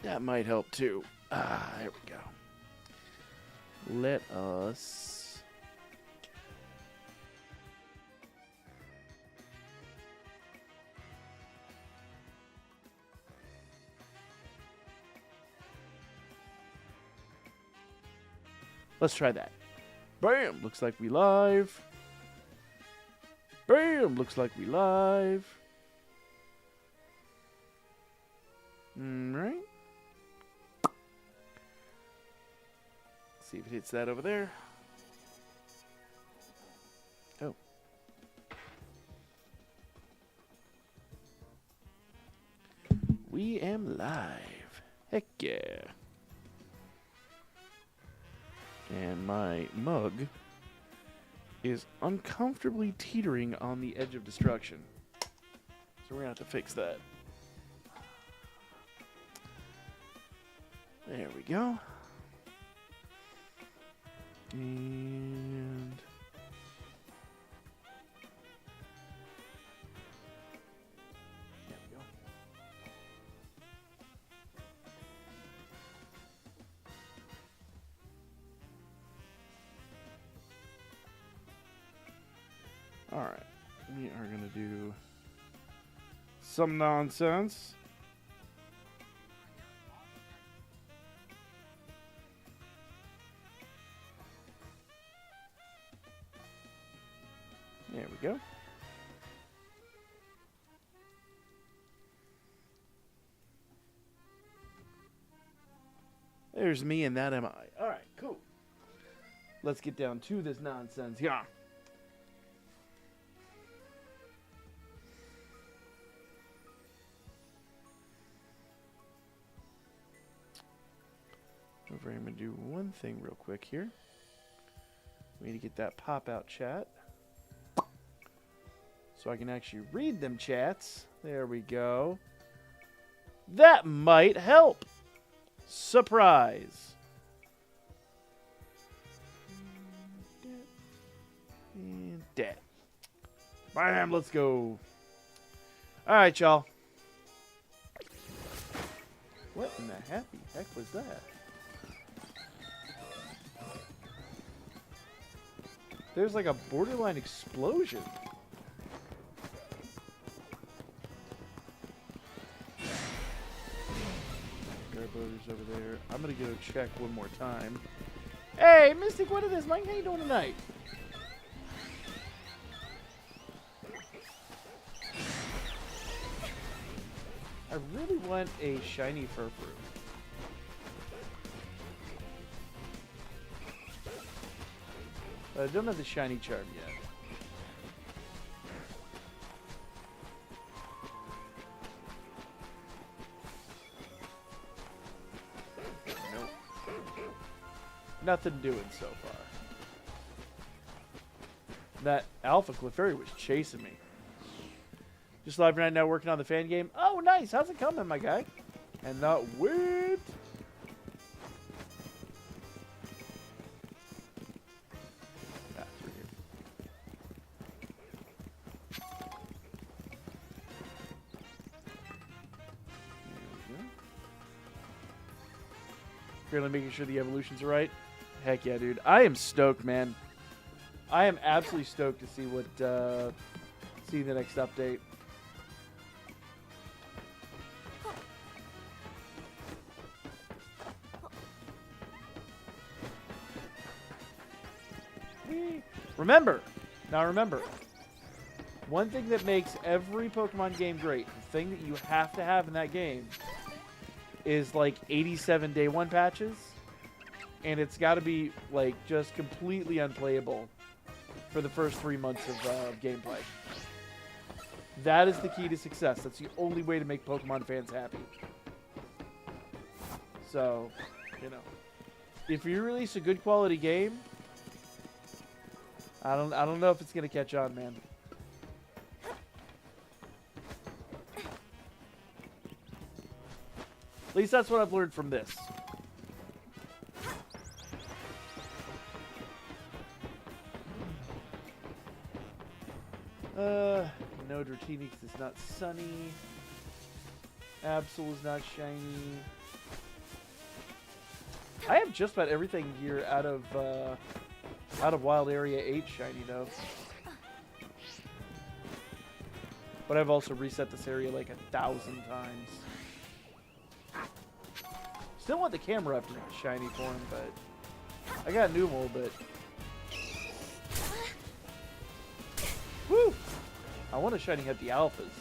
That might help too. Ah, there we go. Let us... Let's try that. Bam! Looks like we live. Bam! Looks like we live. Alright. See if it hits that over there. Oh. We am live. Heck yeah. And my mug is uncomfortably teetering on the edge of destruction. So we're going to have to fix that. There we go. And... there we go. Alright, we are going to do some nonsense. There we go. There's me and that am I. Alright, cool. Let's get down to this nonsense. Yeah. Over here, I'm going to do one thing real quick here. We need to get that pop-out chat. So I can actually read them chats. There we go. That might help. Surprise. And dead. Bam, let's go. Alright, y'all. What in the happy heck was that? There's like a borderline explosion. Garboaters over there. I'm gonna go check one more time. Hey, Mystic, what is this, Mike? How you doing tonight? I really want a shiny Furfru. But I don't have the shiny charm yet. Nope. Nothing doing so far. That Alpha Clefairy was chasing me. Just live right now working on the fan game. Oh, nice. How's it coming, my guy? And not wait. Really making sure the evolutions are right. Heck yeah, dude. I am stoked, man. I am absolutely stoked to see what see the next update. Remember, one thing that makes every Pokemon game great, the thing that you have to have in that game is like 87 day one patches, and it's got to be like just completely unplayable for the first 3 months of gameplay. That is the key to success. That's the only way to make Pokemon fans happy. So, you know, if you release a good quality game, I don't know if it's gonna catch on, man. At least that's what I've learned from this. No, Dratini, 'cause it's not sunny. Absol is not shiny. I have just about everything here out of Wild Area 8 shiny though. But I've also reset this area like 1,000 times. Still want the camera up to shiny for him, but I got new a little bit. Woo! I want a shiny at the alphas.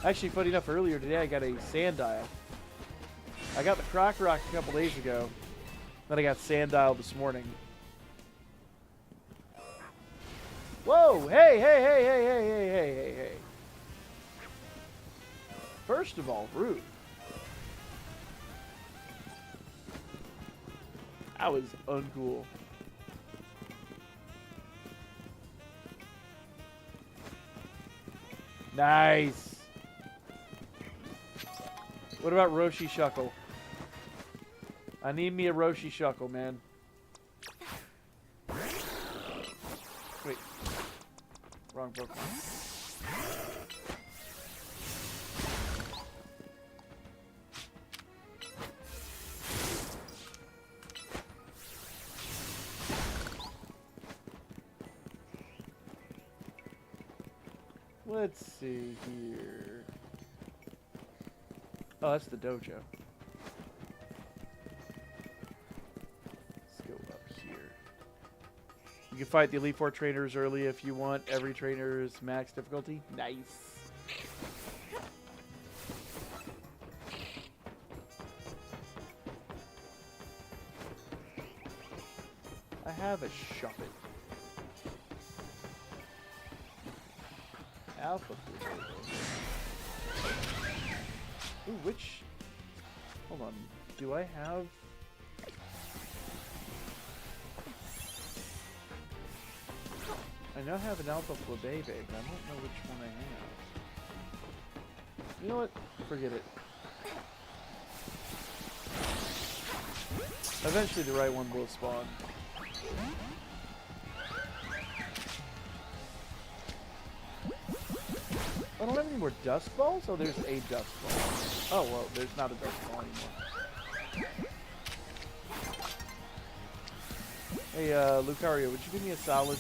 Actually, funny enough, earlier today I got a Sandile. I got the Croc Rock a couple days ago. Then I got Sandile this morning. Whoa! Hey, hey, hey, hey, hey, hey, hey, hey, hey. First of all, rude. That was uncool. Nice. What about Roshi Shuckle? I need me a Roshi Shuckle, man. Wait. Wrong Pokemon. Let's see here. Oh, that's the dojo. Let's go up here. You can fight the Elite Four trainers early if you want. Every trainer's max difficulty. Nice. I have a Shuppet. Alpha. Ooh, which? Hold on. Do I have? I now have an Alpha Flabebe, but I don't know which one I have. You know what? Forget it. Eventually, the right one will spawn. I don't have any more Dust Balls? Oh, there's a Dust Ball. Oh, well, there's not a Dust Ball anymore. Hey, Lucario, would you give me a solid?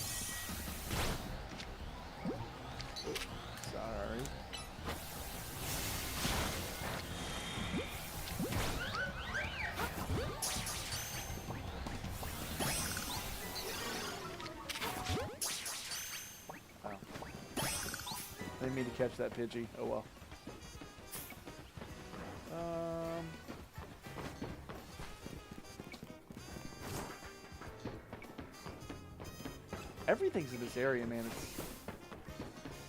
Oops, sorry. I didn't mean to catch that Pidgey. Oh well. Everything's in this area, man. It's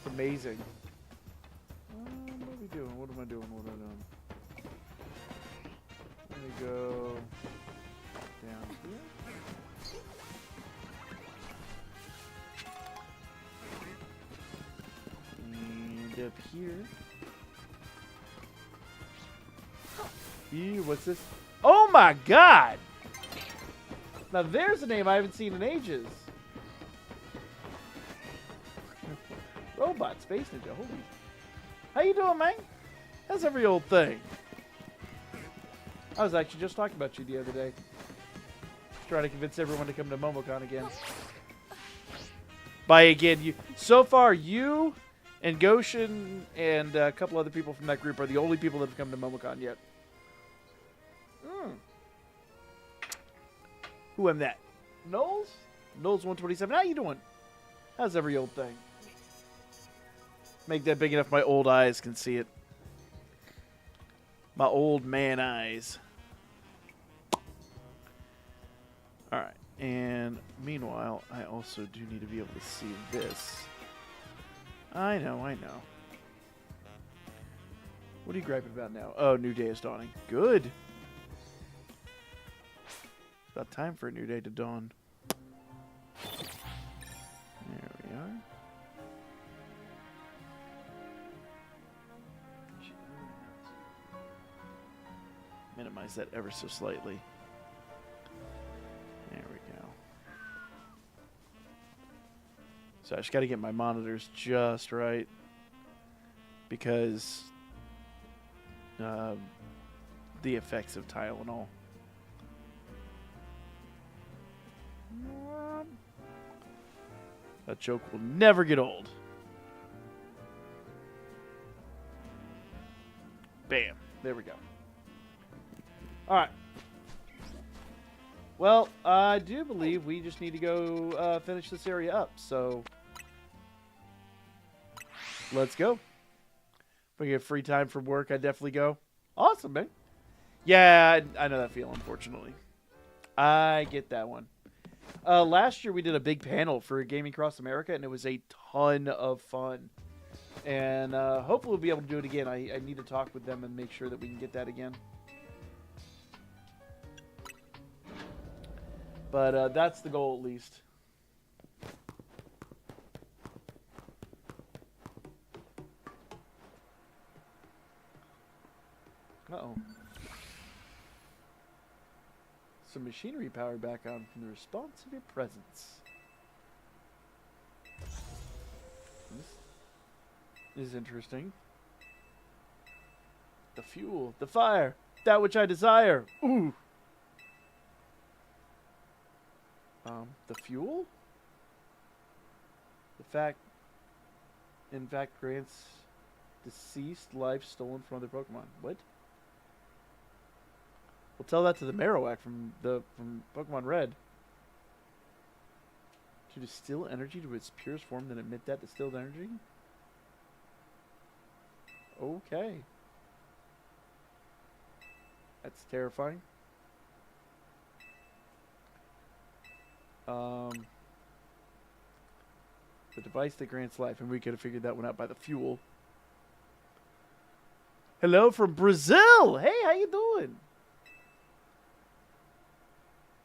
amazing. What are we doing? What am I doing? What am I doing? I'm gonna go down here. And up here. Ew, what's this? Oh my god! Now there's a name I haven't seen in ages. Robot Space Ninja. Holy. How you doing, man? How's every old thing? I was actually just talking about you the other day. Trying to convince everyone to come to MomoCon again. By again, you. So far, you and Goshen and a couple other people from that group are the only people that have come to MomoCon yet. Who am that? Knowles? Knowles 127. How you doing? How's every old thing? Make that big enough my old eyes can see it. My old man eyes. Alright. And meanwhile, I also do need to be able to see this. I know. What are you griping about now? Oh, new day is dawning. Good. It's about time for a new day to dawn. There we are. Minimize that ever so slightly. There we go. So I just got to get my monitors just right. Because the effects of Tylenol. That joke will never get old. Bam. There we go. Alright. Well, I do believe we just need to go finish this area up. So, let's go. If we get free time from work, I'd definitely go. Awesome, man. Yeah, I know that feel, unfortunately. I get that one. Last year, we did a big panel for Gaming Across America, and it was a ton of fun. And hopefully we'll be able to do it again. I need to talk with them and make sure that we can get that again. But that's the goal, at least. Uh-oh. Some machinery powered back on from the response of your presence. This is interesting. The fuel, the fire, that which I desire. Ooh. The fuel? In fact, grants deceased life stolen from other Pokemon. What? We'll tell that to the Marowak from Pokemon Red. To distill energy to its purest form, then emit that distilled energy? Okay. That's terrifying. The device that grants life, and we could have figured that one out by the fuel. Hello from Brazil! Hey, how you doing?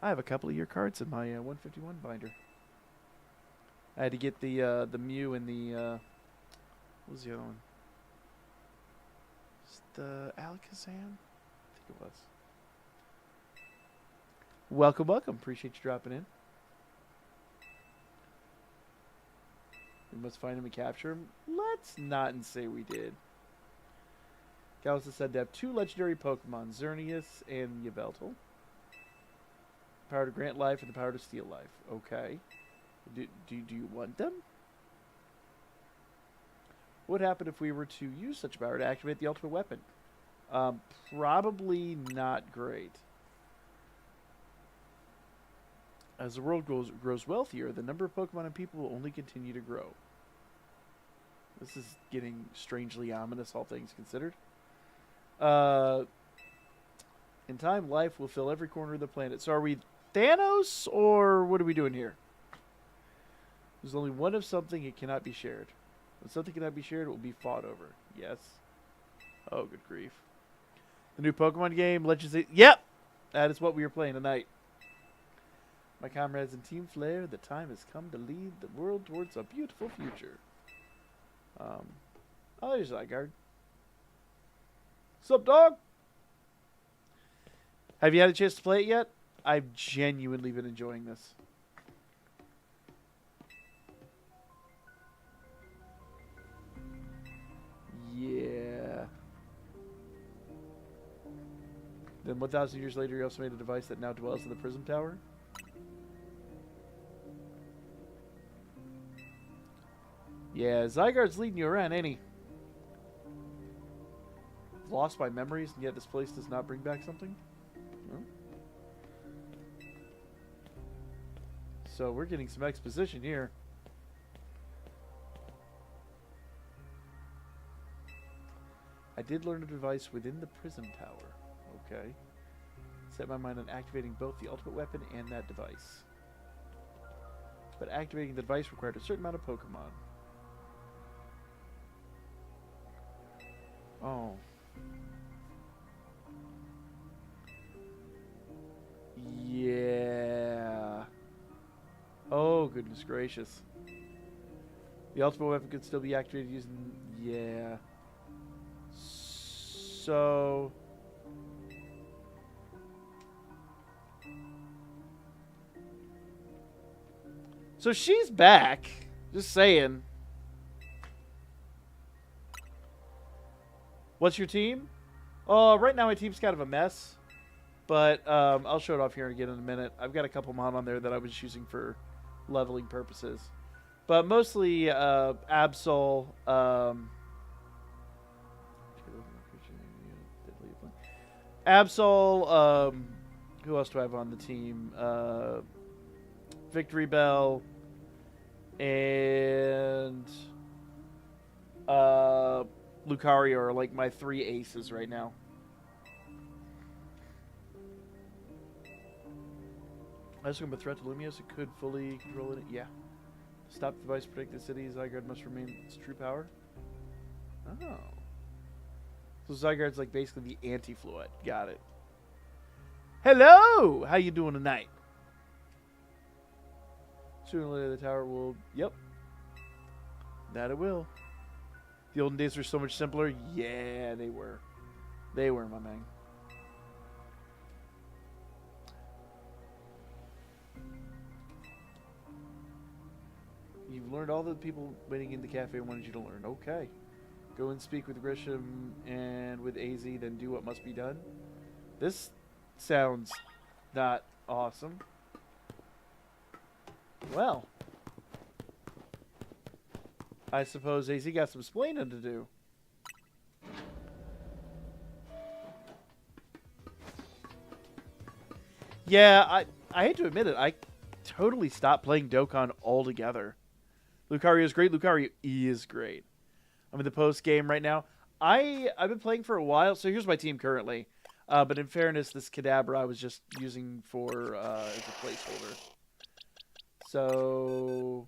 I have a couple of your cards in my 151 binder. I had to get the Mew and the what was the other one? Is the Alakazam? I think it was. Welcome, welcome. Appreciate you dropping in. We must find him and capture him. Let's not and say we did. Gallus said to have 2 legendary Pokemon, Xerneas and Yveltal. Power to grant life and the power to steal life. Okay. Do you want them? What would happen if we were to use such power to activate the ultimate weapon? Probably not great. As the world grows wealthier, the number of Pokemon and people will only continue to grow. This is getting strangely ominous, all things considered. In time, life will fill every corner of the planet. So are we Thanos, or what are we doing here? There's only one of something, it cannot be shared. When something cannot be shared, it will be fought over. Yes. Oh, good grief. The new Pokemon game, Legends ZA. Yep! That is what we are playing tonight. My comrades in Team Flare, the time has come to lead the world towards a beautiful future. Oh, there's Zygarde. Sup, dog? Have you had a chance to play it yet? I've genuinely been enjoying this. Yeah. Then 1,000 years later, he also made a device that now dwells in the Prism Tower. Yeah, Zygarde's leading you around, ain't he? Lost my memories, and yet this place does not bring back something? No? So we're getting some exposition here. I did learn a device within the Prism Tower. Okay. Set my mind on activating both the ultimate weapon and that device. But activating the device required a certain amount of Pokemon. Oh. Yeah. Oh, goodness gracious. The ultimate weapon could still be activated using... Yeah. So... So she's back. Just saying. What's your team? Right now my team's kind of a mess. But I'll show it off here again in a minute. I've got a couple mod on there that I was using for leveling purposes. But mostly Absol. Absol. Who else do I have on the team? Victory Bell. And Lucario are like my 3 aces right now. I assume a threat to Lumiose it could fully control it. Yeah. Stop the device, protect the city. Zygarde must remain its true power. Oh. So Zygarde's like basically the anti-fluid. Got it. Hello! How you doing tonight? Sooner or later the tower will... Yep. That it will. The olden days were so much simpler. Yeah, they were. They were, my man. You've learned all the people waiting in the cafe wanted you to learn. Okay. Go and speak with Grisham and with AZ, then do what must be done. This sounds not awesome. Well. I suppose AZ got some splaining to do. Yeah, I hate to admit it. I totally stopped playing Dokkan altogether. Lucario is great. Lucario is great. I'm in the post game right now. I've been playing for a while, so here's my team currently. But in fairness, this Kadabra I was just using for as a placeholder. So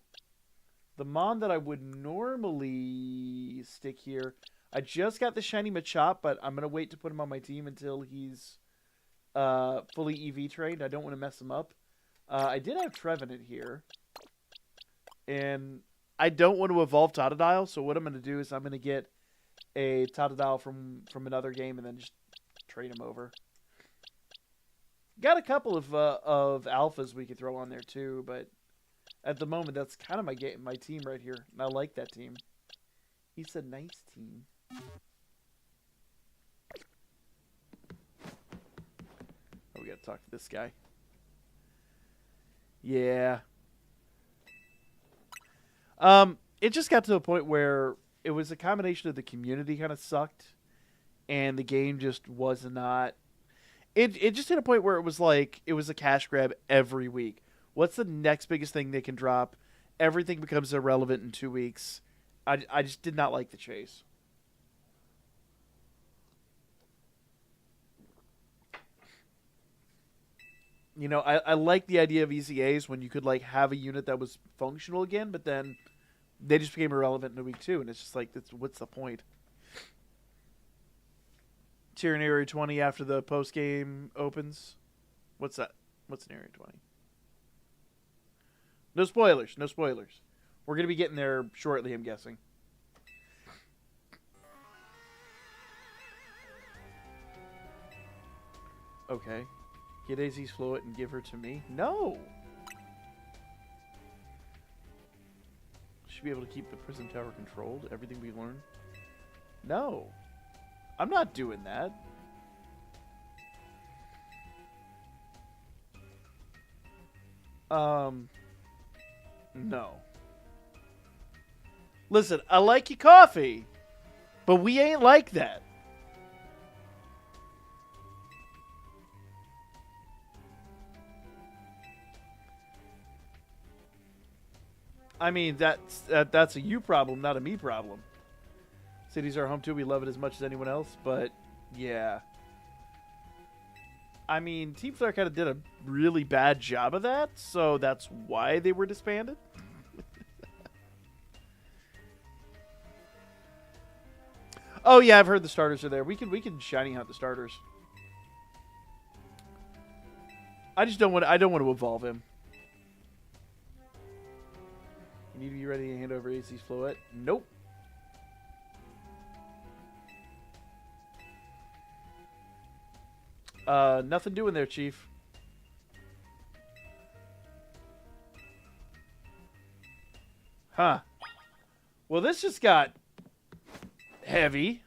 the Mon that I would normally stick here, I just got the shiny Machop, but I'm gonna wait to put him on my team until he's fully EV trained. I don't want to mess him up. I did have Trevenant here. And I don't want to evolve Totodile, so what I'm going to do is I'm going to get a Totodile from another game and then just trade him over. Got a couple of alphas we could throw on there too, but at the moment that's kind of my team right here, and I like that team. It's a nice team. Oh, we got to talk to this guy. Yeah. It just got to a point where it was a combination of the community kind of sucked, and the game just was not. It just hit a point where it was like it was a cash grab every week. What's the next biggest thing they can drop? Everything becomes irrelevant in 2 weeks. I just did not like the chase. You know, I like the idea of ECAs when you could like have a unit that was functional again, but then they just became irrelevant in a week too, and it's just like, what's the point? Tier in Area 20 after the post game opens. What's that? What's in Area 20? No spoilers. No spoilers. We're gonna be getting there shortly, I'm guessing. Okay. Get AZ's Fluid and give her to me? No! Should be able to keep the prison tower controlled. Everything we learned. No. I'm not doing that. No. Listen, I like your coffee, but we ain't like that. I mean, that's a you problem, not a me problem. Cities are home too. We love it as much as anyone else, but yeah. I mean, Team Flare kind of did a really bad job of that, so that's why they were disbanded. Oh yeah, I've heard the starters are there. We can shiny hunt the starters. I don't want to evolve him. You need to be ready to hand over AC's Floette. Nope. Nothing doing there, Chief. Huh. Well, this just got heavy.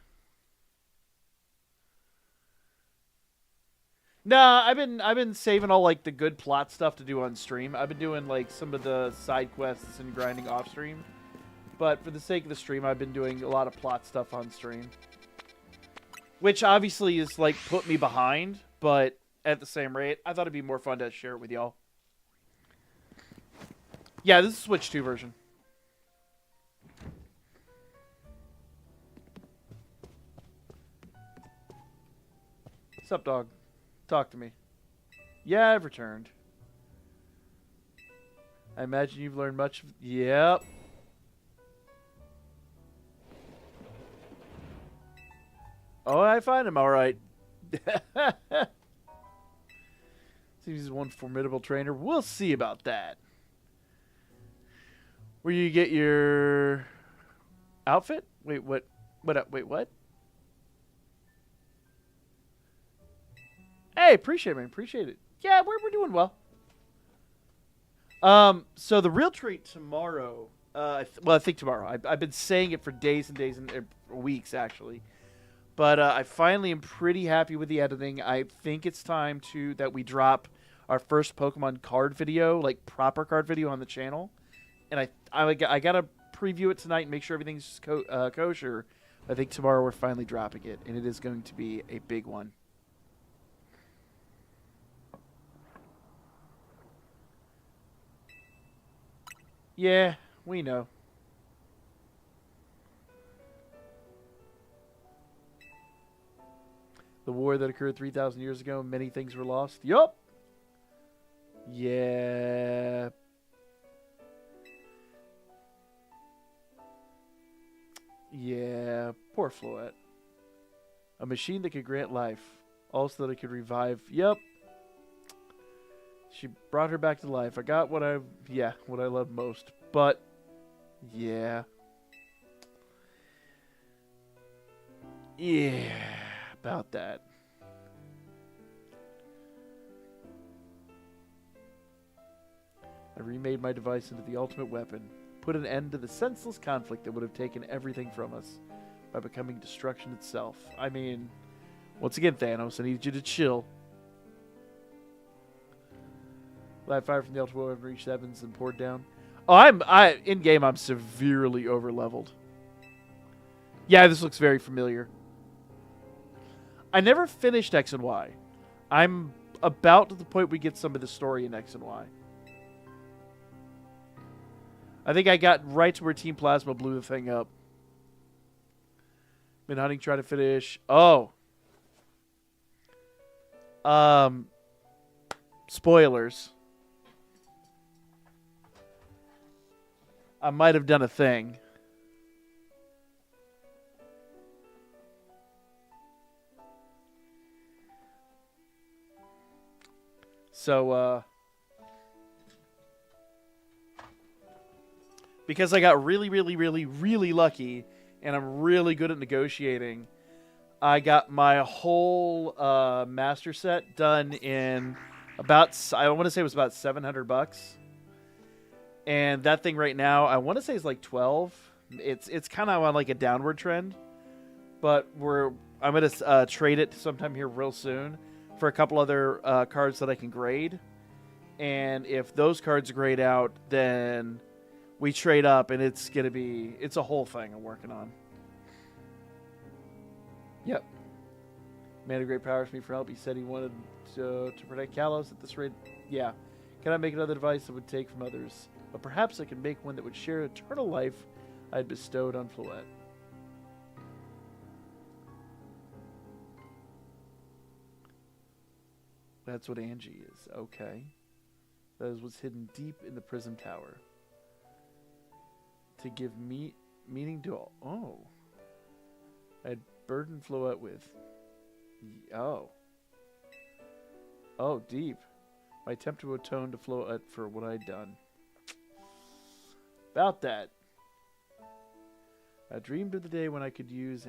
Nah, I've been saving all like the good plot stuff to do on stream. I've been doing like some of the side quests and grinding off stream. But for the sake of the stream, I've been doing a lot of plot stuff on stream. Which obviously is like put me behind, but at the same rate, I thought it'd be more fun to share it with y'all. Yeah, this is Switch 2 version. What's up, dog? Talk to me. Yeah, I've returned. I imagine you've learned much. Yep. Oh, I find him all right. Seems he's one formidable trainer. We'll see about that. Where you get your outfit? Wait, what? Wait, what? Hey, appreciate it, man. Appreciate it. Yeah, we're doing well. So the real treat tomorrow. Well, I think tomorrow. I've been saying it for days and days and weeks actually, but I finally am pretty happy with the editing. I think it's time that we drop our first Pokemon card video, like proper card video on the channel, and I gotta preview it tonight and make sure everything's kosher. I think tomorrow we're finally dropping it, and it is going to be a big one. Yeah, we know. The war that occurred 3,000 years ago, many things were lost. Yup. Yeah. Yeah, poor Floette. A machine that could grant life. Also that it could revive. Yup. She brought her back to life. I got what I love most. But, yeah. Yeah, about that. I remade my device into the ultimate weapon. Put an end to the senseless conflict that would have taken everything from us by becoming destruction itself. I mean, once again, Thanos, I need you to chill. Live fire from the ultimate weapon reached heavens and poured down. Oh, in game I'm severely over leveled. Yeah, this looks very familiar. I never finished X and Y. I'm about to the point we get some of the story in X and Y. I think I got right to where Team Plasma blew the thing up. Been hunting, trying to finish. Oh. Spoilers. I might have done a thing. So, because I got really, really, really, really lucky, and I'm really good at negotiating, I got my whole master set done in about, I want to say it was about $700. And that thing right now, I want to say is like 12. It's kind of on like a downward trend, but I'm gonna trade it sometime here real soon for a couple other cards that I can grade. And if those cards grade out, then we trade up, and it's a whole thing I'm working on. Yep. Man of great powers me for help. He said he wanted to protect Kalos at this rate. Yeah. Can I make another device that would take from others? But perhaps I can make one that would share eternal life I had bestowed on Floette. That's what Angie is. Okay. That is what's hidden deep in the Prism Tower. To give meaning to all. Oh. I had burdened Floette with. Oh. Oh, deep. My attempt to atone to Floette for what I'd done. About that. I dreamed of the day when I could use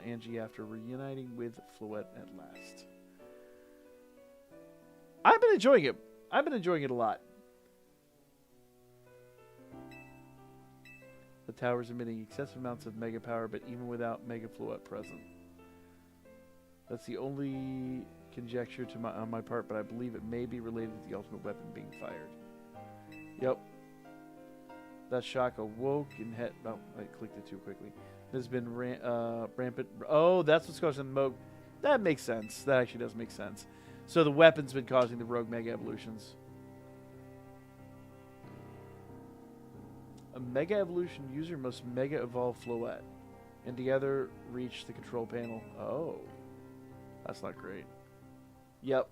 Angie after reuniting with Floette at last. I've been enjoying it. I've been enjoying it a lot. The tower's emitting excessive amounts of mega power, but even without mega float present. That's the only conjecture on my part, but I believe it may be related to the ultimate weapon being fired. Yep. That shock awoke and had... Oh, I clicked it too quickly. There's been rampant... Oh, that's what's causing the Moog. That makes sense. That actually does make sense. So the weapon's been causing the rogue mega evolutions. A mega evolution user must mega evolve Floette and together reach the control panel. Oh. That's not great. Yep.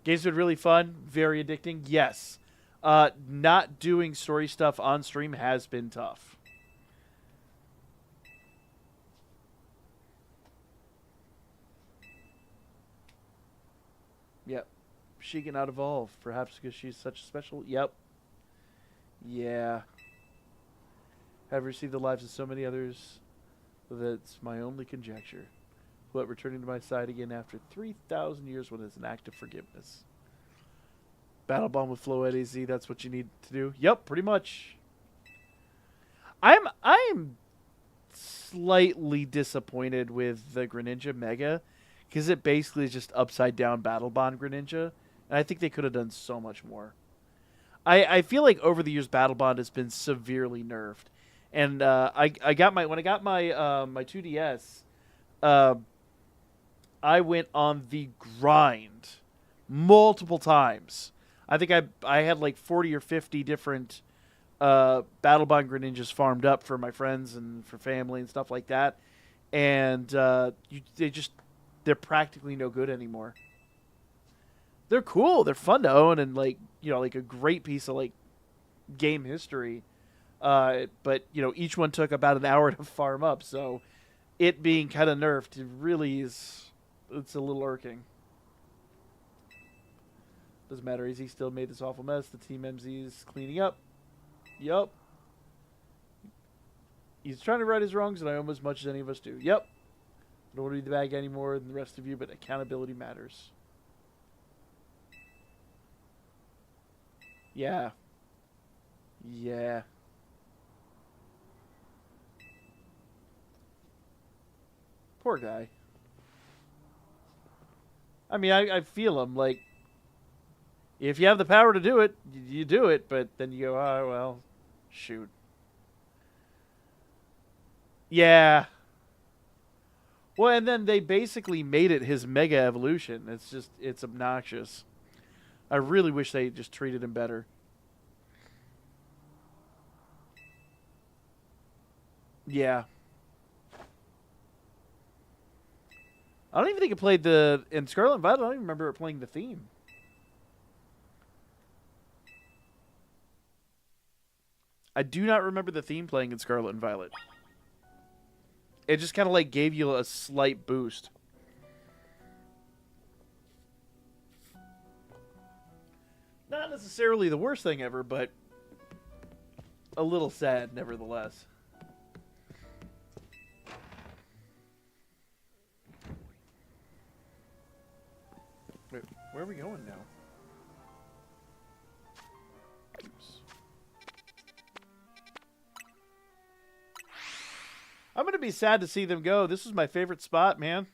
Game's been really fun, very addicting. Yes. Not doing story stuff on stream has been tough. Yep. She cannot evolve, perhaps because she's such a special. Yep. Yeah. Have received the lives of so many others that's my only conjecture. But returning to my side again after 3,000 years when it's an act of forgiveness. Battle Bomb with Floette Z, that's what you need to do. Yep, pretty much. I'm slightly disappointed with the Greninja Mega because it basically is just upside down Battle Bond Greninja. And I think they could have done so much more. I feel like over the years Battle Bond has been severely nerfed. And I got my 2DS, I went on the grind multiple times. I think I had like 40 or 50 different Battle Bond Greninjas farmed up for my friends and for family and stuff like that. And they're practically no good anymore. They're cool. They're fun to own and like a great piece of like game history. But each one took about an hour to farm up. So it being kind of nerfed, it really is. It's a little irking. Doesn't matter. AZ still made this awful mess. The Team MZ is cleaning up. Yup. He's trying to right his wrongs, and I owe him as much as any of us do. Yep. I don't want to be the bad guy anymore than the rest of you, but accountability matters. Yeah. Yeah. Poor guy. I mean, I feel him. Like, if you have the power to do it, you do it. But then you go, oh, well, shoot. Yeah. Well, and then they basically made it his mega evolution. It's obnoxious. I really wish they just treated him better. Yeah. I don't even think it played in Scarlet and Violet. I don't even remember it playing the theme. I do not remember the theme playing in Scarlet and Violet. It just kind of like gave you a slight boost. Not necessarily the worst thing ever, but a little sad nevertheless. Wait, where are we going now? Oops. I'm going to be sad to see them go. This is my favorite spot, man.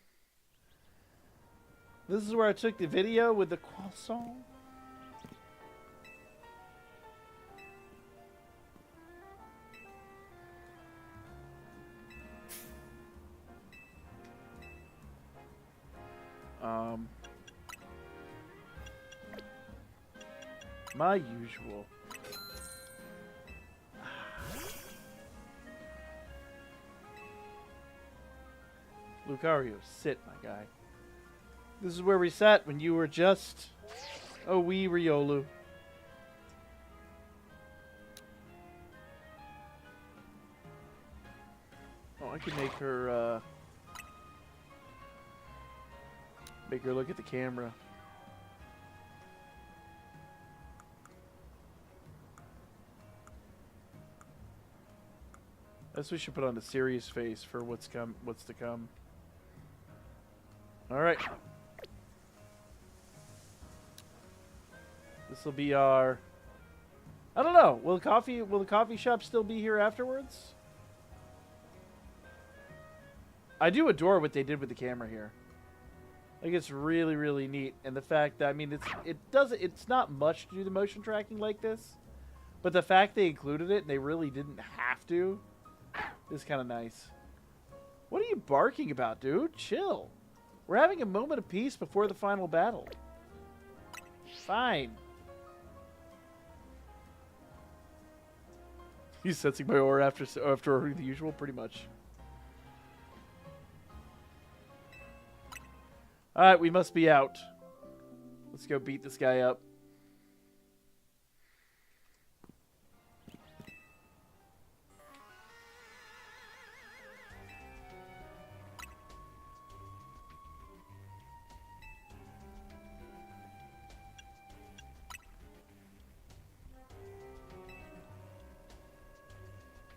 This is where I took the video with the croissant. My usual. Lucario, sit, my guy. This is where we sat when you were just a wee Riolu. Oh, I could make her look at the camera. I guess we should put on a serious face for what's to come. All right. This will be our I don't know. Will the coffee shop still be here afterwards? I do adore what they did with the camera here. Like, it's really, really neat. And the fact that, I mean, it's not much to do the motion tracking like this, but the fact they included it and they really didn't have to is kind of nice. What are you barking about, dude? Chill. We're having a moment of peace before the final battle. Fine. He's sensing my aura after ordering the usual, pretty much. Alright, we must be out. Let's go beat this guy up.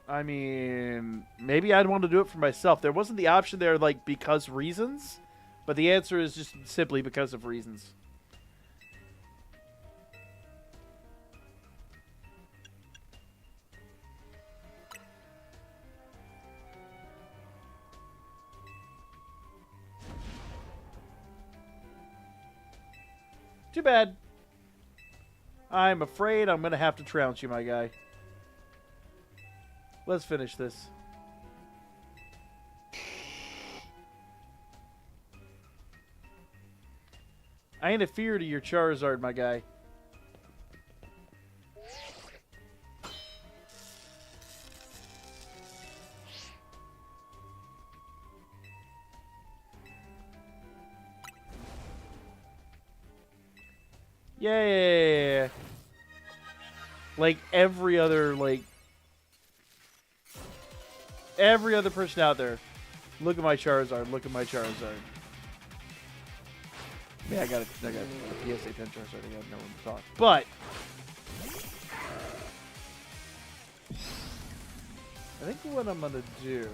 I mean, maybe I'd want to do it for myself. There wasn't the option there, like, because reasons. But the answer is just simply because of reasons. Too bad. I'm afraid I'm going to have to trounce you, my guy. Let's finish this. I ain't a fear to your Charizard, my guy. Yeah. Like every other person out there. Look at my Charizard. Look at my Charizard. Yeah, I got a PSA 10 Charizard. I got no one to talk. But I think what I'm gonna do.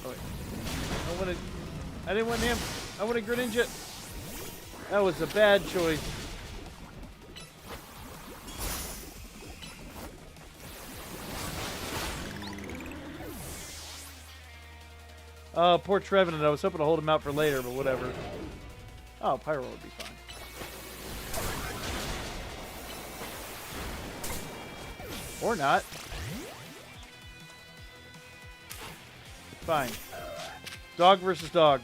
Oh, wait. I didn't want him. I want a Greninja. That was a bad choice. Oh, poor Trevenant. I was hoping to hold him out for later, but whatever. Oh, Pyro would be fine. Or not. Fine. Dog versus dog.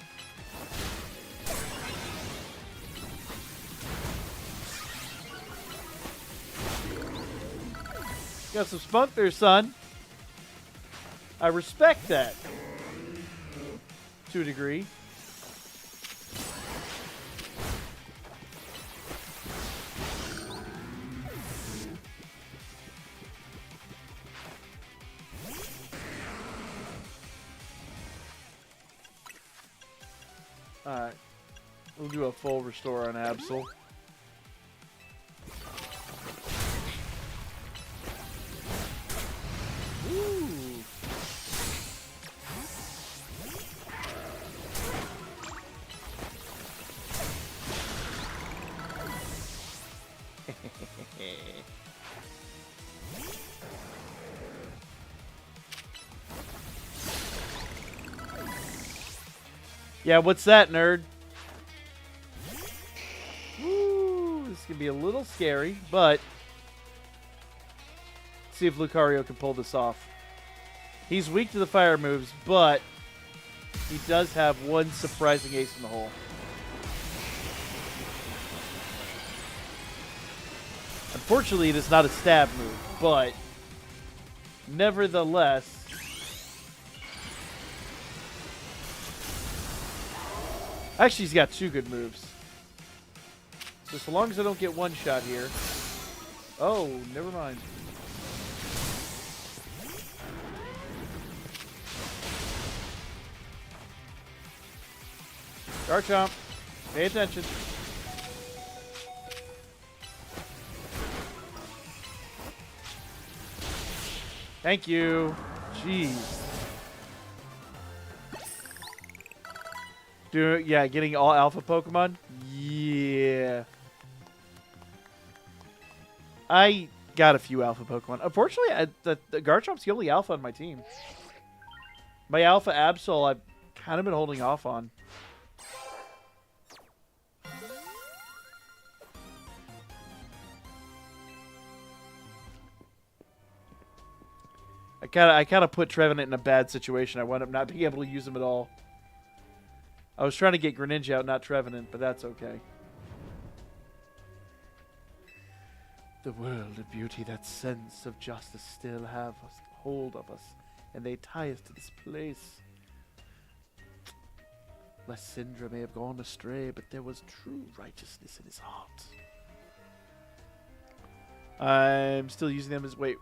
Got some spunk there, son. I respect that. To a degree. Alright. We'll do a full restore on Absol. Yeah, what's that, nerd? Woo, this can be a little scary, but let's see if Lucario can pull this off. He's weak to the fire moves, but he does have one surprising ace in the hole. Unfortunately, it is not a stab move, but nevertheless, actually, he's got two good moves. So long as I don't get one shot here. Oh, never mind. Garchomp, pay attention. Thank you. Jeez. Dude, yeah, getting all alpha Pokemon? Yeah. I got a few alpha Pokemon. Unfortunately, the Garchomp's the only alpha on my team. My alpha Absol, I've kind of been holding off on. I kind of put Trevenant in a bad situation. I wound up not being able to use him at all. I was trying to get Greninja out, not Trevenant, but that's okay. The world of beauty, that sense of justice still have hold of us, and they tie us to this place. Lysindra may have gone astray, but there was true righteousness in his heart. I'm still using them as... Wait.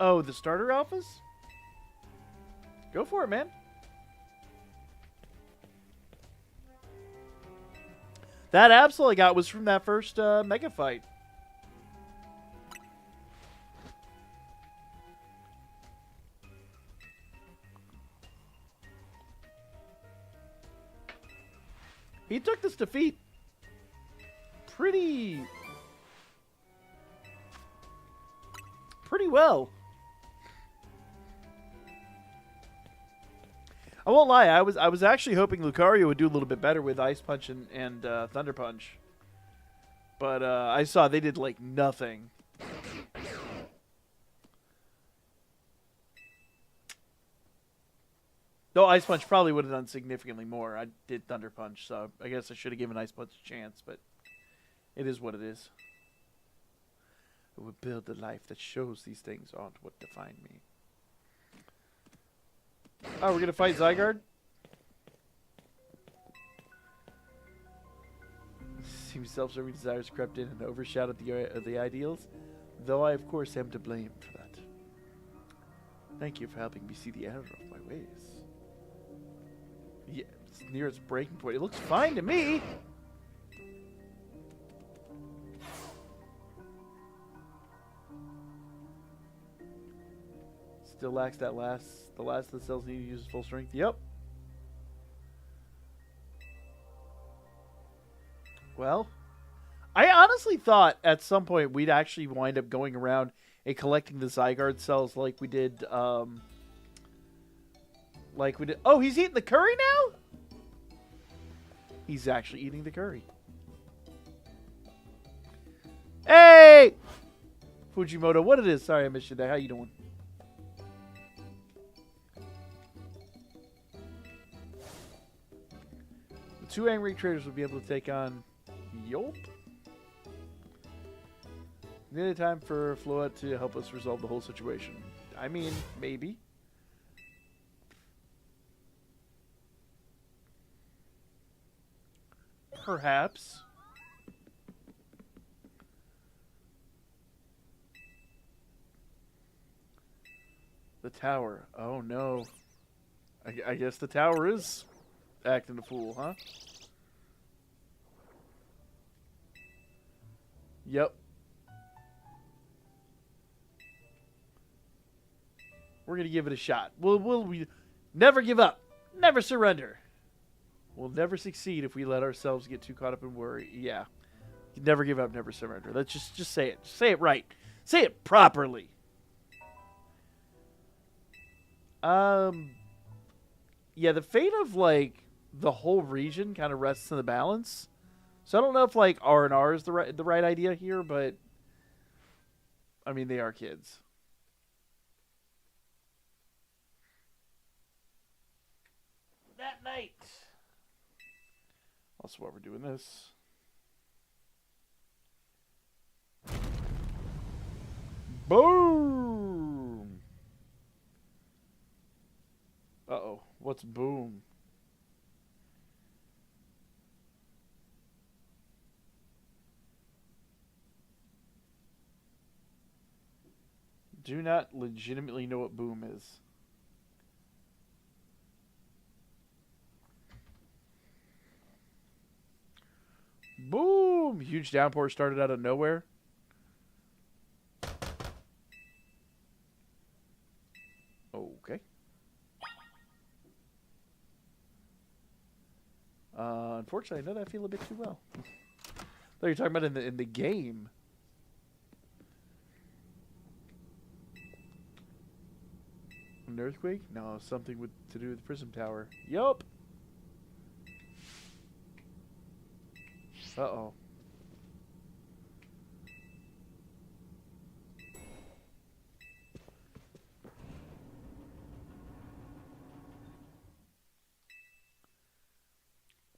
Oh, the starter alphas? Go for it, man. That Absol I got was from that first Mega Fight. He took this defeat pretty well. I won't lie, I was actually hoping Lucario would do a little bit better with Ice Punch and Thunder Punch. But I saw they did like nothing. Though Ice Punch probably would have done significantly more. I did Thunder Punch, so I guess I should have given Ice Punch a chance, but it is what it is. I will build the life that shows these things aren't what define me. Oh, we're going to fight Zygarde? Seems self-serving desires crept in and overshadowed the ideals, though I, of course, am to blame for that. Thank you for helping me see the error of my ways. Yeah, it's near its breaking point. It looks fine to me! Still lacks that the last of the cells need to use full strength. Yep. Well, I honestly thought at some point we'd actually wind up going around and collecting the Zygarde cells like we did, Oh, he's eating the curry now? He's actually eating the curry. Hey! Fujimoto, what it is? Sorry I missed you there. How you doing? The two angry traders will be able to take on Yelp. Nearly time for Floette to help us resolve the whole situation. I mean, maybe. Perhaps. The tower. Oh no. I guess the tower is acting a fool, huh? Yep. We're gonna give it a shot. We never give up. Never surrender. We'll never succeed if we let ourselves get too caught up in worry. Yeah. Never give up, never surrender. Let's just say it. Say it right. Say it properly. Yeah, the fate of like the whole region kind of rests in the balance. So I don't know if like R&R is the right idea here, but I mean they are kids. That night. Also, while we're doing this. Boom! Uh-oh. What's boom? Do not legitimately know what boom is. Boom! Huge downpour started out of nowhere. Okay. Unfortunately, I know that feel a bit too well. Thought you were talking about in the game. An earthquake? No, something to do with the Prism Tower. Yup. Uh-oh.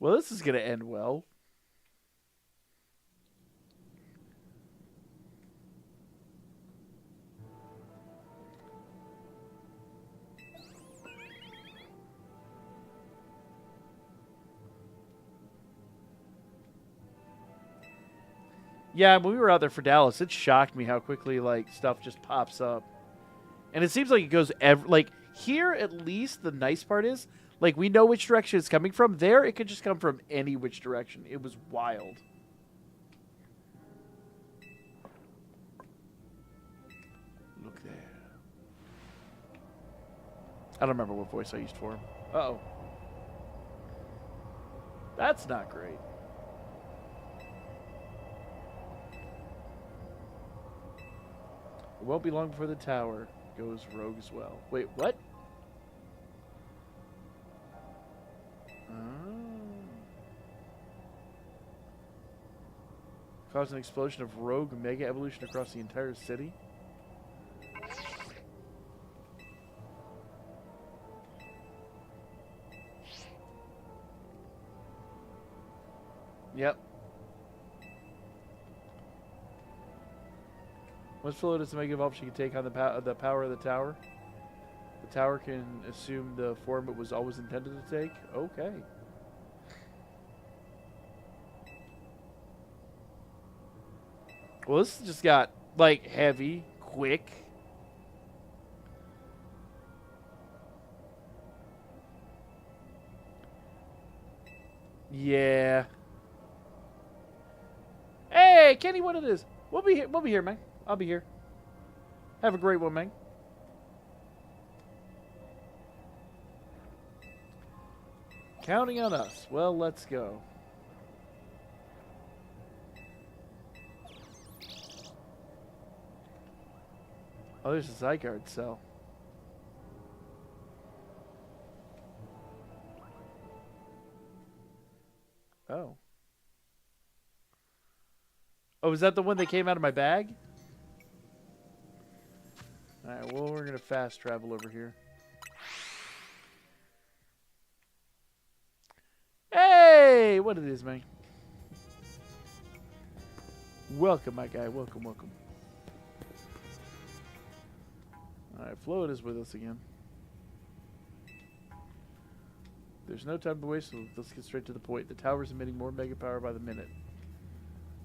Well, this is going to end well. Yeah, when we were out there for Dallas, it shocked me how quickly like stuff just pops up. And it seems like it goes like here at least the nice part is like we know which direction it's coming from. There it could just come from any which direction. It was wild. Look there. I don't remember what voice I used for him. Uh-oh. That's not great. It won't be long before the tower goes rogue as well. Wait, what? Cause an explosion of rogue mega evolution across the entire city. Yep. Once Philo does the mega evolve, she can take on the power of the tower. The tower can assume the form it was always intended to take. Okay. Well, this just got, like, heavy, quick. Yeah. Hey, Kenny, what it is? We'll be here. We'll be here, man. I'll be here. Have a great one, man. Counting on us. Well, let's go. Oh, there's a Zygarde cell. Oh. Oh, is that the one that came out of my bag? Alright, well, we're going to fast travel over here. Hey! What it is, man? Welcome, my guy. Welcome, welcome. Alright, Float is with us again. There's no time to waste, so let's get straight to the point. The tower's emitting more mega power by the minute.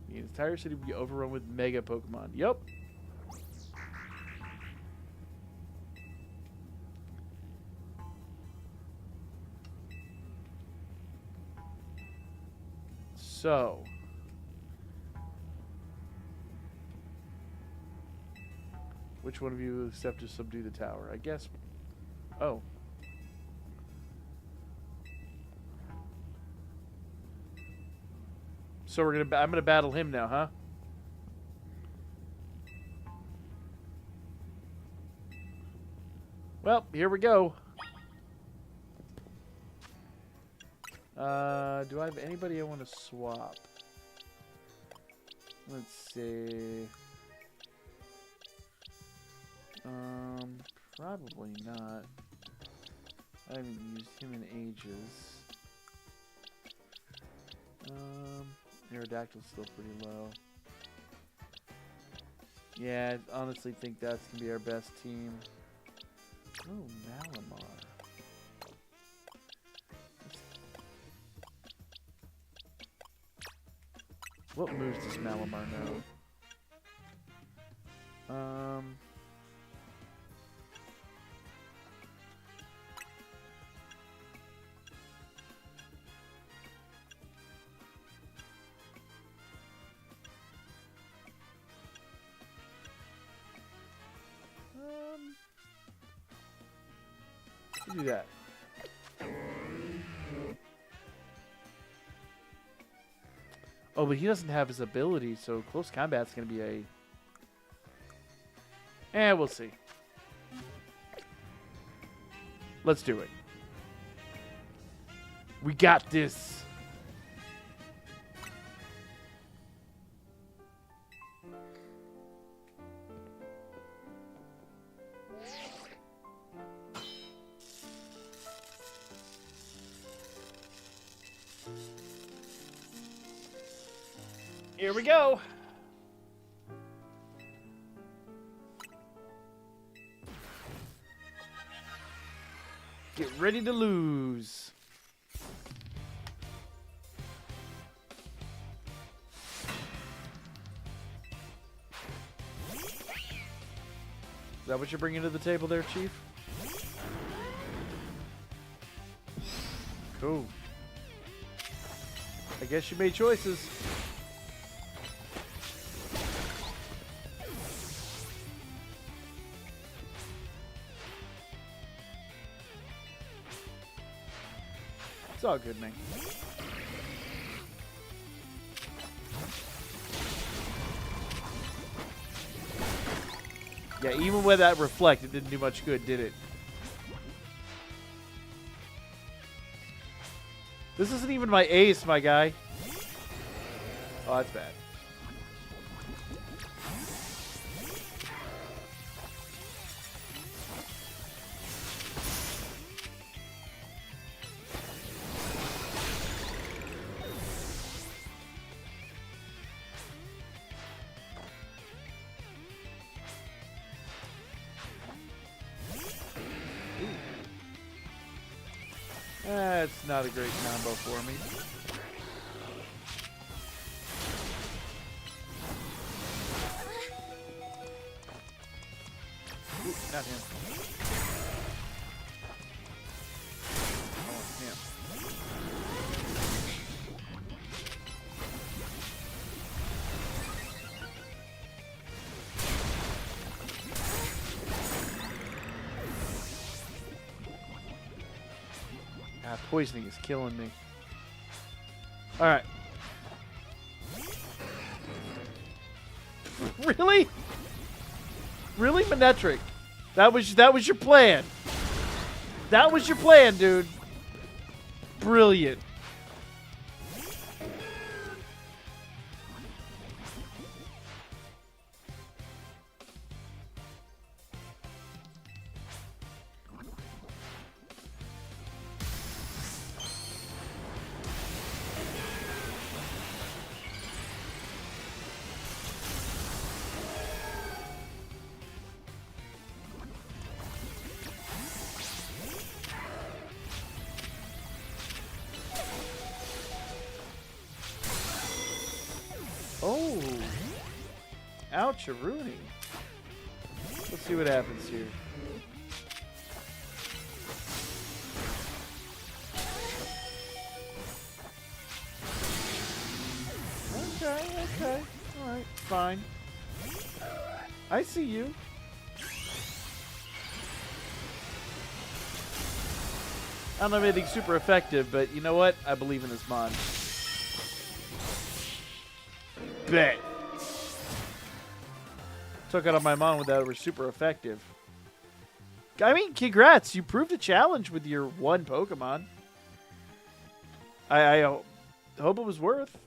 The entire city will be overrun with mega Pokemon. Yup. So. Which one of you will accept to subdue the tower? I guess. Oh. So I'm gonna battle him now, huh? Well, here we go. Do I have anybody I want to swap? Let's see. Probably not. I haven't used him in ages. Aerodactyl's still pretty low. Yeah, I honestly think that's gonna be our best team. Oh, Malamar. What moves does Malamar know? Do that. Oh, but he doesn't have his ability, so close combat's going to be a... we'll see. Let's do it. We got this. Here we go. Get ready to lose. Is that what you're bringing to the table there, Chief? Cool. I guess you made choices. It's all good, man. Yeah, even with that reflect, it didn't do much good, did it? This isn't even my ace, my guy. Oh, that's bad. That's not a great combo for me. Ooh, not him. Oh, him. Poisoning is killing me. All right. Really? Really, Manetric? That was your plan. That was your plan, dude. Brilliant. Oh. Ouch, a Rooney. Let's see what happens here. Okay. Alright, fine. I see you. I don't have anything super effective, but you know what? I believe in this mod. Bet. Took out on my mon with that were super effective. I mean, congrats. You proved a challenge with your one Pokemon. I hope it was worth.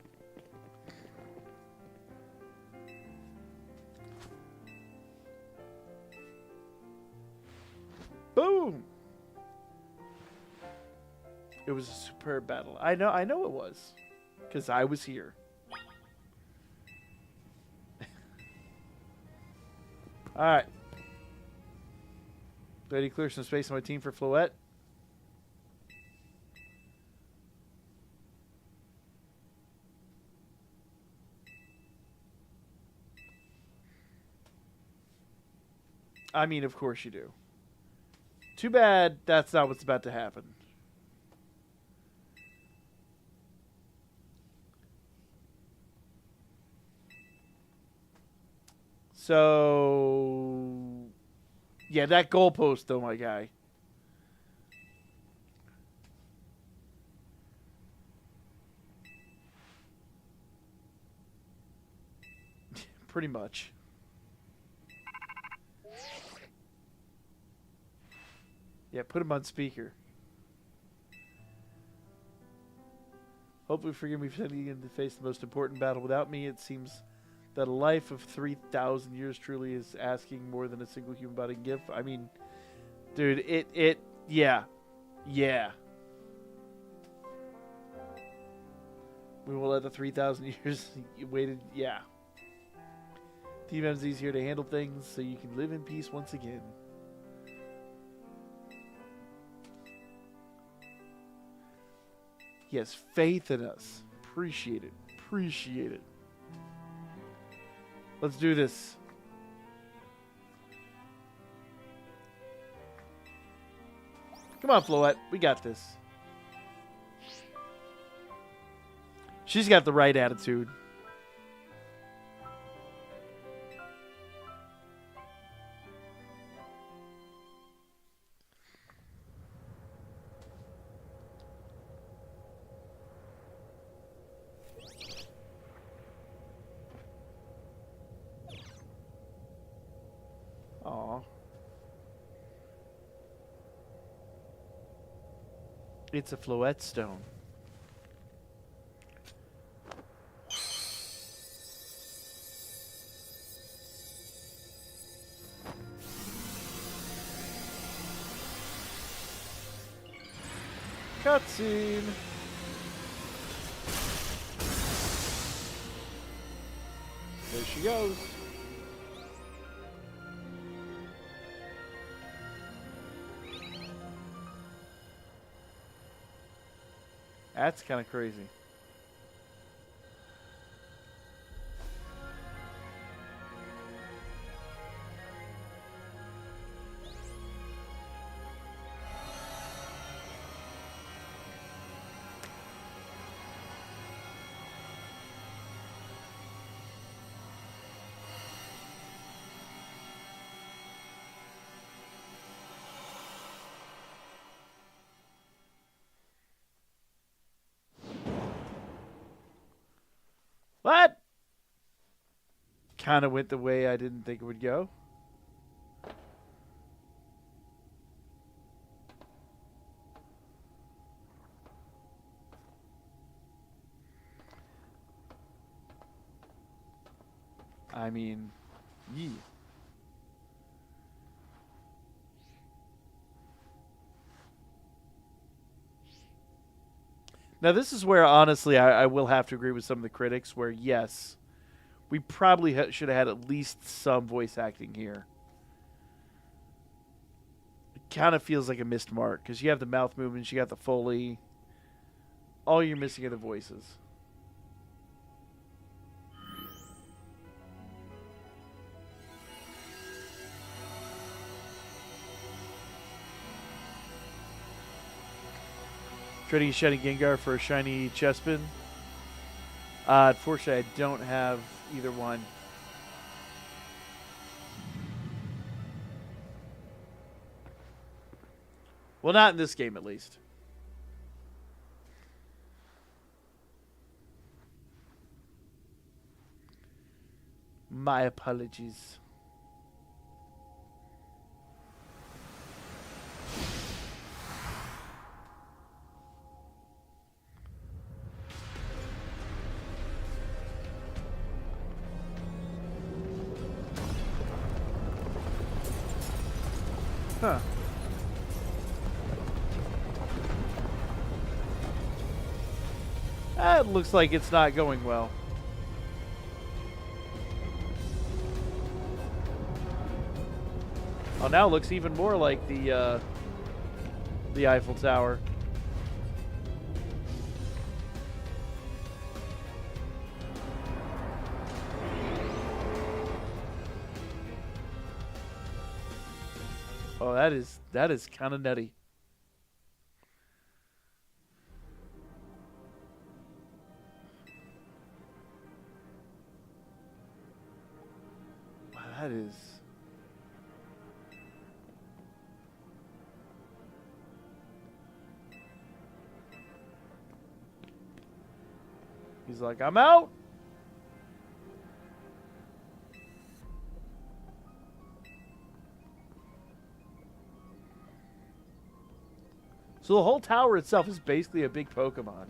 Boom. It was a superb battle. I know it was. Because I was here. Alright. Ready to clear some space on my team for Floette? I mean, of course you do. Too bad that's not what's about to happen. So, yeah, that goalpost, though, my guy. pretty much. Yeah, put him on speaker. Hopefully forgive me for sending you to face the most important battle without me. It seems that a life of 3,000 years truly is asking more than a single human body can give. I mean, dude, yeah. Yeah. We will let the 3,000 years you waited, yeah. Team MZ's here to handle things so you can live in peace once again. He has faith in us. Appreciate it. Appreciate it. Let's do this. Come on, Floette. We got this. She's got the right attitude. Aw. It's a Floette stone. Cutscene. There she goes. That's kind of crazy. What? Kind of went the way I didn't think it would go. I mean, yee. Now, this is where, honestly, I will have to agree with some of the critics where, yes, we probably should have had at least some voice acting here. It kind of feels like a missed mark because you have the mouth movements, you got the Foley. All you're missing are the voices. Trading a shiny Gengar for a shiny Chespin. Unfortunately, I don't have either one. Well, not in this game, at least. My apologies. Huh. That looks like it's not going well. Oh, now it looks even more like the Eiffel Tower. Oh, that is kind of nutty. Wow, that is. He's like, I'm out. So the whole tower itself is basically a big Pokemon.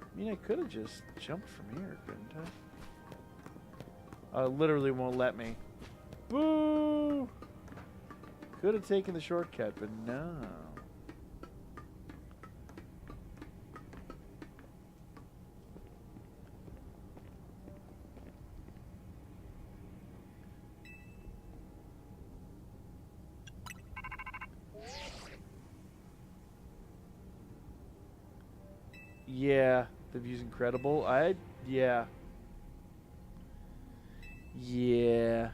I mean, I could have just jumped from here, couldn't I? Literally won't let me. Boo! Could have taken the shortcut, but no. Yeah, the view's incredible. Yeah. Yeah.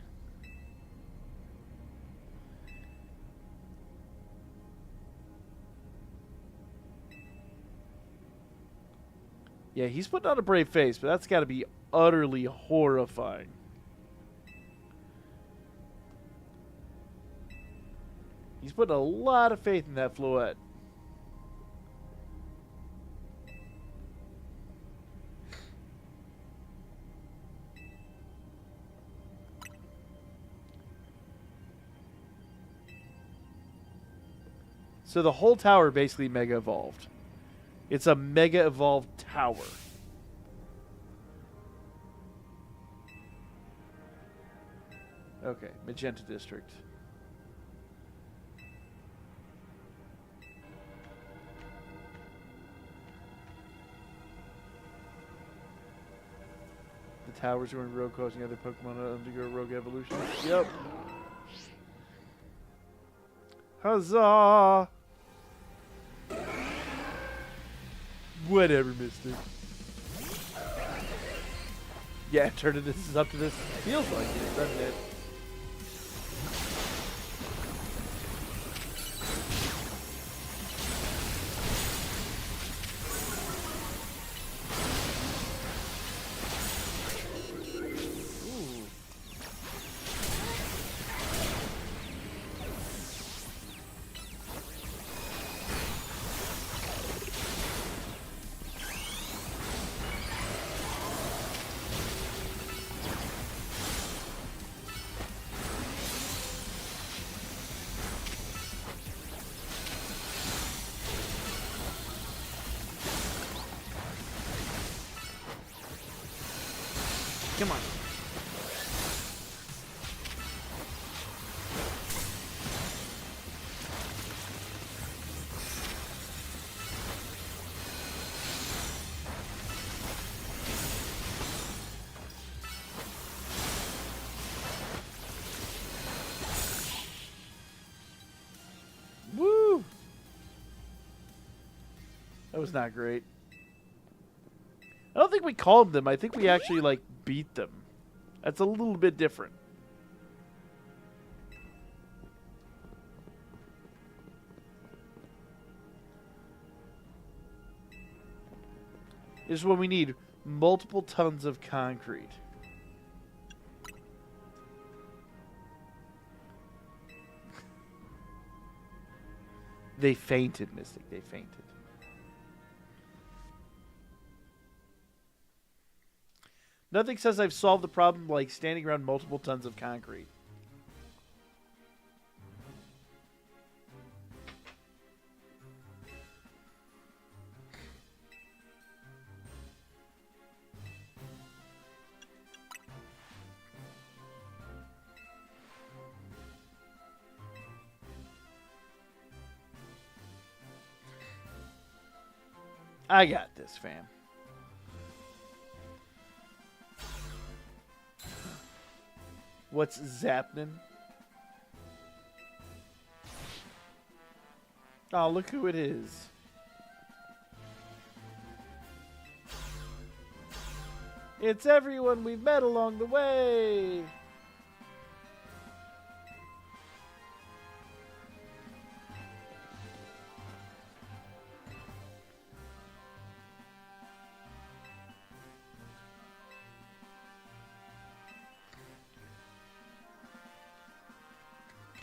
Yeah, he's putting on a brave face, but that's got to be utterly horrifying. He's putting a lot of faith in that Floette. So the whole tower basically mega evolved. It's a mega evolved tower. Okay, Magenta District. The towers are in rogue, causing other Pokemon to undergo rogue evolution. Yep. Huzzah! Whatever, mister. Yeah, Eternatus is up to this. Feels like it, doesn't it? Come on. Woo! That was not great. I don't think we calmed them. I think we actually, like, beat them. That's a little bit different. This is when we need multiple tons of concrete. They fainted, Mystic. They fainted. Nothing says I've solved the problem like standing around multiple tons of concrete. I got this, fam. What's Zapnin? Oh, look who it is. It's everyone we've met along the way.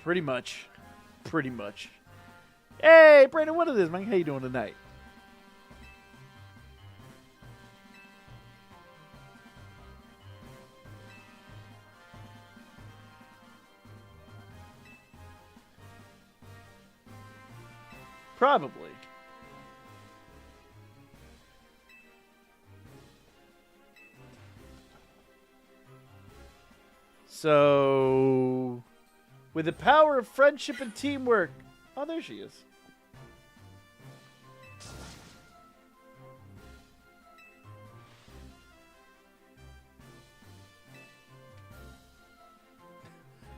Pretty much. Pretty much. Hey, Brandon, what is this, man? How you doing tonight? Probably. So, with the power of friendship and teamwork. Oh, there she is.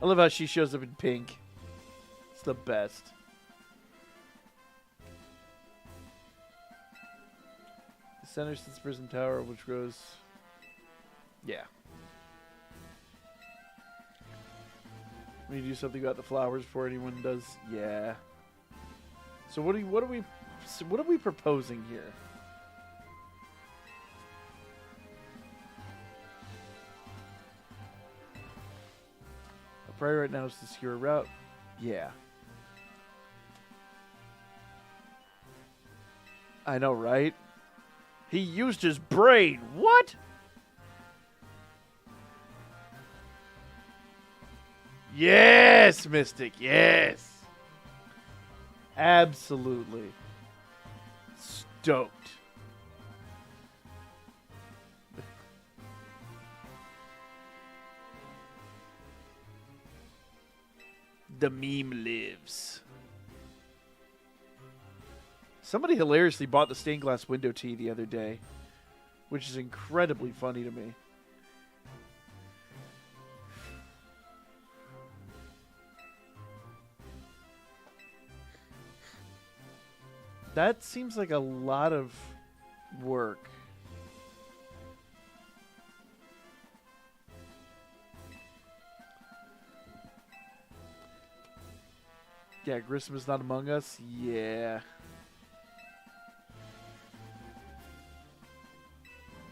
I love how she shows up in pink. It's the best. The center sits Prism Tower, which grows. Yeah. We need to do something about the flowers before anyone does. Yeah. So what are we proposing here? Our priority right now is to secure a route. Yeah. I know, right? He used his brain. What? Yes, Mystic. Yes. Absolutely. Stoked. The meme lives. Somebody hilariously bought the stained glass window tee the other day, which is incredibly funny to me. That seems like a lot of work. Yeah, Grissom is not among us. Yeah.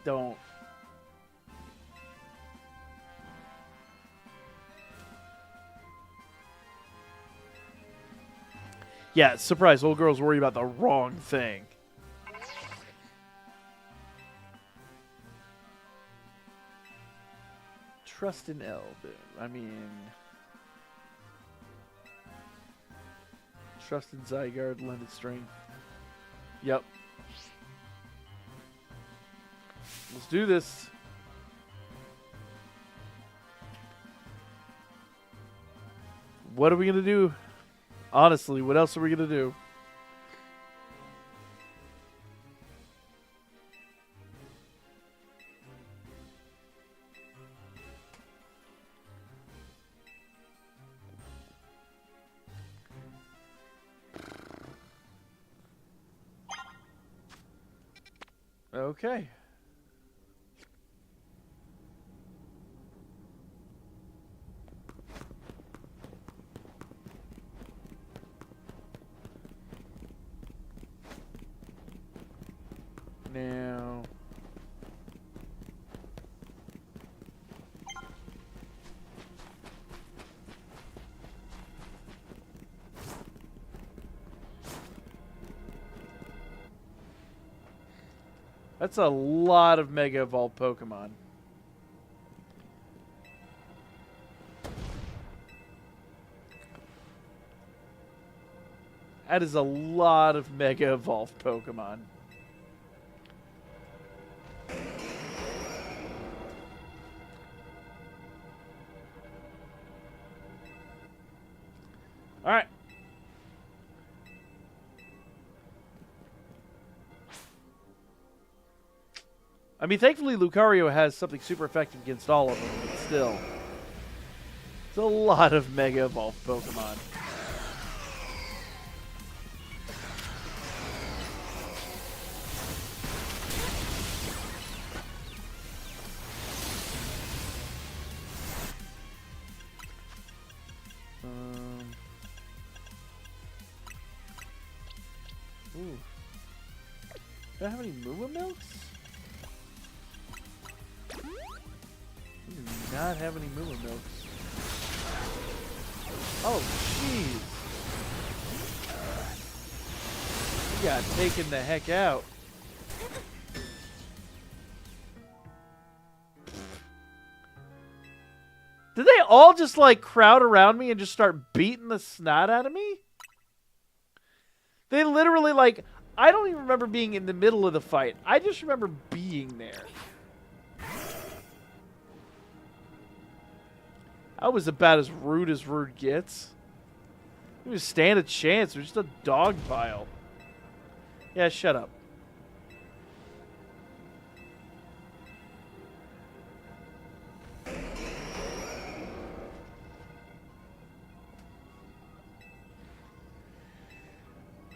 Don't. Yeah, surprise, old girl's worried about the wrong thing. Trust in L, dude. I mean... Trust in Zygarde, lend its strength. Yep. Let's do this. What are we going to do? Honestly, what else are we going to do? Okay. Now... That's a lot of Mega Evolved Pokemon. That is a lot of Mega Evolved Pokemon. Alright. I mean, thankfully, Lucario has something super effective against all of them, but still. It's a lot of Mega Evolved Pokemon. Ooh. Do I have any Moo Milks? We do not have any Moo Milks. Oh, jeez. We got taken the heck out. Did they all just, like, crowd around me and just start beating the snot out of me? They literally, like, I don't even remember being in the middle of the fight. I just remember being there. I was about as rude gets. He was stand a chance. It was just a dog pile. Yeah, shut up.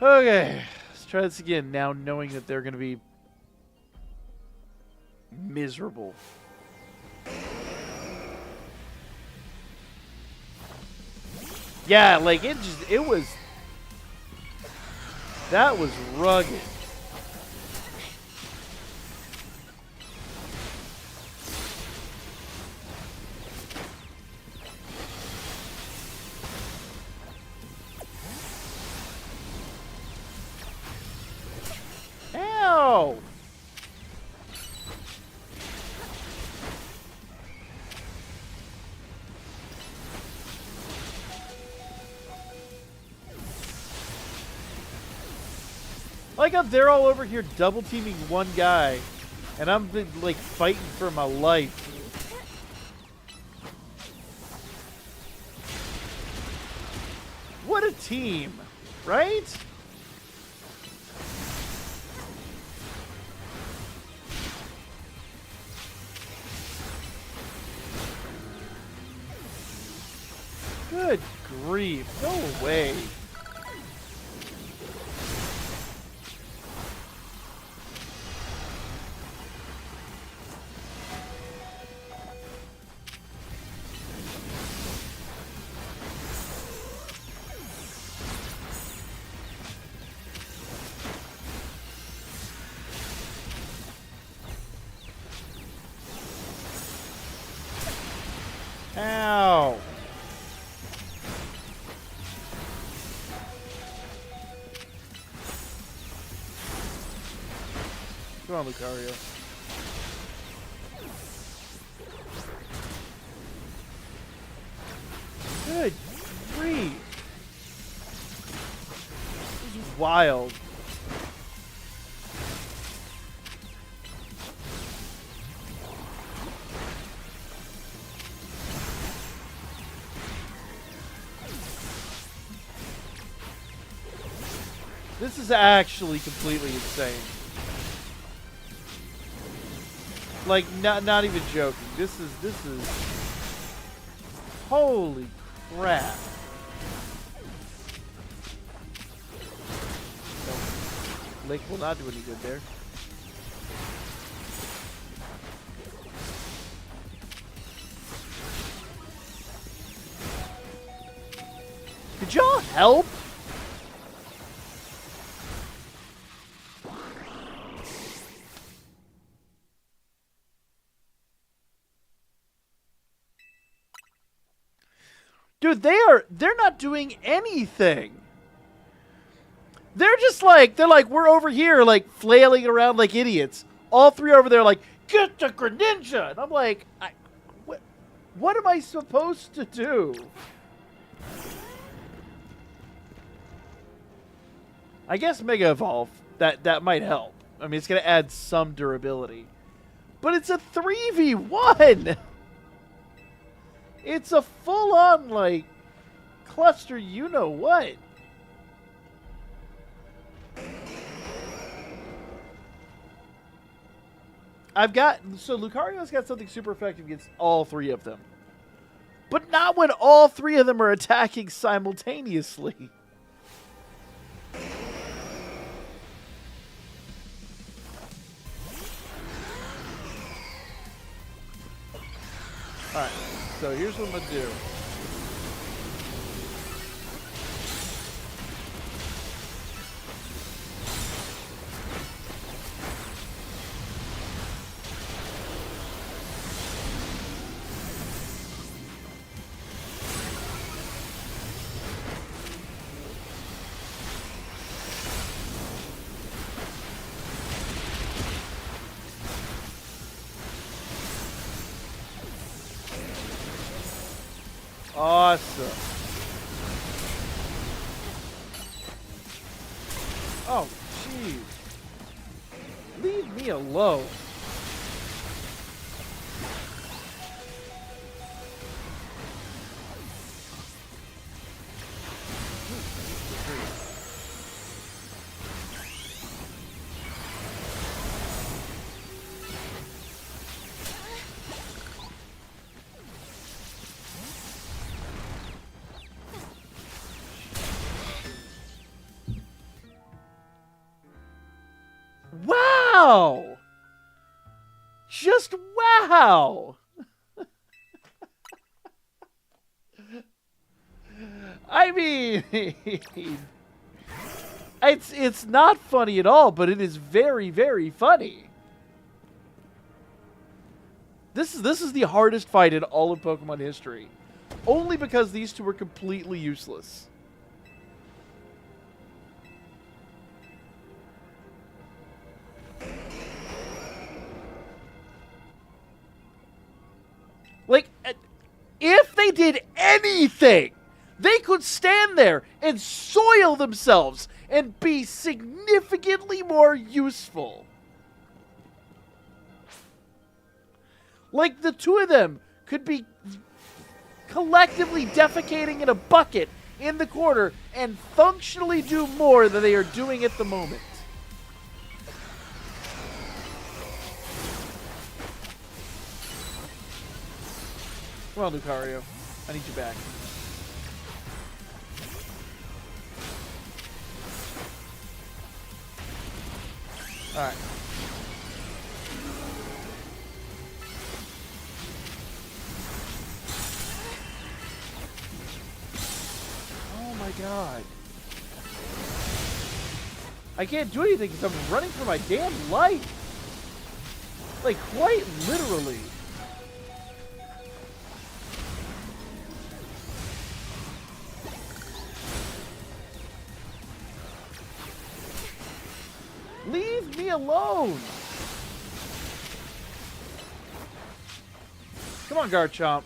Okay, let's try this again now, knowing that they're going to be miserable. Yeah, like it was, that was rugged. Ow! Like up there all over here double teaming one guy, and I'm like fighting for my life. What a team, right? Good grief, go away. Ow. Come on, Lucario. Good grief. This is wild. This is actually completely insane. Like, not even joking. This is holy crap. No, Lake will not do any good there. Could y'all help? Dude, they're not doing anything. They're just like, we're over here like flailing around like idiots. All three over there like, get the Greninja! And I'm like, what am I supposed to do? I guess Mega Evolve, that might help. I mean, it's going to add some durability. But it's a 3v1! It's a full-on, like, cluster you-know-what. So Lucario's got something super effective against all three of them. But not when all three of them are attacking simultaneously. Alright, so here's what I'm going to do. Awesome. Oh, jeez. Leave me alone. Wow! Just wow! I mean, it's not funny at all, but it is very, very funny. This is the hardest fight in all of Pokemon history. Only because these two were completely useless. Like, if they did anything, they could stand there and soil themselves and be significantly more useful. Like, the two of them could be collectively defecating in a bucket in the corner and functionally do more than they are doing at the moment. Come on, Lucario. I need you back. Alright. Oh my god. I can't do anything because I'm running for my damn life. Like, quite literally. Leave me alone! Come on, Garchomp.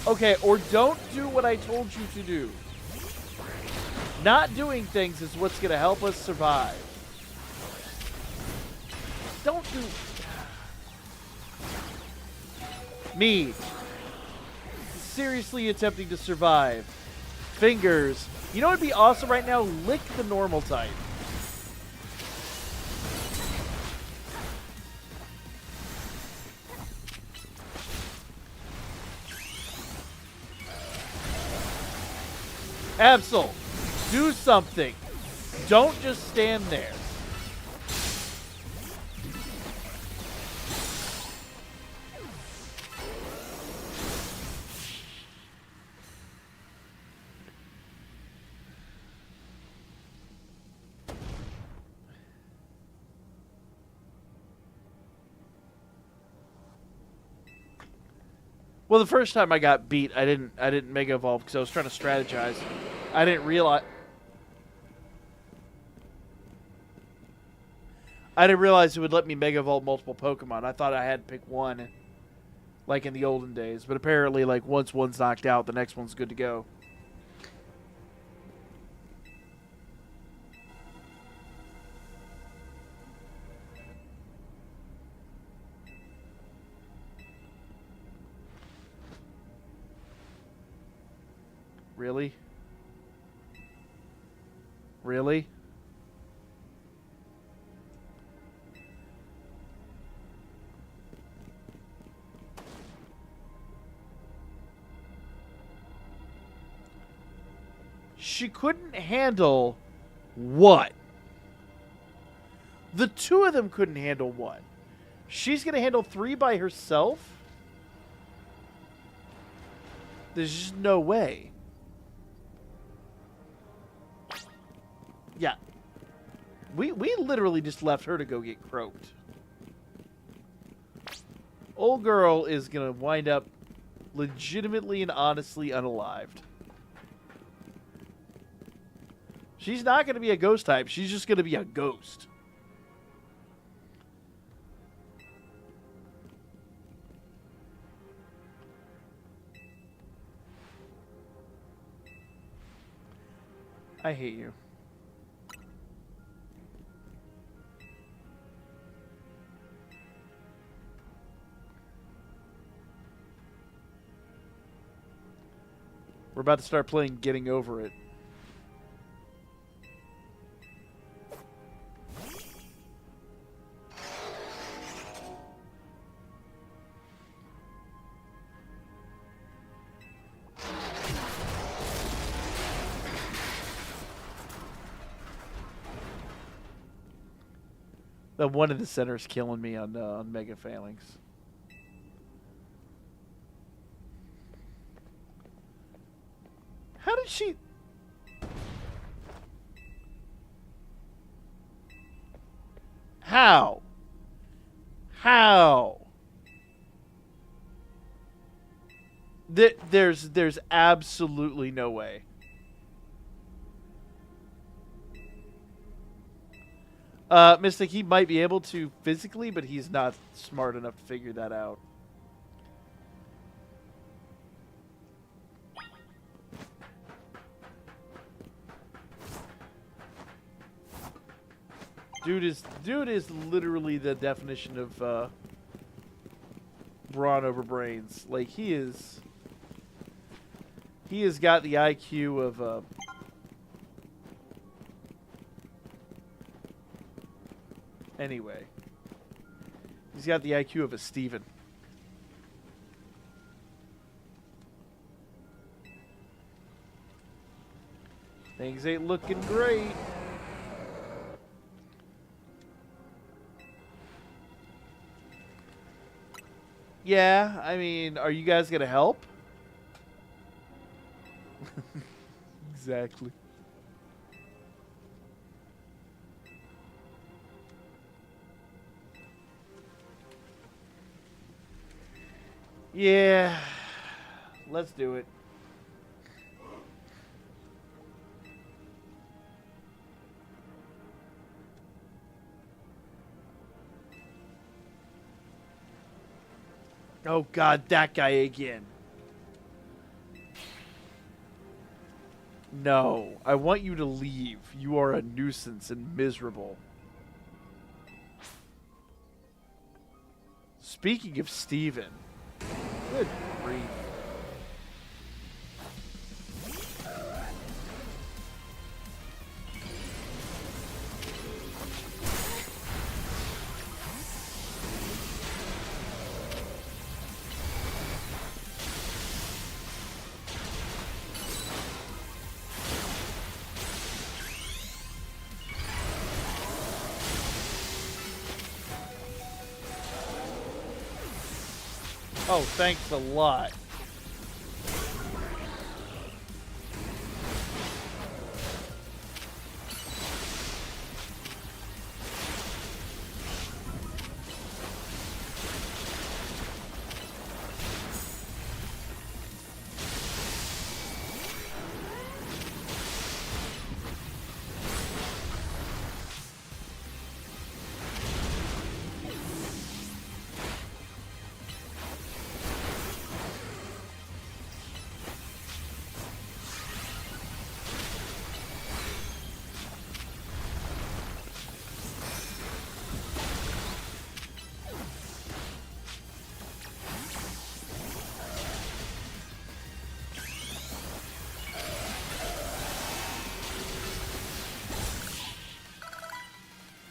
Okay, or don't do what I told you to do. Not doing things is what's going to help us survive. Don't do... Me. Seriously attempting to survive. Fingers. You know what would be awesome right now? Lick the normal type. Absol, do something. Don't just stand there. Well, the first time I got beat, I didn't Mega Evolve because I was trying to strategize. I didn't realize it would let me Mega Evolve multiple Pokemon. I thought I had to pick one, like in the olden days. But apparently, like once one's knocked out, the next one's good to go. Really? Really? She couldn't handle what? The two of them couldn't handle what? She's going to handle 3 by herself? There's just no way. Yeah. We literally just left her to go get croaked. Old girl is going to wind up legitimately and honestly unalived. She's not going to be a ghost type. She's just going to be a ghost. I hate you. We're about to start playing Getting Over It. The one in the center is killing me on Mega Phalanx. How did she... How? How? There's absolutely no way. Mystic, he might be able to physically, but he's not smart enough to figure that out. Dude is literally the definition of brawn over brains. Like he has got the IQ of anyway. He's got the IQ of a Steven. Things ain't looking great. Yeah, I mean, are you guys gonna help? Exactly. Yeah, let's do it. Oh God, that guy again. No, I want you to leave. You are a nuisance and miserable. Speaking of Steven, good grief. Oh, thanks a lot.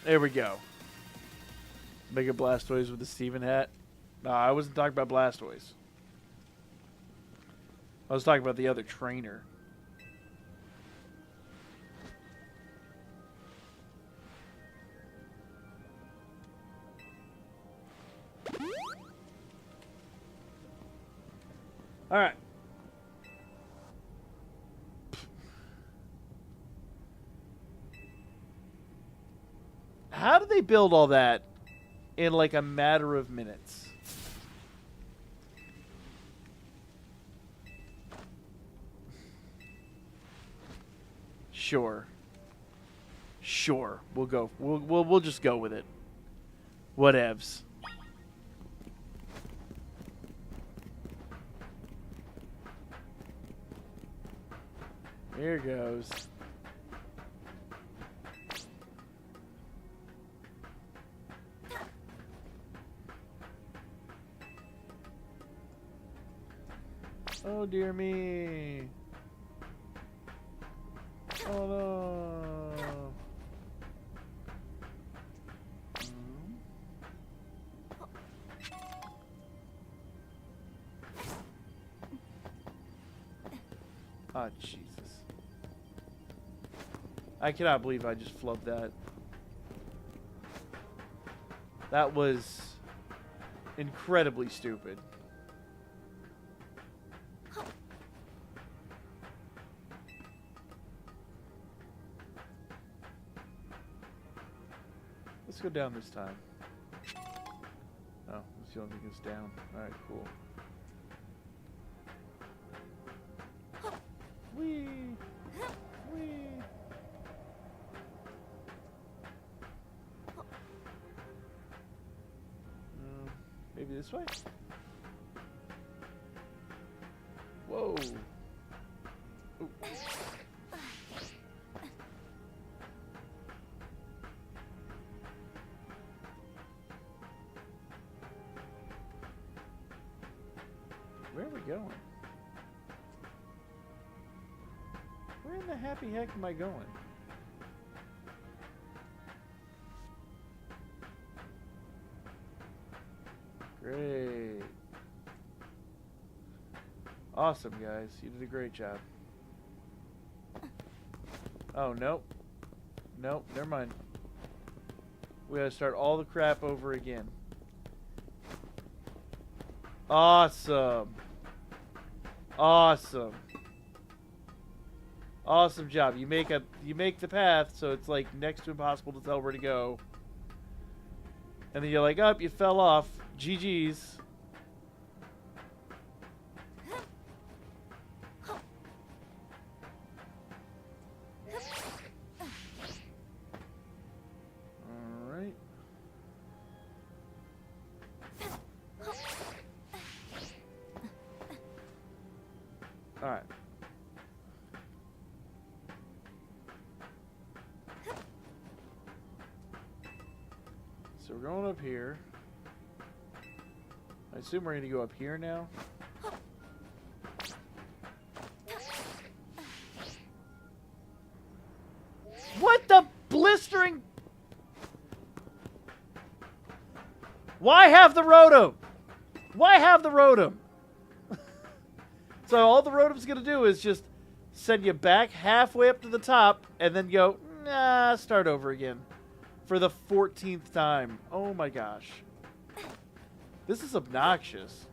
There we go. Mega Blastoise with the Steven hat. No, I wasn't talking about Blastoise. I was talking about the other trainer. All right. How did they build all that in like a matter of minutes? Sure. Sure. We'll go. We'll just go with it. Whatevs. Here goes. Oh, dear me. Oh no. Oh, Jesus. I cannot believe I just flubbed that. That was incredibly stupid. Let's go down this time. Oh, that's the only thing that's down. Alright, cool. Whee! Whee! Maybe this way? Whoa! Ooh. Where are we going? Where in the happy heck am I going? Great. Awesome, guys. You did a great job. Oh, nope. Nope, never mind. We gotta start all the crap over again. Awesome. Awesome. Awesome job. You make the path so it's like next to impossible to tell where to go. And then you're like, oh, you fell off. GG's. Alright. Alright. So we're going up here. I assume we're going to go up here now. What the blistering? Why have the Rotom? Why have the Rotom? So all the Rotom's going to do is just send you back halfway up to the top and then go, nah, start over again. For the 14th time. Oh my gosh. This is obnoxious.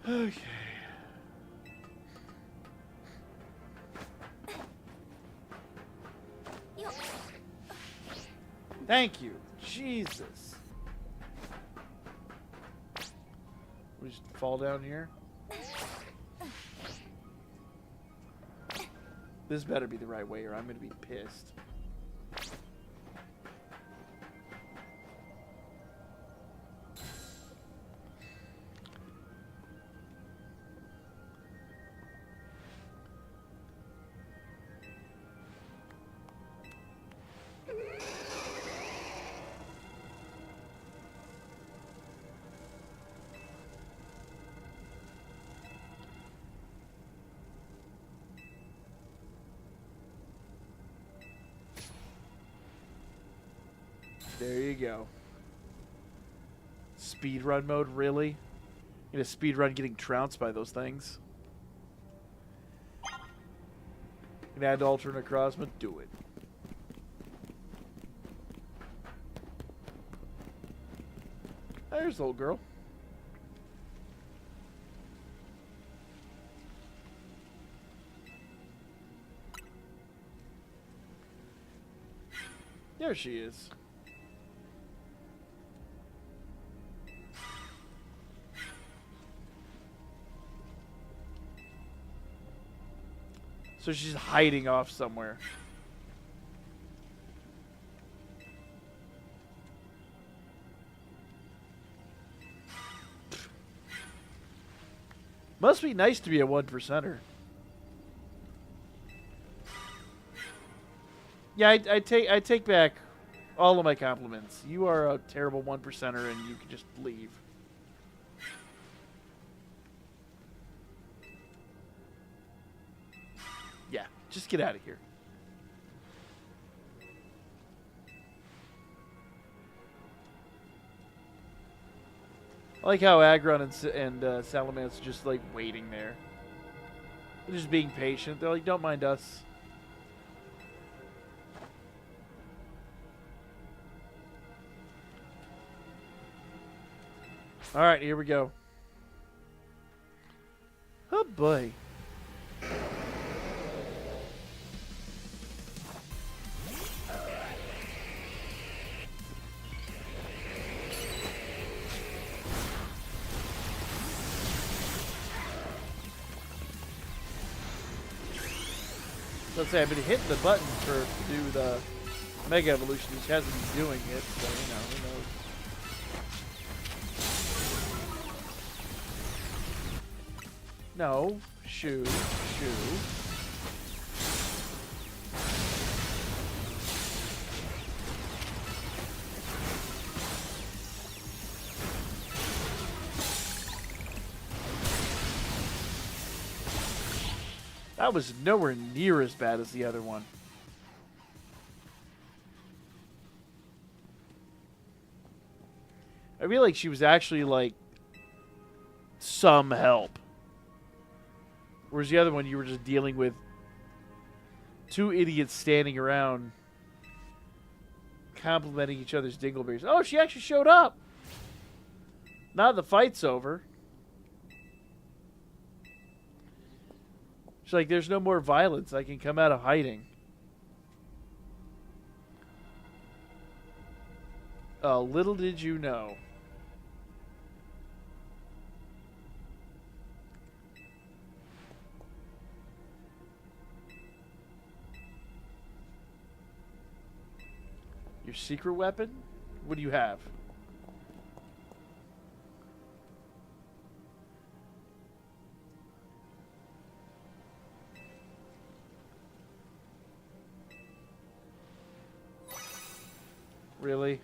Okay. Thank you. Jesus. We just fall down here. This better be the right way or I'm going to be pissed. There you go. Speedrun mode, really? In a speedrun getting trounced by those things? Can add alternate crossman? Do it. There's the old girl. There she is. So she's hiding off somewhere. Must be nice to be a 1%er. Yeah, I take back all of my compliments. You are a terrible 1%er, and you can just leave. Yeah, just get out of here. I like how Aggron and Salamence are just like waiting there. They're just being patient. They're like, don't mind us. All right, here we go. Oh boy. Let's say I've been hitting the button to do the Mega Evolution. He hasn't been doing it, so you know, who knows. No. Shoo. Shoo. That was nowhere near as bad as the other one. I feel like she was actually, like, some help. Whereas the other one, you were just dealing with two idiots standing around complimenting each other's dingleberries. Oh, she actually showed up! Now the fight's over. She's like, there's no more violence. I can come out of hiding. Oh, little did you know. Your secret weapon? What do you have? Really?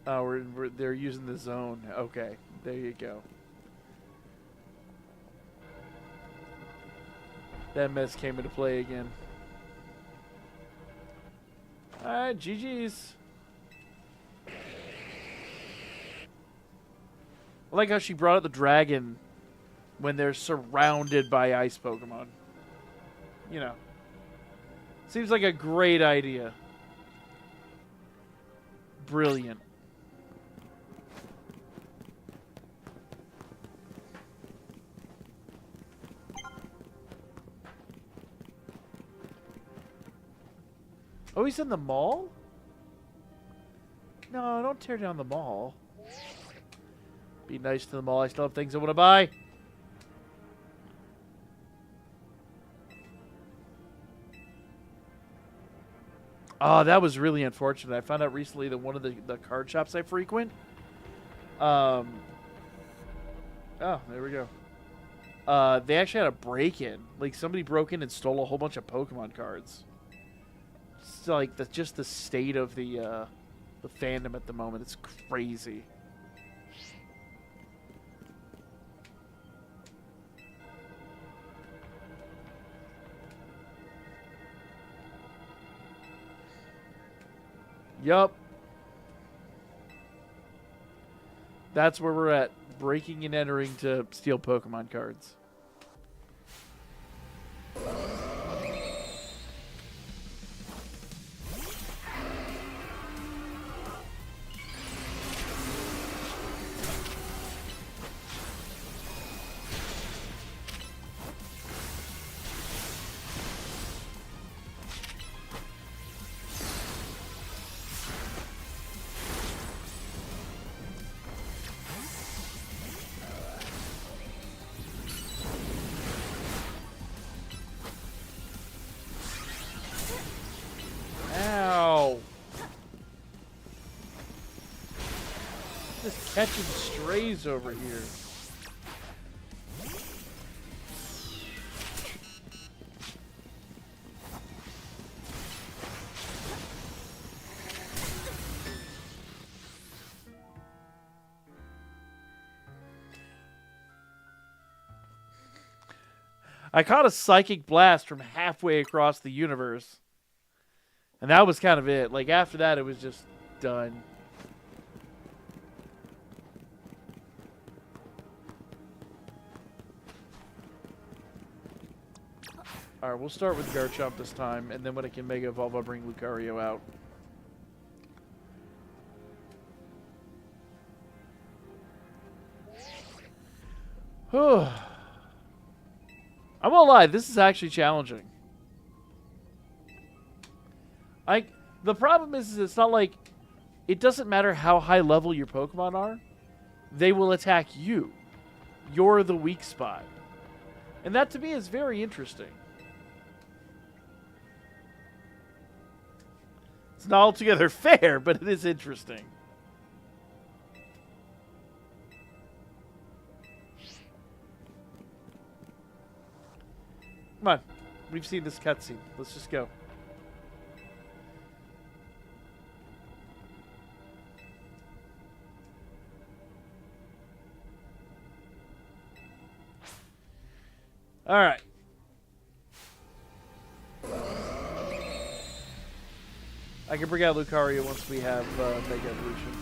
Oh, they're using the zone. Okay, there you go. That mess came into play again. Alright, GG's. I like how she brought out the dragon when they're surrounded by ice Pokemon. You know. Seems like a great idea. Brilliant. Oh, he's in the mall? No, don't tear down the mall. Be nice to the mall. I still have things I want to buy. Oh, that was really unfortunate. I found out recently that one of the card shops I frequent, oh, there we go. They actually had a break-in. Like, somebody broke in and stole a whole bunch of Pokemon cards. It's like, just the state of the fandom at the moment. It's crazy. Yup. That's where we're at. Breaking and entering to steal Pokemon cards. just catching strays over here? I caught a psychic blast from halfway across the universe. And that was kind of it. Like, after that, it was just done. Alright, we'll start with Garchomp this time, and then when it can Mega Evolve, I'll bring Lucario out. I won't lie, this is actually challenging. The problem is it's not like... It doesn't matter how high level your Pokemon are. They will attack you. You're the weak spot. And that, to me, is very interesting. It's not altogether fair, but it is interesting. Come on. We've seen this cutscene. Let's just go. All right. I can bring out Lucario once we have Mega Evolution.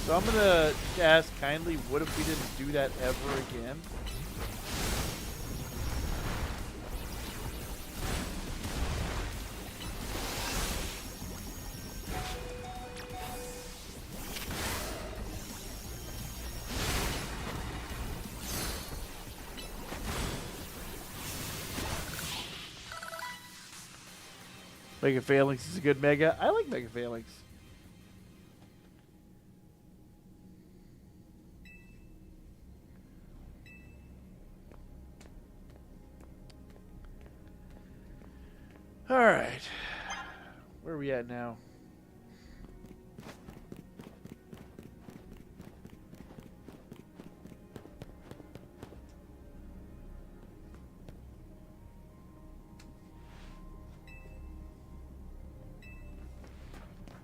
So I'm going to ask kindly, what if we didn't do that ever again? Mega Phalanx is a good Mega. I like Mega Phalanx. All right, where are we at now?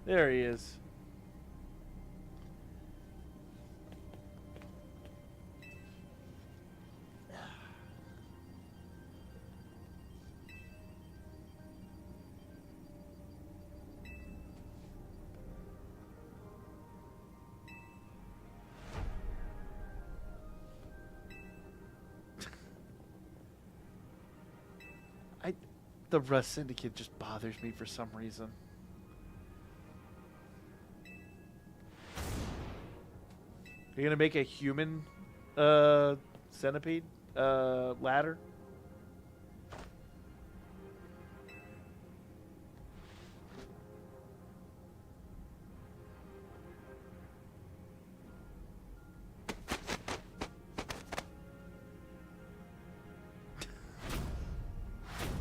There he is. The Rust Syndicate just bothers me for some reason. You're gonna make a human centipede ladder?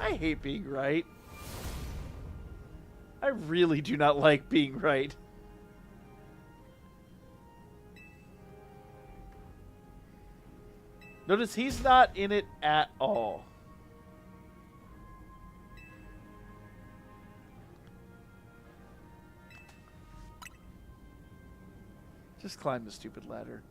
I hate being right. I really do not like being right. Notice he's not in it at all. Just climb the stupid ladder.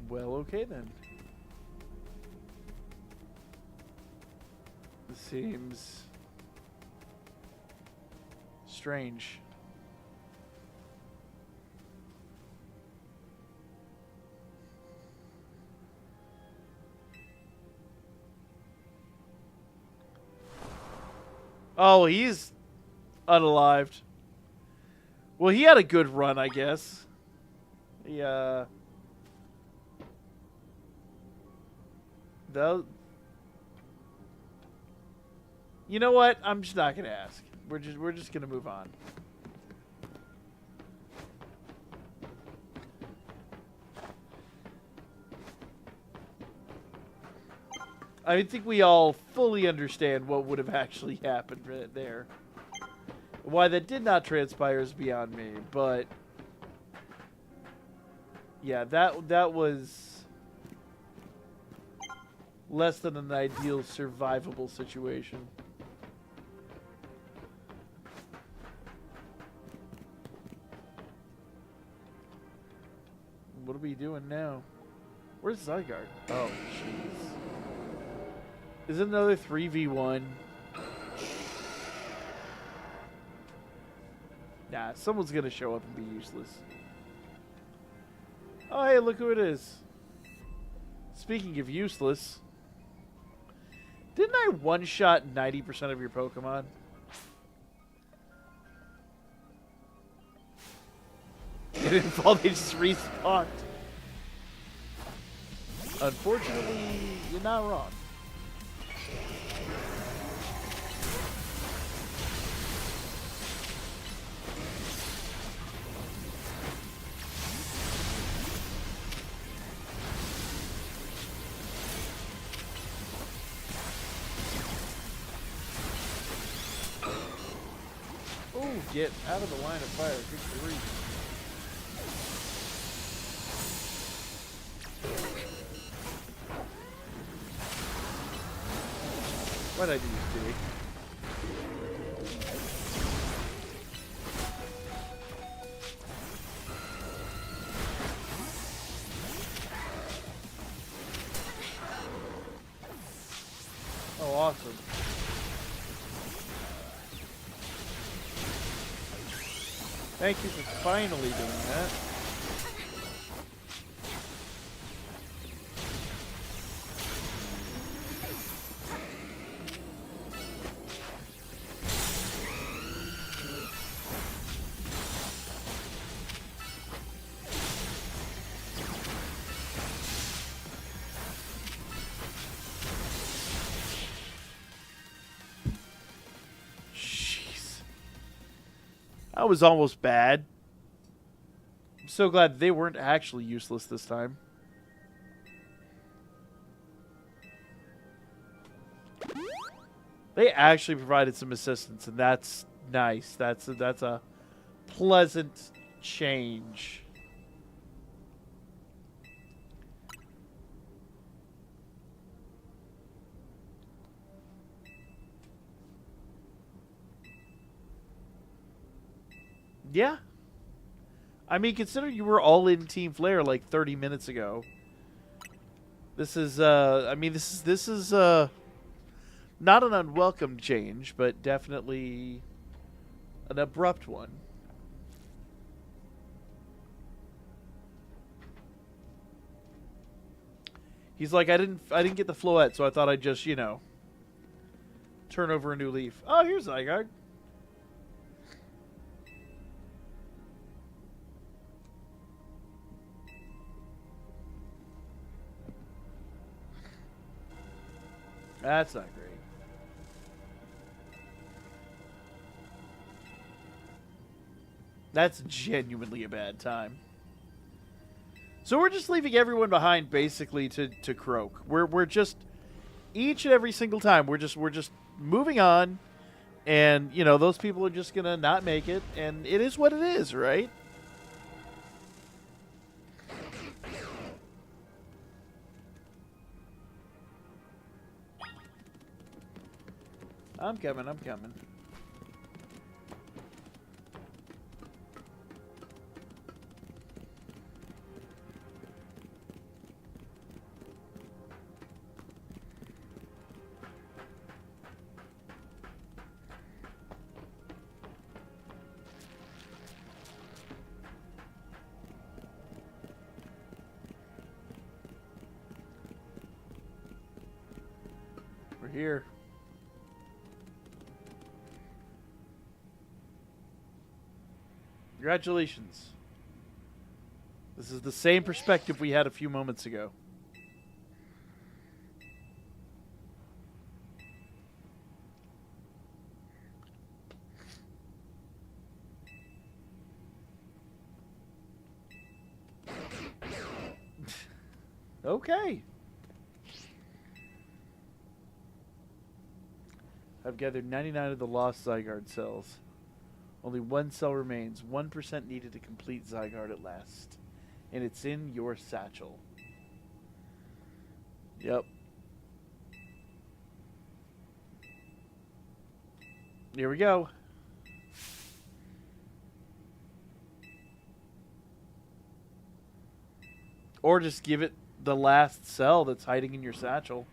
Well, okay then. This seems strange. Oh, he's unalived. Well, he had a good run, I guess. Yeah. You know what? I'm just not gonna ask. We're just gonna move on. I think we all fully understand what would have actually happened right there. Why that did not transpire is beyond me, but yeah, that was less than an ideal survivable situation. What are we doing now? Where's Zygarde? Oh, jeez. Is it another 3v1? Nah, someone's gonna show up and be useless. Oh, hey, look who it is. Speaking of useless, didn't I one-shot 90% of your Pokemon? It didn't fall, they just respawned. Unfortunately, you're not wrong. Oh, get out of the line of fire. Good grief. What did I do, Dig? Oh, awesome. Thank you for finally doing that. That was almost bad. I'm so glad they weren't actually useless this time. They actually provided some assistance, and that's nice. That's a pleasant change. Yeah. I mean, consider you were all in Team Flare like 30 minutes ago. This is, I mean, this is not an unwelcome change, but definitely an abrupt one. He's like, I didn't get the Floette, so I thought I'd just, you know, turn over a new leaf. Oh, here's Zygarde. That's not great. That's genuinely a bad time. So we're just leaving everyone behind, basically, to croak. We're just each and every single time we're just moving on, and you know those people are just gonna not make it, and it is what it is, right? I'm coming. I'm coming. here. Congratulations. This is the same perspective we had a few moments ago. Okay. I've gathered 99 of the lost Zygarde cells. Only one cell remains. 1% needed to complete Zygarde at last. And it's in your satchel. Yep. Here we go. Or just give it the last cell that's hiding in your satchel.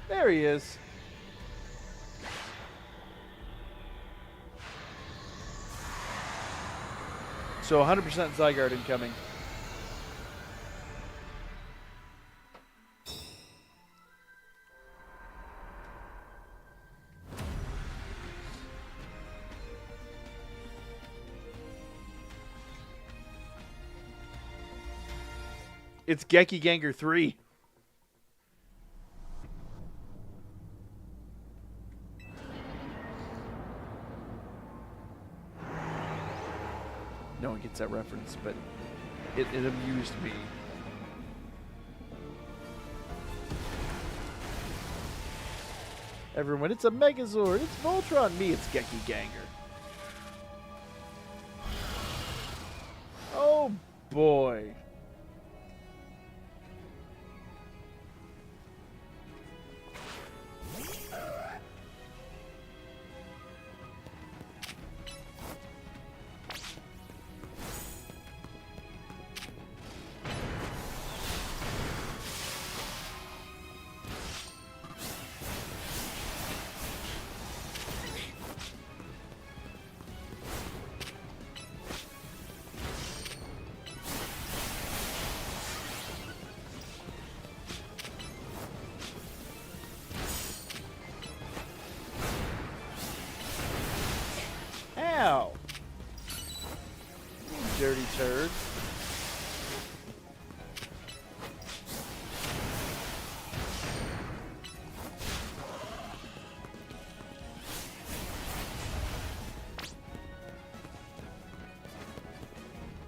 There he is. So 100% Zygarde incoming. It's Gekiganger 3. No one gets that reference, but it amused me. Everyone, it's a Megazord, it's Voltron. Me, it's Gekiganger. Oh boy. Ow! You dirty turd.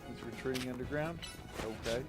He's retreating underground. Okay.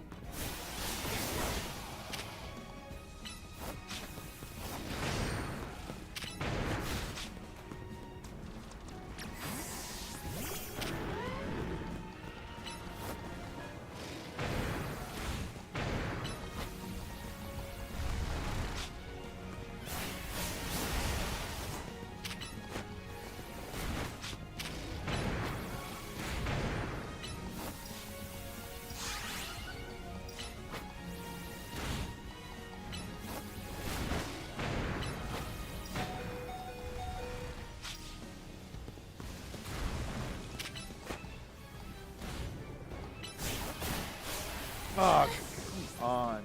Oh, come on.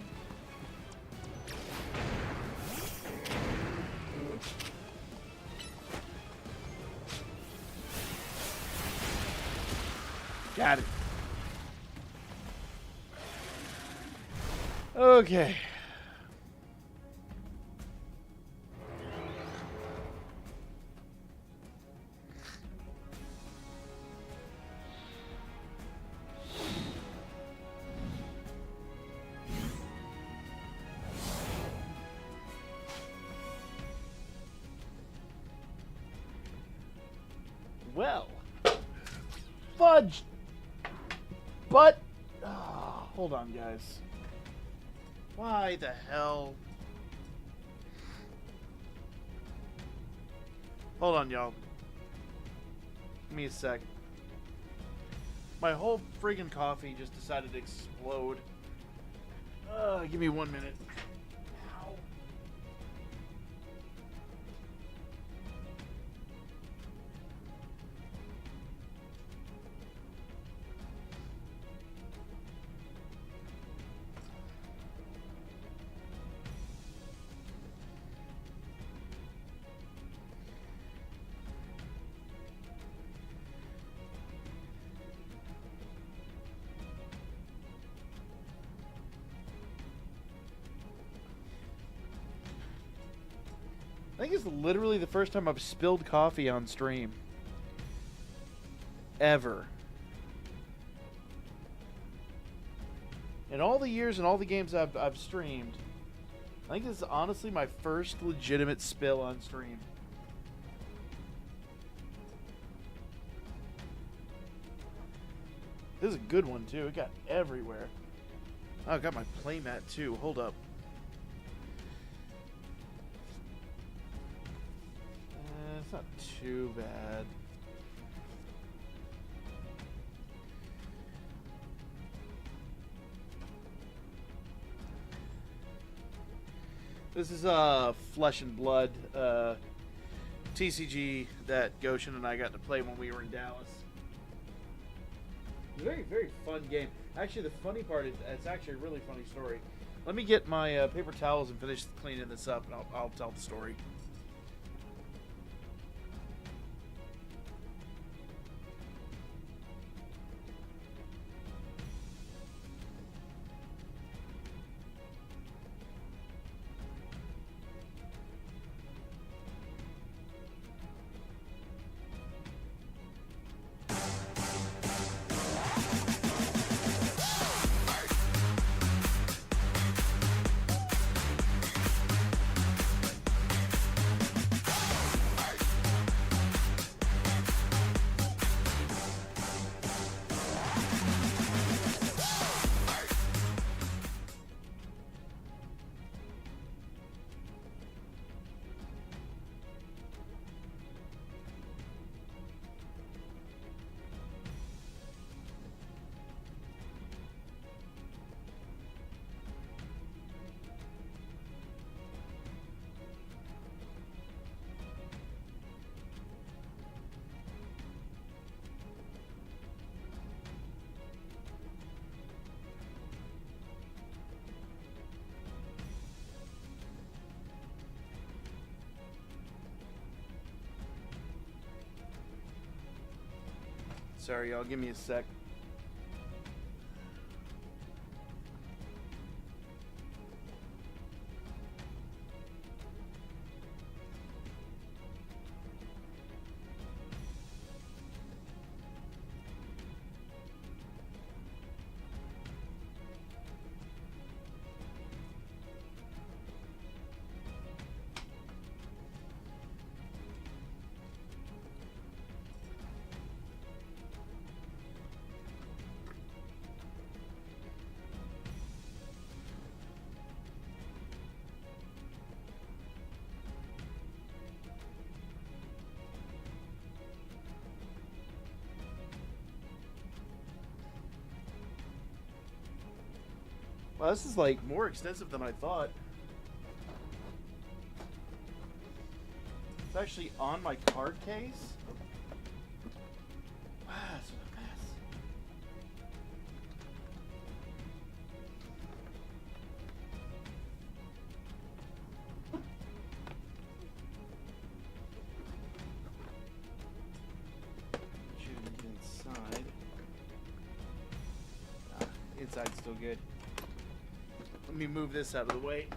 Got it. Okay. Well, fudge. But, hold on, guys. Why the hell? Hold on, y'all. Give me a sec. My whole friggin' coffee just decided to explode. Give me 1 minute. think it's literally the first time I've spilled coffee on stream. Ever. In all the years and all the games I've streamed, I think this is honestly my first legitimate spill on stream. This is a good one, too. It got everywhere. Oh, I got my playmat, too. Hold up. It's not too bad. This is Flesh and Blood TCG that Goshen and I got to play when we were in Dallas. Very, very fun game. Actually, the funny part is it's actually a really funny story. Let me get my paper towels and finish cleaning this up, and I'll tell the story. Sorry, y'all. Give me a sec. Wow, this is like more extensive than I thought. It's actually on my card case. Wow, that's what a mess. Inside. Inside's still good. Let me move this out of the way.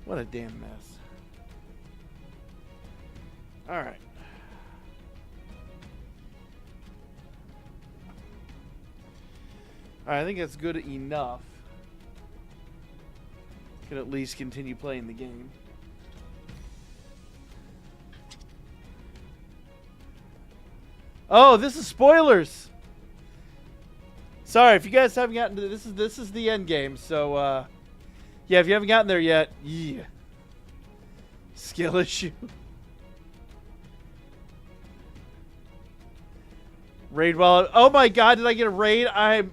What a damn mess. All right. Alright, I think that's good enough. Can at least continue playing the game. Oh, this is spoilers. Sorry if you guys haven't gotten to this is the end game. So yeah, if you haven't gotten there yet, yeah. Skill issue. Raid wallet. Oh my god, did I get a raid? I'm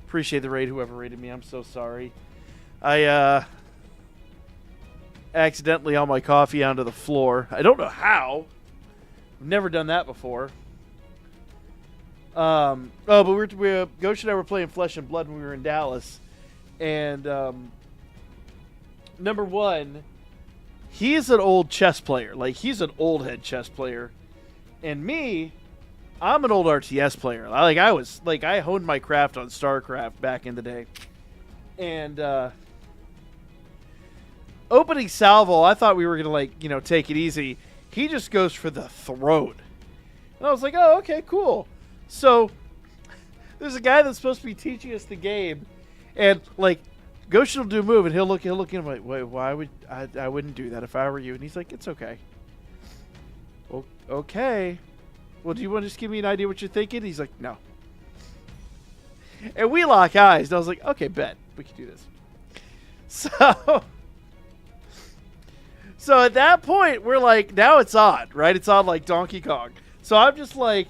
appreciate the raid, whoever raided me. I'm so sorry. I accidentally all my coffee onto the floor. I don't know how. I've never done that before. But Ghost and I were playing Flesh and Blood when we were in Dallas, and number one, he's an old chess player. Like, he's an old head chess player, and me, I'm an old RTS player. I honed my craft on StarCraft back in the day, and opening salvo, I thought we were gonna take it easy. He just goes for the throat, and I was like, oh, okay, cool. So there's a guy that's supposed to be teaching us the game, and Goshen will do a move, and he'll look at him like, wait, why would I wouldn't do that if I were you? And he's like, it's okay. Okay. Well, do you want to just give me an idea what you're thinking? He's like, no. And we lock eyes, and I was like, okay, bet we can do this. So at that point, we're like, now it's on, right? It's on like Donkey Kong. So I'm just like,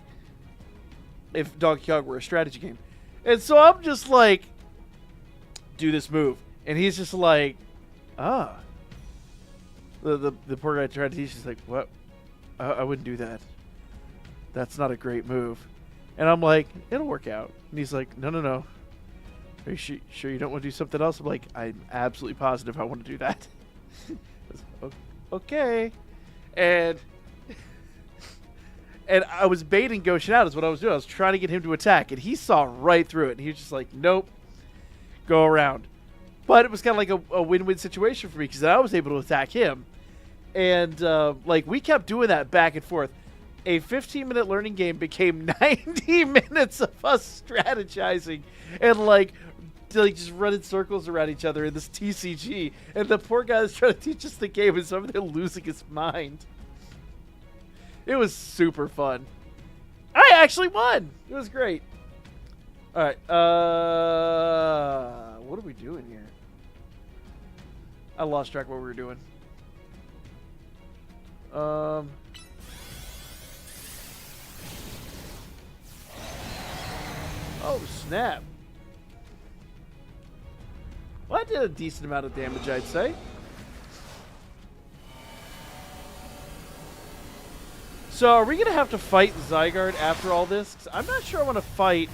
if Donkey Kong were a strategy game. And so I'm just like, do this move. And he's just like, ah. The poor guy tried to teach. He's like, what? I wouldn't do that. That's not a great move. And I'm like, it'll work out. And he's like, no. Are you sure you don't want to do something else? I'm like, I'm absolutely positive I want to do that. Okay. And I was baiting Goshen out is what I was doing. I was trying to get him to attack, and he saw right through it. And he was just like, nope, go around. But it was kind of like a win-win situation for me because I was able to attack him. And we kept doing that back and forth. A 15-minute learning game became 90 minutes of us strategizing and just running circles around each other in this TCG. And the poor guy was trying to teach us the game is over there losing his mind. It was super fun. I actually won. It was great. All right. What are we doing here? I lost track of what we were doing. Oh, snap. Well, that did a decent amount of damage, I'd say. So, are we going to have to fight Zygarde after all this? 'Cause I'm not sure I want to fight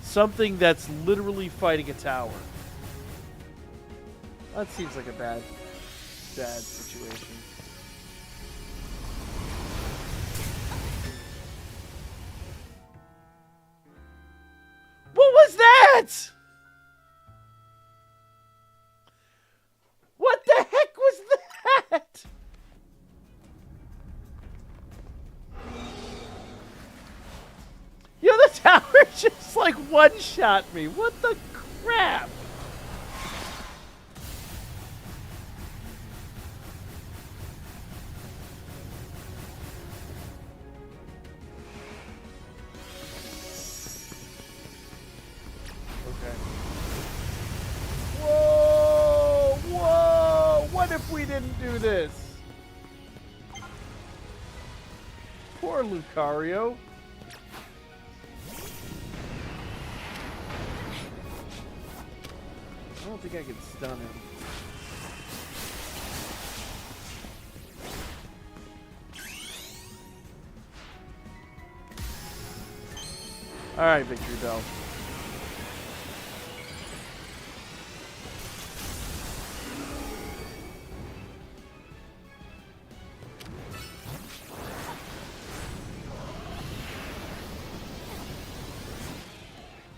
something that's literally fighting a tower. That seems like a bad situation. What was that? What the heck was that? Yo, the tower just one-shot me. What the crap? What if we didn't do this? Poor Lucario. I don't think I can stun him. Alright, Victory Bell.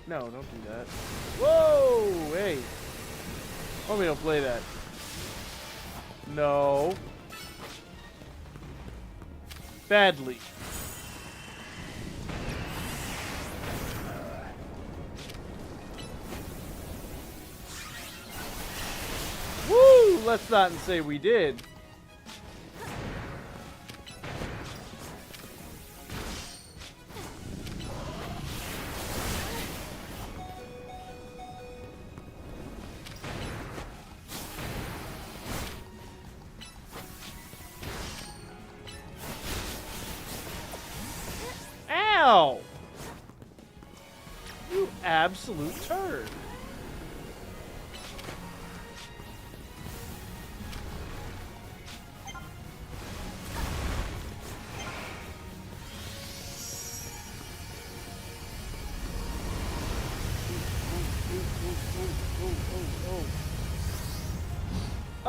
No, don't do that. Whoa! Hey! Why we don't play that? No. Badly. Woo! Let's not say we did. Ow! You absolute turd.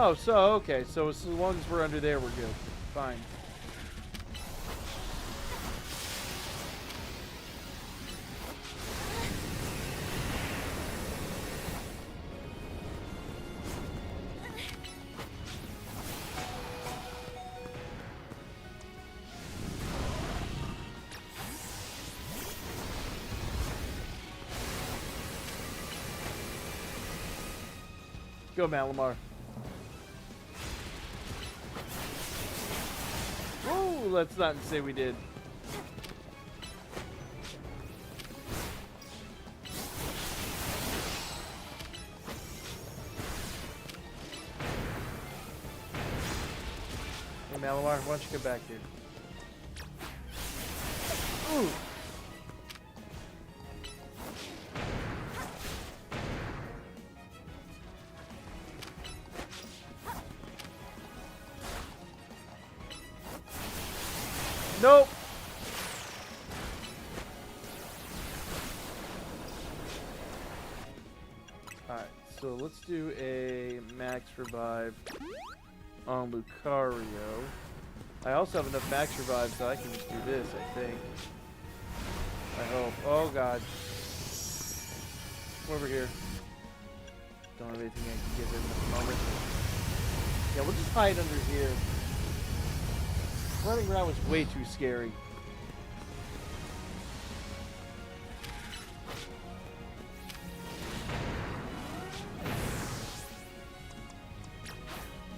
Oh, so, okay. So as long as we're under there, we're good. Fine. Go, Malamar. Whoa, let's not say we did. Hey, Malamar, why don't you come back here? Ooh. Nope. Alright, so let's do a max revive on Lucario. I also have enough max revives that I can just do this, I think. I hope. Oh god. Come over here. Don't have anything I can give him at the moment. Yeah, we'll just hide under here. Running around was way too scary.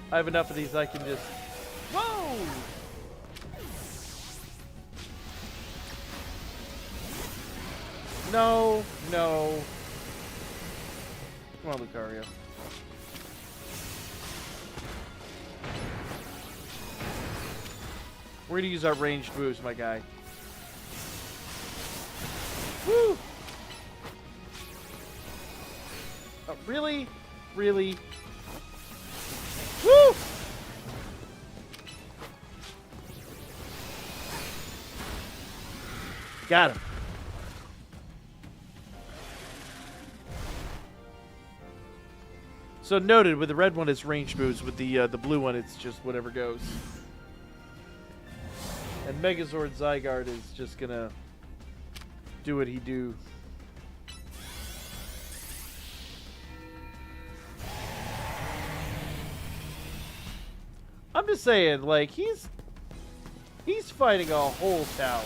I have enough of these I can just... Whoa! No, no. Come on, Lucario. We're gonna use our ranged moves, my guy. Woo! Oh, really? Really? Woo! Got him. So noted, with the red one it's ranged moves, with the blue one it's just whatever goes. And Megazord Zygarde is just gonna do what he do. I'm just saying, like, he's fighting a whole tower.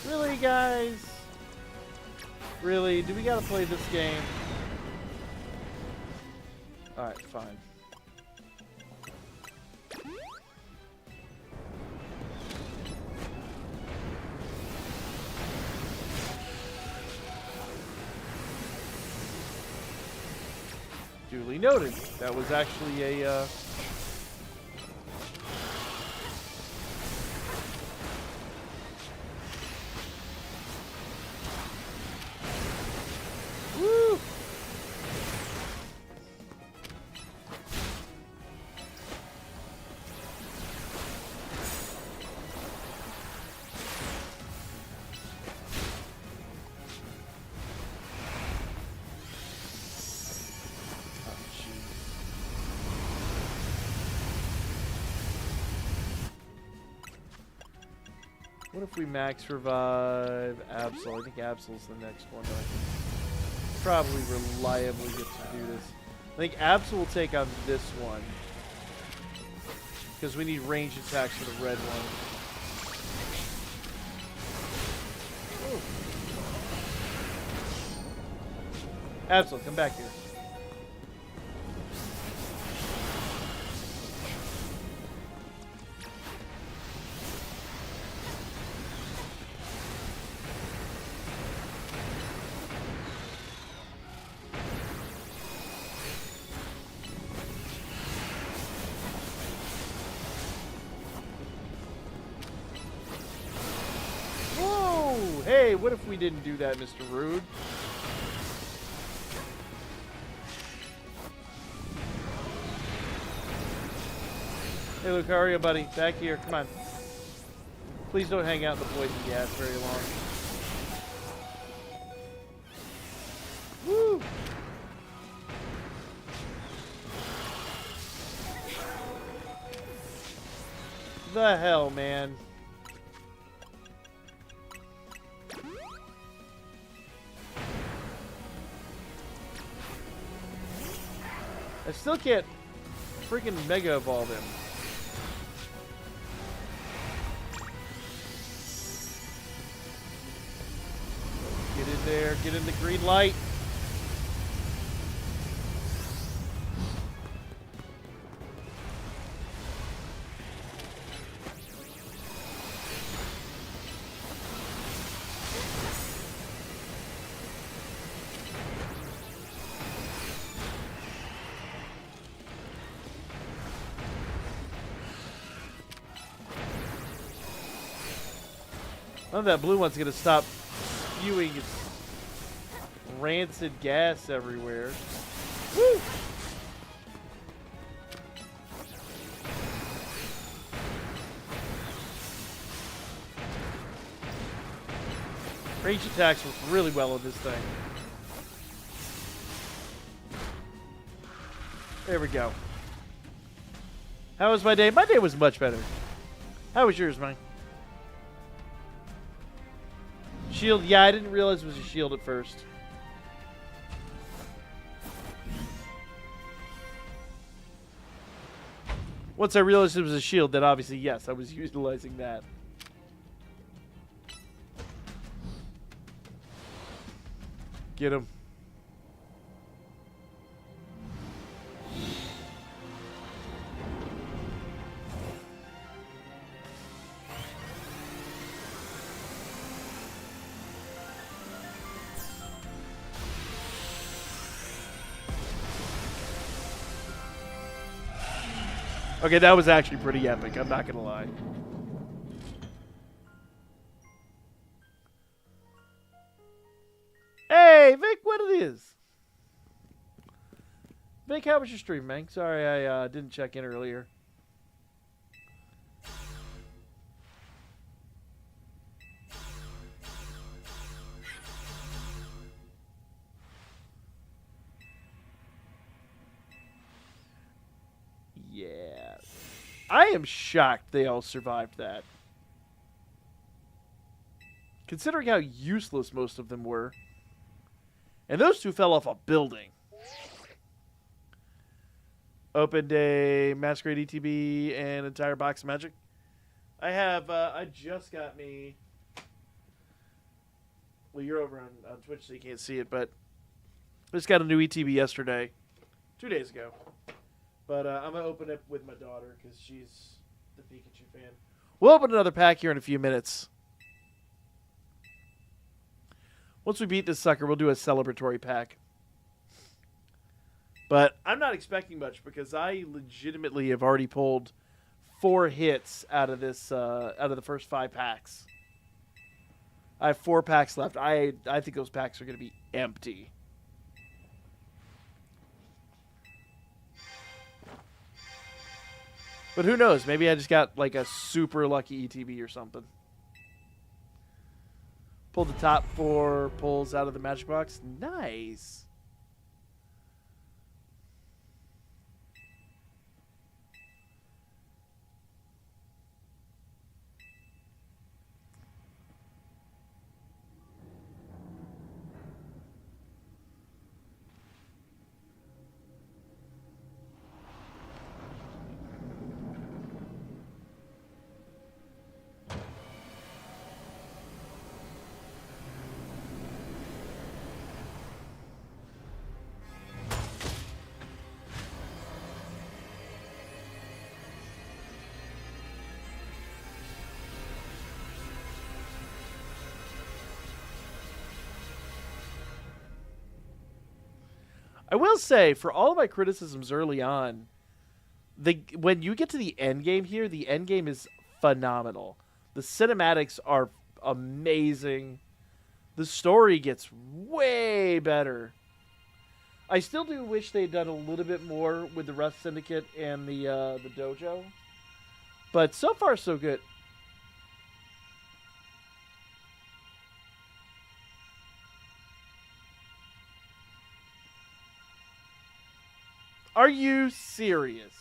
Really, guys? Really? Do we gotta play this game? Alright, fine. Duly noted. That was actually a, Woo! What if we max revive Absol? I think Absol's the next one that I can probably reliably get to do this. I think Absol will take on this one. Because we need range attacks for the red one. Ooh. Absol, come back here. Hey, what if we didn't do that, Mr. Rude? Hey, Lucario, buddy. Back here. Come on. Please don't hang out in the poison gas very long. Woo! The hell, man. I still can't freaking Mega Evolve him. Get in there. Get in the green light. None of that blue one's gonna stop spewing its rancid gas everywhere. Woo! Range attacks work really well on this thing. There we go. How was my day? My day was much better. How was yours, Mike? Shield, yeah, I didn't realize it was a shield at first. Once I realized it was a shield, then obviously, yes, I was utilizing that. Get him. Okay, that was actually pretty epic. I'm not going to lie. Hey, Vic, what it is? Vic, how was your stream, man? Sorry I didn't check in earlier. Yeah. I am shocked they all survived that. Considering how useless most of them were. And those two fell off a building. Opened a Masquerade ETB and entire box of Magic. I have, I just got me... Well, you're over on Twitch, so you can't see it, but... I just got a new ETB yesterday. 2 days ago. But I'm going to open it with my daughter because she's the Pikachu fan. We'll open another pack here in a few minutes. Once we beat this sucker, we'll do a celebratory pack. But I'm not expecting much because I legitimately have already pulled 4 hits out of this, out of the first 5 packs. I have 4 packs left. I think those packs are going to be empty. But who knows? Maybe I just got like a super lucky ETB or something. Pulled the top 4 pulls out of the Magic Box. Nice. I will say, for all of my criticisms early on, when you get to the end game here, the end game is phenomenal. The cinematics are amazing. The story gets way better. I still do wish they'd done a little bit more with the Rust Syndicate and the dojo. But so far, so good. Are you serious?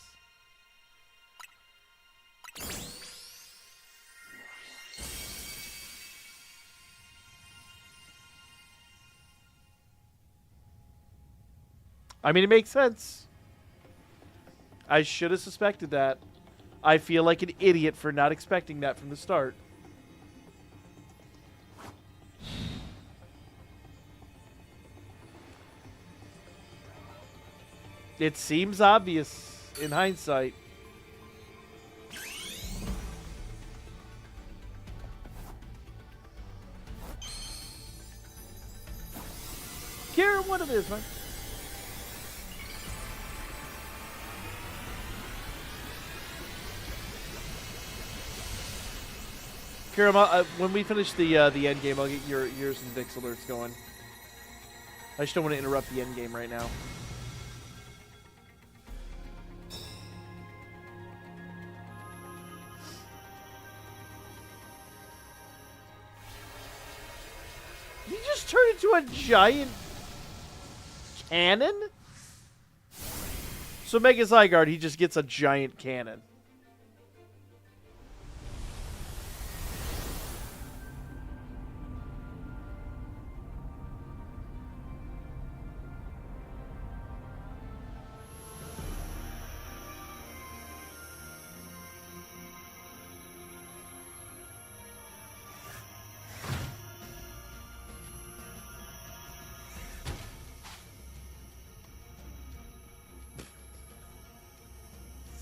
I mean, it makes sense. I should have suspected that. I feel like an idiot for not expecting that from the start. It seems obvious in hindsight. Kira, what it is, man? Kira, when we finish the end game, I'll get yours and Vic's alerts going. I just don't want to interrupt the end game right now. He just turned into a giant cannon? So Mega Zygarde, he just gets a giant cannon.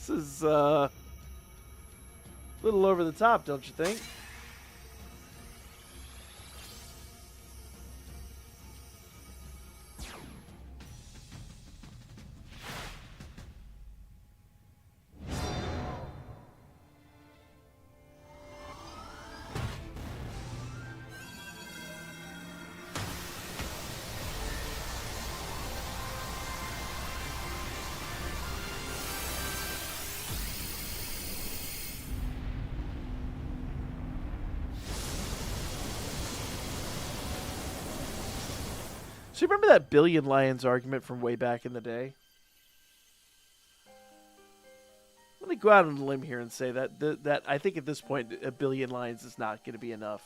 This is a little over the top, don't you think? So you remember that billion lions argument from way back in the day? Let me go out on a limb here and say that I think at this point a billion lions is not going to be enough.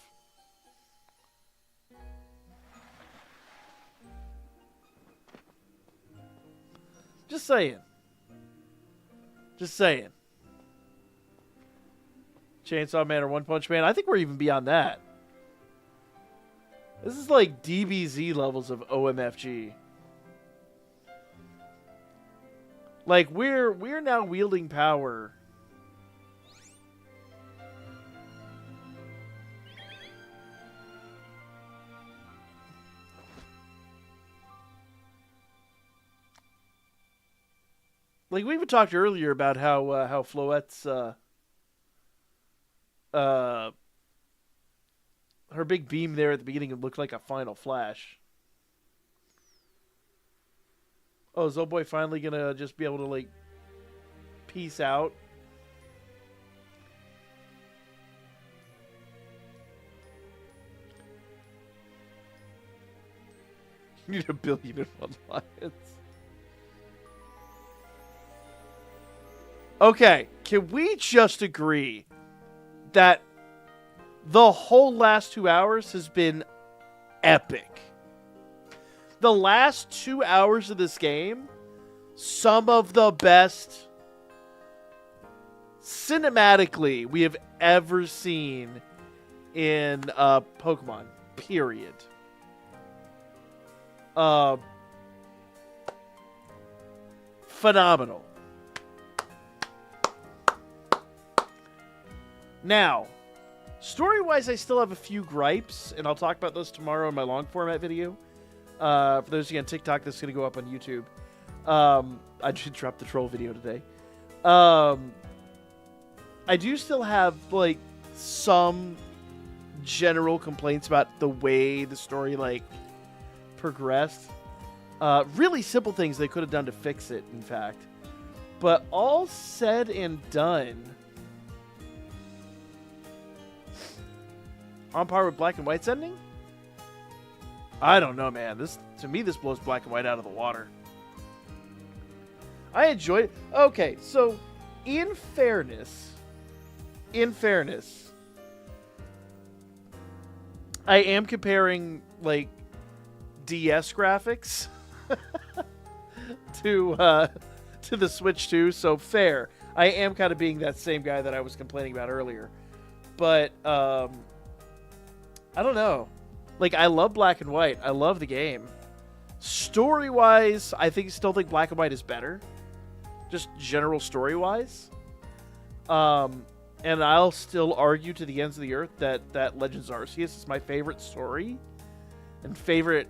Just saying. Just saying. Chainsaw Man or One Punch Man. I think we're even beyond that. This is like DBZ levels of OMFG. Like we're now wielding power. Like we even talked earlier about how Floette's her big beam there at the beginning looked like a final flash. Oh, is Boy finally gonna just be able to like peace out? You need 1 billion and 1 lions. Okay, can we just agree that the whole last 2 hours has been epic? The last 2 hours of this game, some of the best cinematically we have ever seen in Pokemon, period. Phenomenal. Now, story-wise, I still have a few gripes, and I'll talk about those tomorrow in my long-format video. For those of you on TikTok, this is going to go up on YouTube. I just dropped the troll video today. I do still have, like, some general complaints about the way the story like progressed. Really simple things they could have done to fix it, in fact. But all said and done, on par with Black and White's ending? I don't know, man. To me, this blows Black and White out of the water. I enjoyed it. Okay, so in fairness, I am comparing like DS graphics to the Switch 2, so fair. I am kind of being that same guy that I was complaining about earlier. But I don't know. Like, I love Black and White. I love the game. Story-wise, still think Black and White is better. Just general story-wise. And I'll still argue to the ends of the earth that Legends Arceus is my favorite story. And favorite...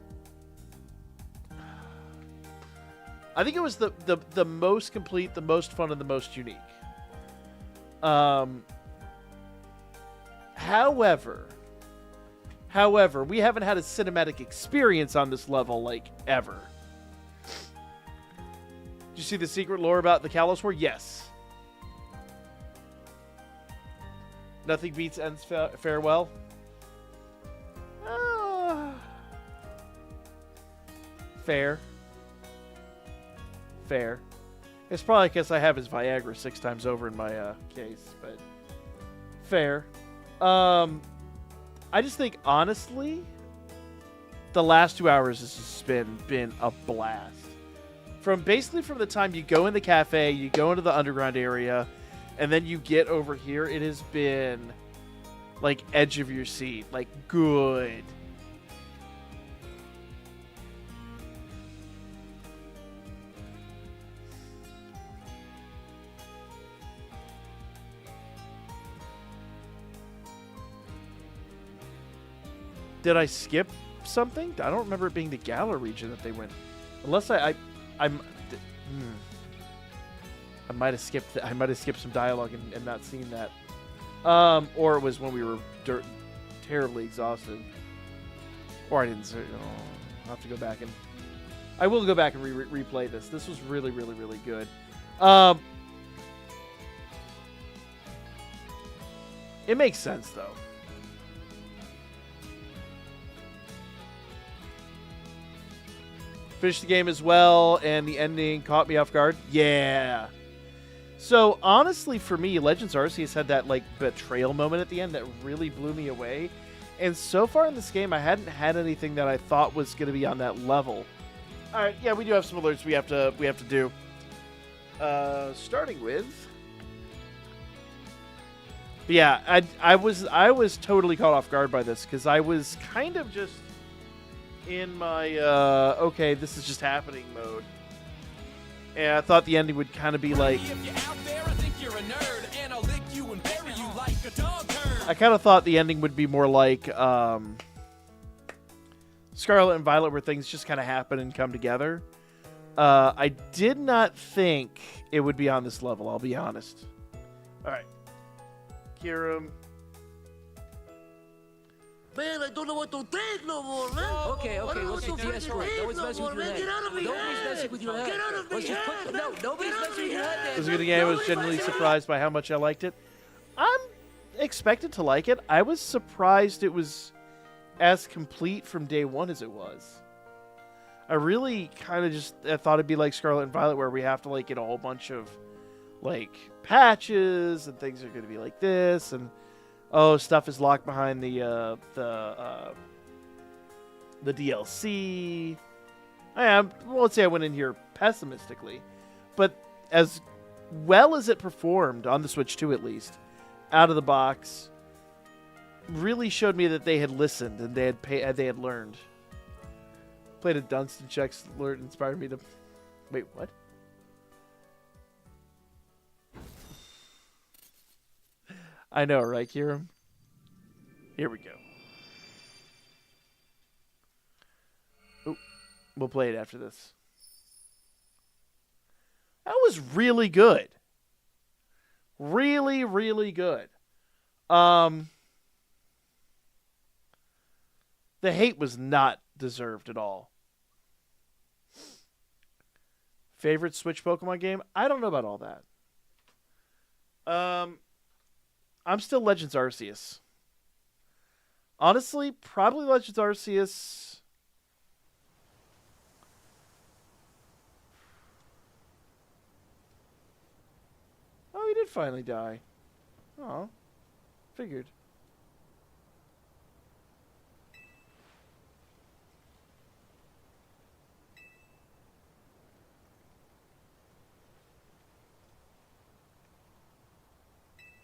I think it was the most complete, the most fun, and the most unique. However, we haven't had a cinematic experience on this level, like, ever. Did you see the secret lore about the Kalos War? Yes. Nothing beats Ends Farewell. Fair. It's probably because I have his Viagra 6 times over in my case, but fair. I just think, honestly, the last 2 hours has just been a blast. From the time you go in the cafe, you go into the underground area, and then you get over here, it has been, like, edge of your seat. Like, good. Did I skip something? I don't remember it being the Galar region that they went. Unless I might have skipped. I might have skipped some dialogue and not seen that. Or it was when we were terribly exhausted. Or I didn't. I'll have to go back and. I will go back and replay this. This was really, really, really good. It makes sense though. Finished the game as well, and the ending caught me off guard. Yeah. So, honestly, for me, Legends Arceus had that, like, betrayal moment at the end that really blew me away. And so far in this game, I hadn't had anything that I thought was going to be on that level. All right, yeah, we do have some alerts we have to do. Starting with... But yeah, I was totally caught off guard by this, because I was kind of just... in my, okay, this is just happening mode. And I thought the ending would kind of be like... I kind of thought the ending would be more like Scarlet and Violet, where things just kind of happen and come together. I did not think it would be on this level, I'll be honest. Alright. Kiram... Man, I don't know what to think no more, man. Okay, let's do de-escalate. Nobody's messing with your head. Get out of me! Nobody's messing with your head. Get out of me! Let's just put... No, nobody's messing with your head. It was a good game. I was genuinely surprised by how much I liked it. I'm expected to like it. I was surprised it was as complete from day one as it was. I really kind of just thought it'd be like Scarlet and Violet, where we have to like get a whole bunch of like patches and things are going to be like this, and oh, stuff is locked behind the DLC. Let's say I went in here pessimistically, but as well as it performed on the Switch 2, at least out of the box, really showed me that they had listened and they had learned. Played a Dunstan checks alert, inspired me to wait. What? I know, right, Kiram? Here we go. Oh, we'll play it after this. That was really good. Really, really good. The hate was not deserved at all. Favorite Switch Pokemon game? I don't know about all that. I'm still Legends Arceus. Honestly, probably Legends Arceus. Oh, he did finally die. Oh, figured.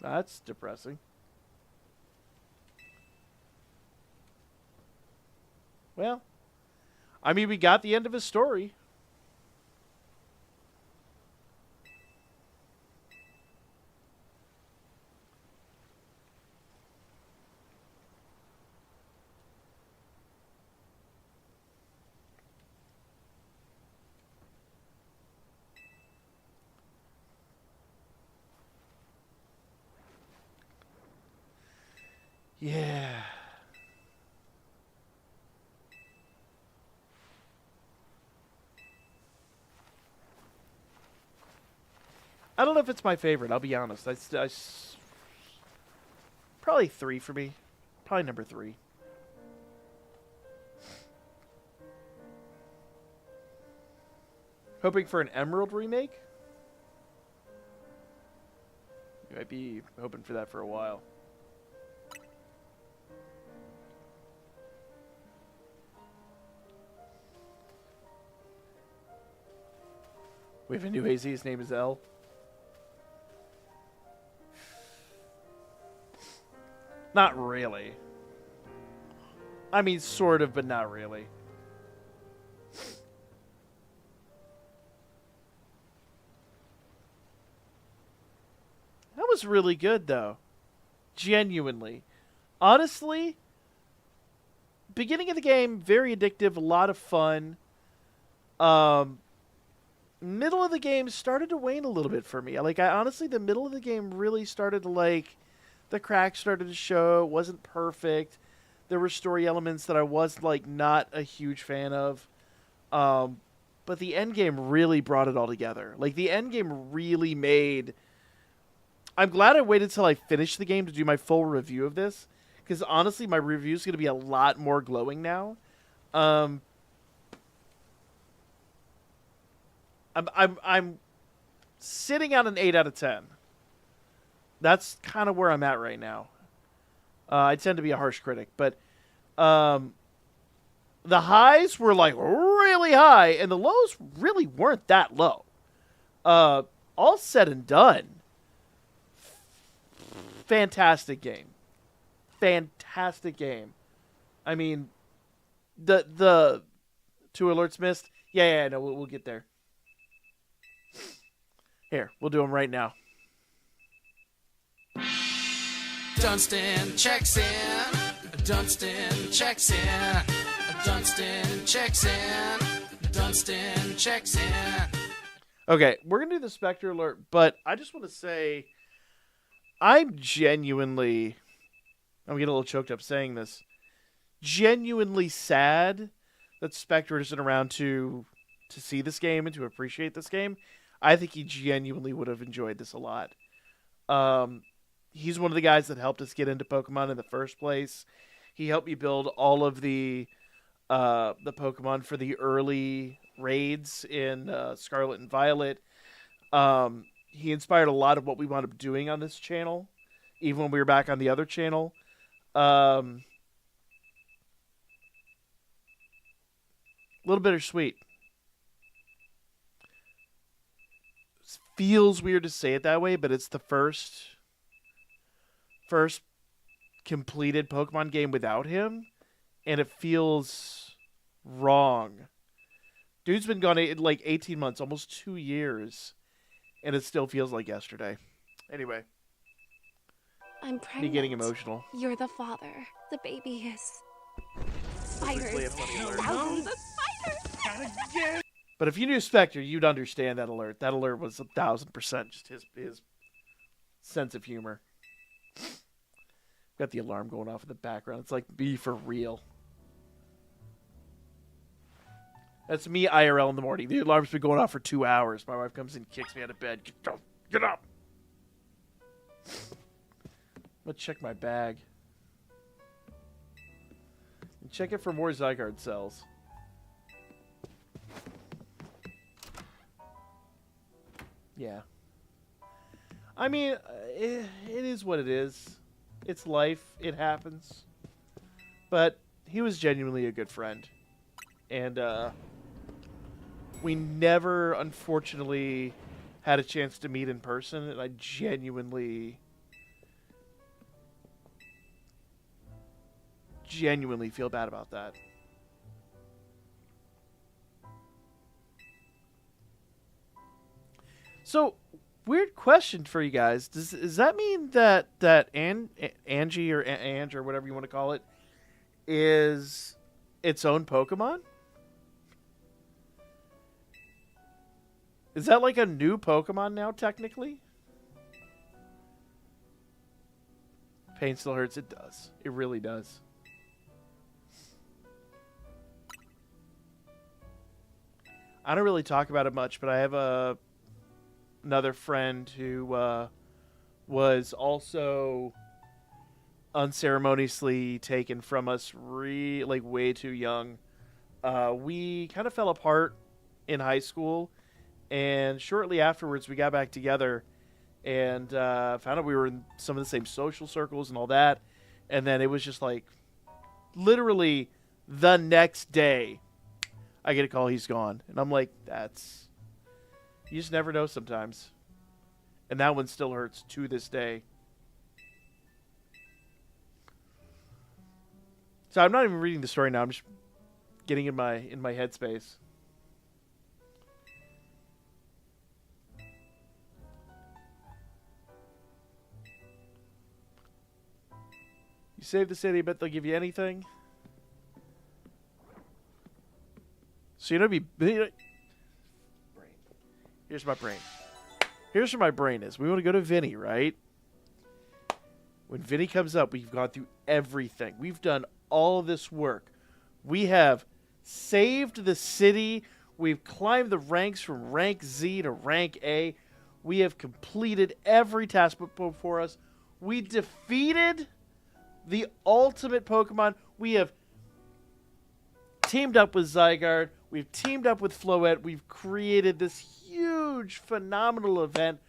That's depressing. Well, I mean, we got the end of his story. Yeah. I don't know if it's my favorite. I'll be honest. Probably 3 for me. Probably number 3. Hoping for an Emerald remake? You might be hoping for that for a while. We have a new AZ. His name is L. Not really. I mean, sort of, but not really. That was really good, though. Genuinely. Honestly, beginning of the game, very addictive, a lot of fun. Middle of the game started to wane a little bit for me. Like, honestly, the middle of the game really started to, like, the cracks started to show. It wasn't perfect. There were story elements that I was, like, not a huge fan of. But the end game really brought it all together. Like, the end game really made... I'm glad I waited till I finished the game to do my full review of this. Because, honestly, my review is going to be a lot more glowing now. I'm sitting at an 8 out of 10. That's kind of where I'm at right now. I tend to be a harsh critic, but the highs were like really high, and the lows really weren't that low. All said and done, fantastic game. Fantastic game. I mean, the 2 alerts missed. Yeah, no, we'll get there. Here, we'll do them right now. Dunstan checks in. Dunstan checks in. Dunstan checks in. Dunstan checks in. Okay, we're going to do the Spectre alert, but I just want to say I'm genuinely... I'm getting a little choked up saying this. Genuinely sad that Spectre isn't around to see this game and to appreciate this game. I think he genuinely would have enjoyed this a lot. He's one of the guys that helped us get into Pokemon in the first place. He helped me build all of the Pokemon for the early raids in Scarlet and Violet. He inspired a lot of what we wound up doing on this channel, even when we were back on the other channel. A little bittersweet. Feels weird to say it that way, but it's the first completed Pokemon game without him, and it feels wrong. Dude's been gone like 18 months, almost 2 years, and it still feels like yesterday. Anyway, I'm pregnant. me getting emotional. You're the father. The baby is Quickly, a spiders. funny alert. Thousands of spiders. But if you knew Spectre, you'd understand that alert. That alert was 1,000% just his sense of humor. Got the alarm going off in the background. It's like, be for real. That's me IRL in the morning. The alarm's been going off for 2 hours. My wife comes in, kicks me out of bed. Get up. I'm going to check my bag. And check it for more Zygarde cells. Yeah. I mean, it is what it is. It's life. It happens. But he was genuinely a good friend. And we never, unfortunately, had a chance to meet in person. And I genuinely feel bad about that. So, weird question for you guys. Does that mean that Angie or Ange or whatever you want to call it is its own Pokemon? Is that like a new Pokemon now, technically? Pain still hurts. It does. It really does. I don't really talk about it much, but I have another friend who was also unceremoniously taken from us way too young. We kind of fell apart in high school, and shortly afterwards we got back together and found out we were in some of the same social circles and all that. And then it was just like literally the next day I get a call, he's gone. And I'm like, you just never know sometimes. And that one still hurts to this day. So I'm not even reading the story now. I'm just getting in my headspace. You save the city, but they'll give you anything. So brain. Here's my brain. Here's where my brain is. We want to go to Vinny, right? When Vinny comes up, we've gone through everything. We've done all of this work. We have saved the city. We've climbed the ranks from rank Z to rank A. We have completed every task before us. We defeated the ultimate Pokemon. We have teamed up with Zygarde. We've teamed up with Floette. We've created this huge, phenomenal event.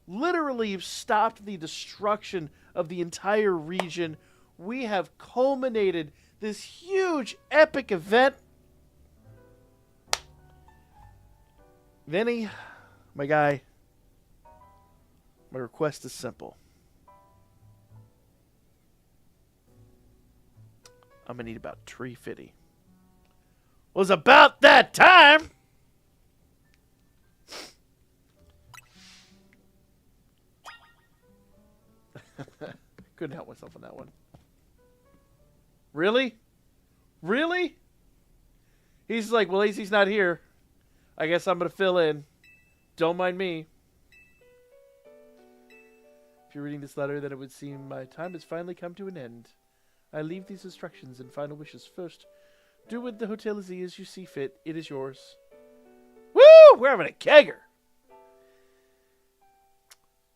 Literally stopped the destruction of the entire region. We have culminated this huge, epic event. Vinny, my guy, my request is simple. I'm going to need about 350. Was about that time. Couldn't help myself on that one. Really? Really? He's like, well, Lacey's not here. I guess I'm going to fill in. Don't mind me. If you're reading this letter, then it would seem my time has finally come to an end. I leave these instructions and final wishes first. Do with the Hotel Z as you see fit. It is yours. Woo! We're having a kegger.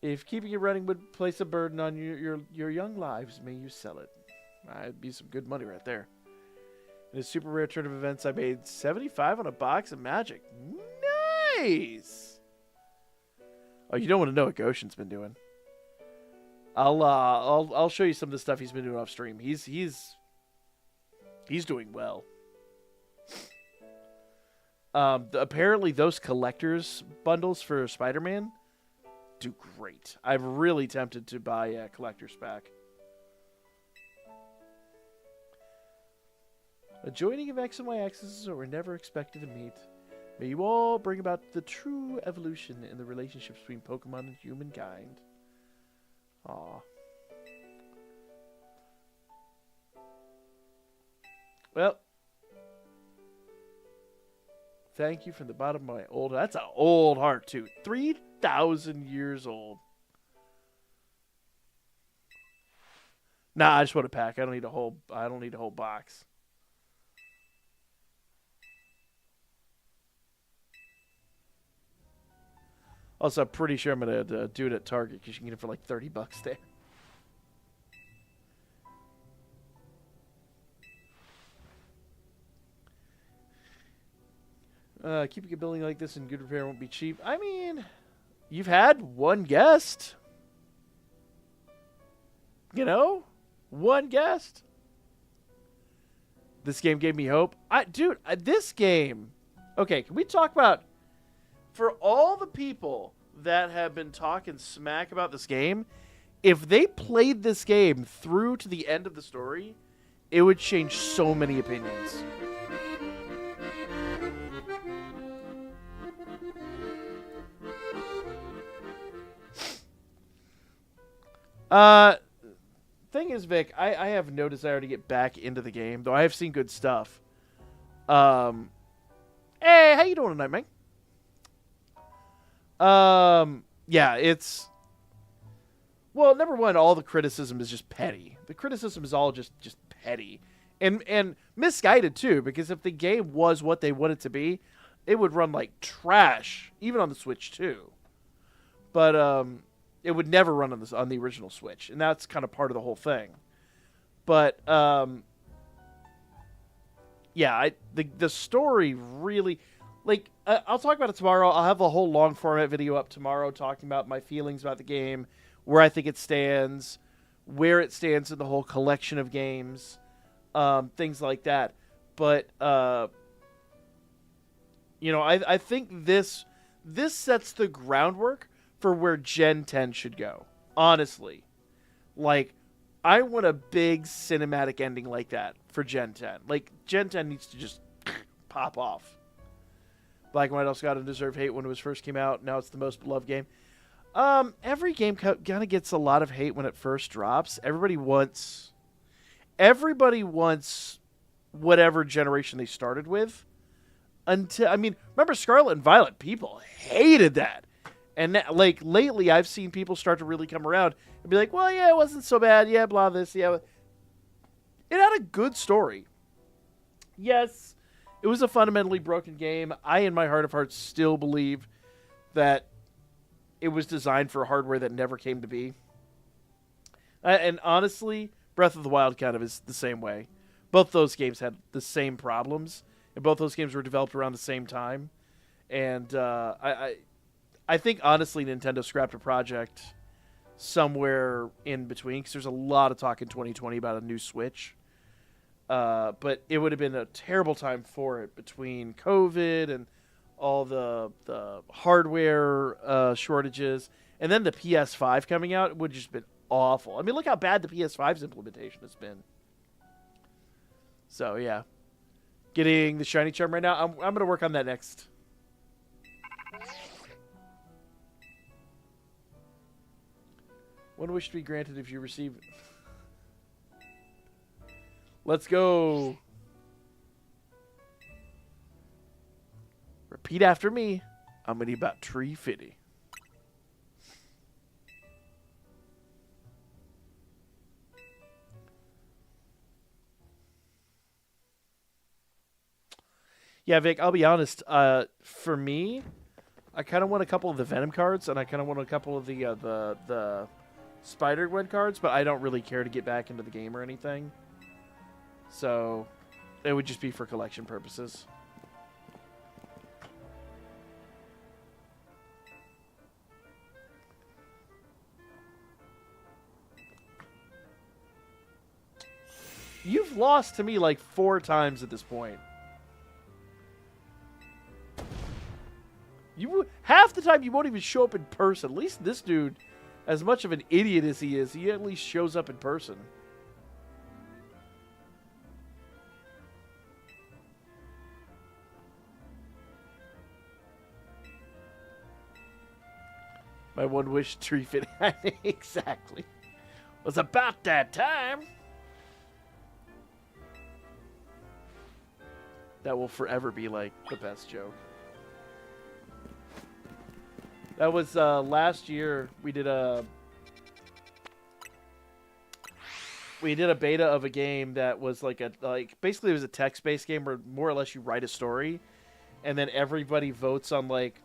If keeping it running would place a burden on your young lives, may you sell it. That'd be some good money right there. In a super rare turn of events, I made 75 on a box of magic. Nice! Oh, you don't want to know what Goshen's been doing. I'll show you some of the stuff he's been doing off stream. He's doing well. Apparently those collectors bundles for Spider-Man do great. I'm really tempted to buy a collector's pack. A joining of X and Y axes were never expected to meet. May you all bring about the true evolution in the relationships between Pokemon and humankind. Aw. Well, thank you from the bottom of my old... That's an old heart, too. 3,000 years old. Nah, I just want a pack. I don't need a whole box. Also, I'm pretty sure I'm going to do it at Target because you can get it for like $30 there. Keeping a building like this in good repair won't be cheap. I mean, you've had one guest. You know? One guest. This game gave me hope. Dude, this game... Okay, can we talk about... For all the people that have been talking smack about this game, if they played this game through to the end of the story, it would change so many opinions. Thing is, Vic, I have no desire to get back into the game, though I have seen good stuff. Hey, how you doing tonight, Mike? Yeah, it's... Well, number one, all the criticism is just petty. The criticism is all just petty. And misguided, too, because if the game was what they want it to be, it would run like trash, even on the Switch, too. But, it would never run on the original Switch, and that's kind of part of the whole thing. But yeah, the story really, like, I'll talk about it tomorrow. I'll have a whole long format video up tomorrow talking about my feelings about the game, where I think it stands, where it stands in the whole collection of games, things like that. But you know, I think this sets the groundwork for where Gen 10 should go. Honestly. Like, I want a big cinematic ending like that for Gen 10. Like, Gen 10 needs to just pop off. Black and White also got a deserved hate when it was first came out. Now it's the most beloved game. Every game kind of gets a lot of hate when it first drops. Everybody wants whatever generation they started with. Until, I mean, remember Scarlet and Violet? People hated that. And like lately, I've seen people start to really come around and be like, "Well, yeah, it wasn't so bad. Yeah, blah this. Yeah, it had a good story. Yes, it was a fundamentally broken game. I, in my heart of hearts, still believe that it was designed for hardware that never came to be. And honestly, Breath of the Wild kind of is the same way. Both those games had the same problems, and both those games were developed around the same time. And I think, honestly, Nintendo scrapped a project somewhere in between, because there's a lot of talk in 2020 about a new Switch. But it would have been a terrible time for it between COVID and all the hardware shortages. And then the PS5 coming out, it would have just been awful. I mean, look how bad the PS5's implementation has been. So, yeah. Getting the shiny charm right now. I'm going to work on that next. One wish to be granted if you receive... Let's go. Repeat after me. I'm going to need about 350. Yeah, Vic, I'll be honest. For me, I kind of want a couple of the Venom cards, and I kind of want a couple of the Spider-Gwen cards, but I don't really care to get back into the game or anything. So, it would just be for collection purposes. You've lost to me like 4 times at this point. Half the time you won't even show up in person. At least this dude, as much of an idiot as he is, he at least shows up in person. My one wish tree fit. Exactly. Was about that time. That will forever be like the best joke. That was last year. We did a beta of a game that was basically it was a text-based game where more or less you write a story, and then everybody votes on like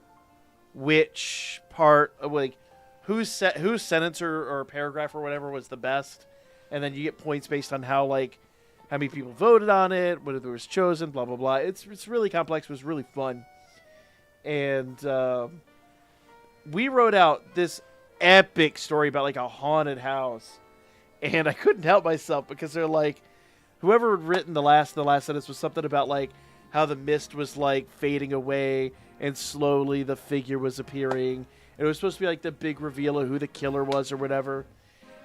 which part, like, whose sentence or paragraph or whatever was the best, and then you get points based on how many people voted on it, whether it was chosen, blah blah blah. It's really complex. It was really fun, and we wrote out this epic story about like a haunted house, and I couldn't help myself because they're like, whoever had written the last sentence was something about like how the mist was like fading away and slowly the figure was appearing. And it was supposed to be like the big reveal of who the killer was or whatever.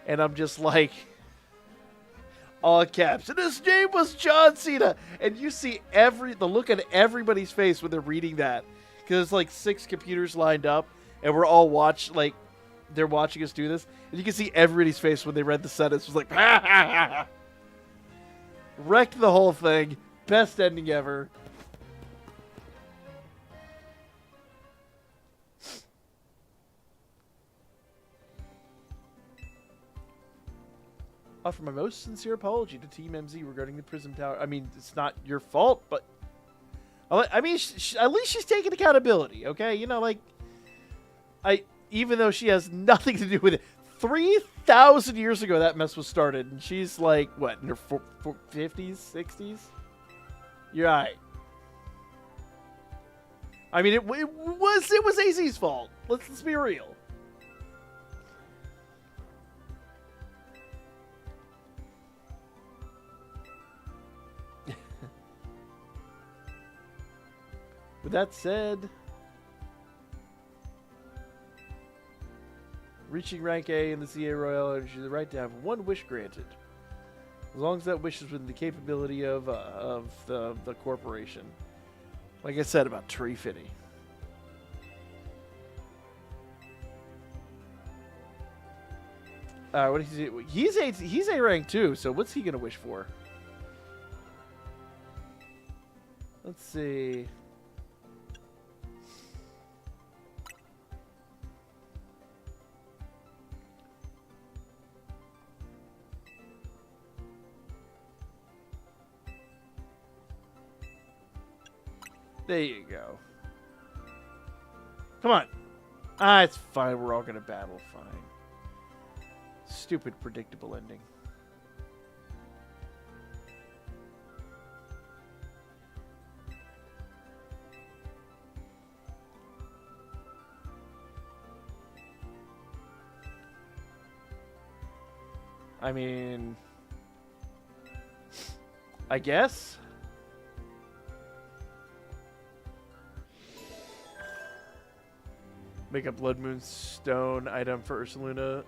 And I'm just like, all caps, and his name was John Cena. And you see the look on everybody's face when they're reading that, because it's like 6 computers lined up, and we're all they're watching us do this, and you can see everybody's face when they read the sentence. It was like, ha, ha, ha, ha. Wrecked the whole thing. Best ending ever. Offer my most sincere apology to Team MZ regarding the Prism Tower. I mean, it's not your fault, but I mean, at least she's taking accountability, okay? You know, like, even though she has nothing to do with it. 3,000 years ago that mess was started, and she's like, what, in her 50s, 60s? You're right. I mean, it was AZ's fault. Let's be real. With that said, reaching rank A in the CA Royal Energy, the right to have one wish granted, as long as that wish is within the capability of the corporation. Like I said about Tree Fitty. What is he? He's A rank too. So what's he gonna wish for? Let's see. There you go. Come on. It's fine. We're all going to battle. Fine. Stupid, predictable ending. I mean, I guess. Make a Blood Moon Stone item for Ursaluna.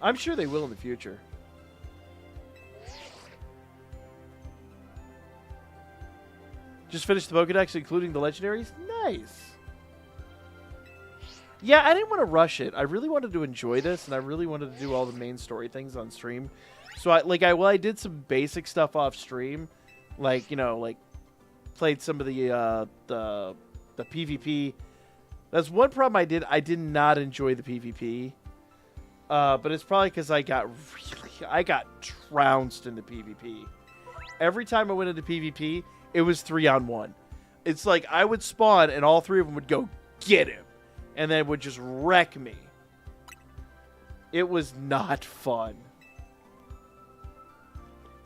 I'm sure they will in the future. Just finished the Pokédex, including the legendaries? Nice. Yeah, I didn't want to rush it. I really wanted to enjoy this, and I really wanted to do all the main story things on stream. So I did some basic stuff off stream, like, you know, like played some of the PvP. That's one problem I did. I did not enjoy the PvP, but it's probably because I got trounced in the PvP. Every time I went into PvP, it was 3-on-1. It's like I would spawn and all 3 of them would go get him, and then would just wreck me. It was not fun.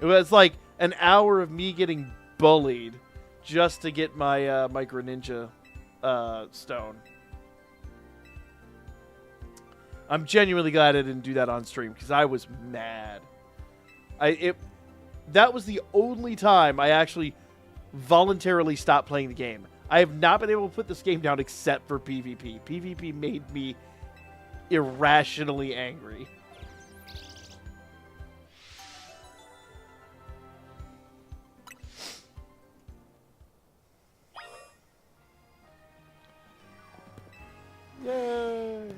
It was like an hour of me getting bullied just to get my my Greninja stone. I'm genuinely glad I didn't do that on stream because I was mad. That was the only time I actually voluntarily stopped playing the game. I have not been able to put this game down except for PvP. PvP made me irrationally angry. Yay!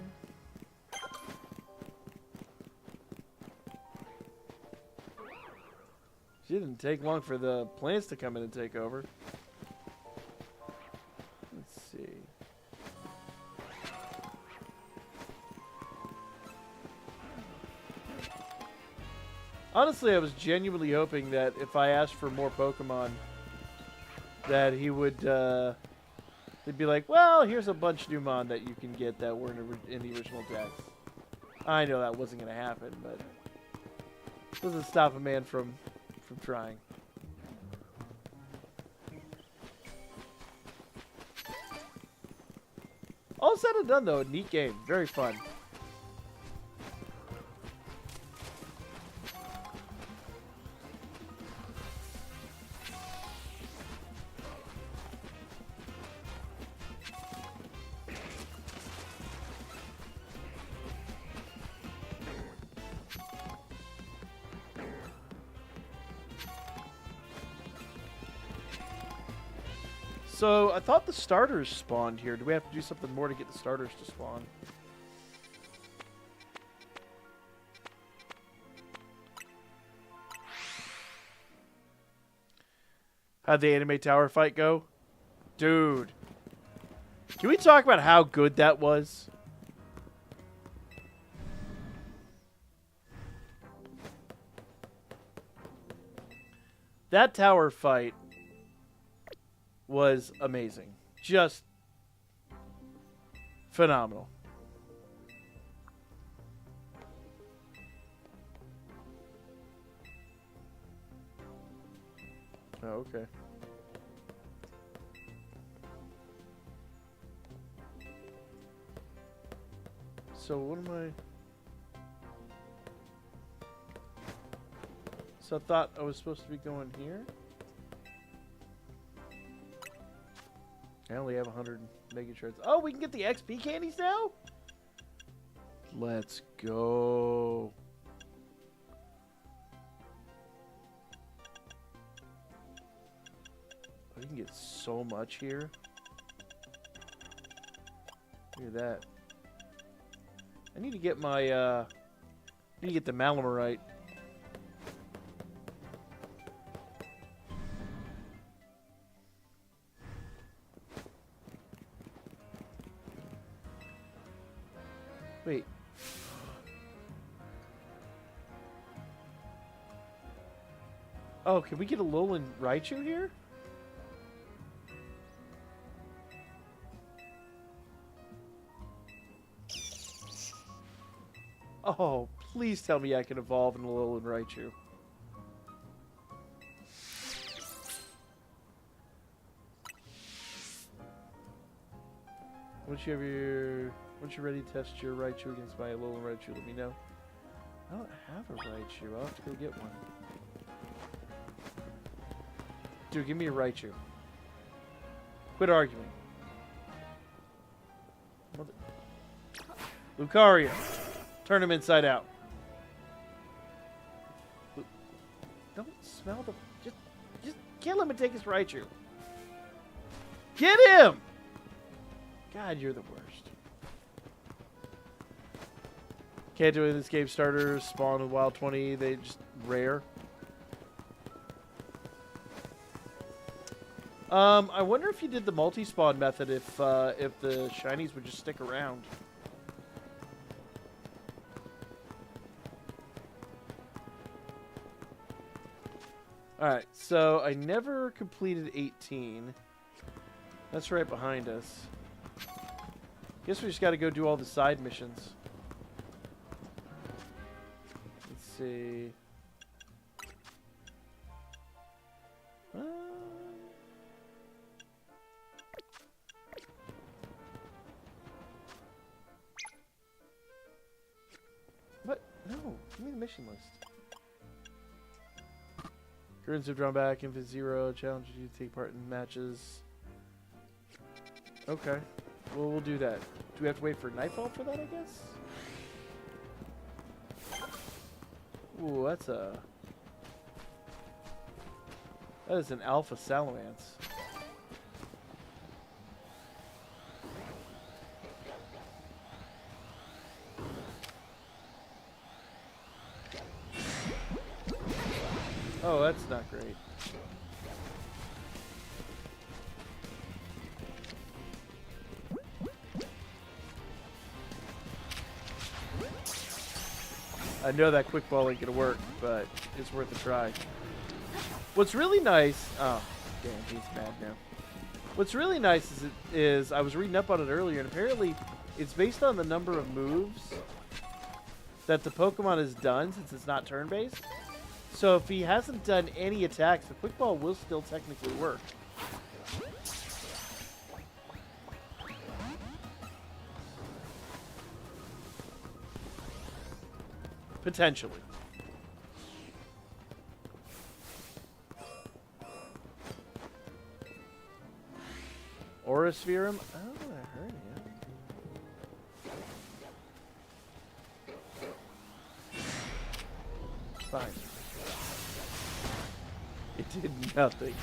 She didn't take long for the plants to come in and take over. Let's see. Honestly, I was genuinely hoping that if I asked for more Pokemon, that he would They'd be like, well, here's a bunch of new mon that you can get that weren't in the original text. I know that wasn't going to happen, but it doesn't stop a man from trying. All said and done, though, a neat game. Very fun. So, I thought the starters spawned here. Do we have to do something more to get the starters to spawn? How'd the anime tower fight go? Dude. Can we talk about how good that was? That tower fight was amazing. Just phenomenal. Oh, okay. So what am I... So I thought I was supposed to be going here? I only have 100 mega shards. Oh, we can get the XP candies now? Let's go. We can get so much here. Look at that. I need to get my, I need to get the Malamarite. Wait. Oh, can we get a Alolan Raichu here? Oh, please tell me I can evolve an Alolan Raichu. Once you're ready to test your Raichu against my Alolan Raichu, let me know. I don't have a Raichu. I'll have to go get one. Dude, give me a Raichu. Quit arguing. Lucario. Turn him inside out. Don't smell the... Just kill him and take his Raichu. Get him! God, you're the worst. Can't do it in this game. Starters spawn with Wild 20. They just rare. I wonder if you did the multi-spawn method if the shinies would just stick around. Alright, so I never completed 18. That's right behind us. Guess we just got to go do all the side missions. Let's see. What? No, give me the mission list. Currents have drawn back. Infant Zero challenges you to take part in matches. Okay. Well, we'll do that. Do we have to wait for nightfall for that, I guess? Ooh, that's a... That is an alpha salamence. Oh, that's not great. I know that quick ball ain't gonna work, but it's worth a try. What's really nice... Oh, damn, he's mad now. What's really nice is I was reading up on it earlier, and apparently it's based on the number of moves that the Pokemon has done since it's not turn-based. So if he hasn't done any attacks, the Quick Ball will still technically work. Potentially. Aura Spherum? Oh, I heard it. Fine. It did nothing.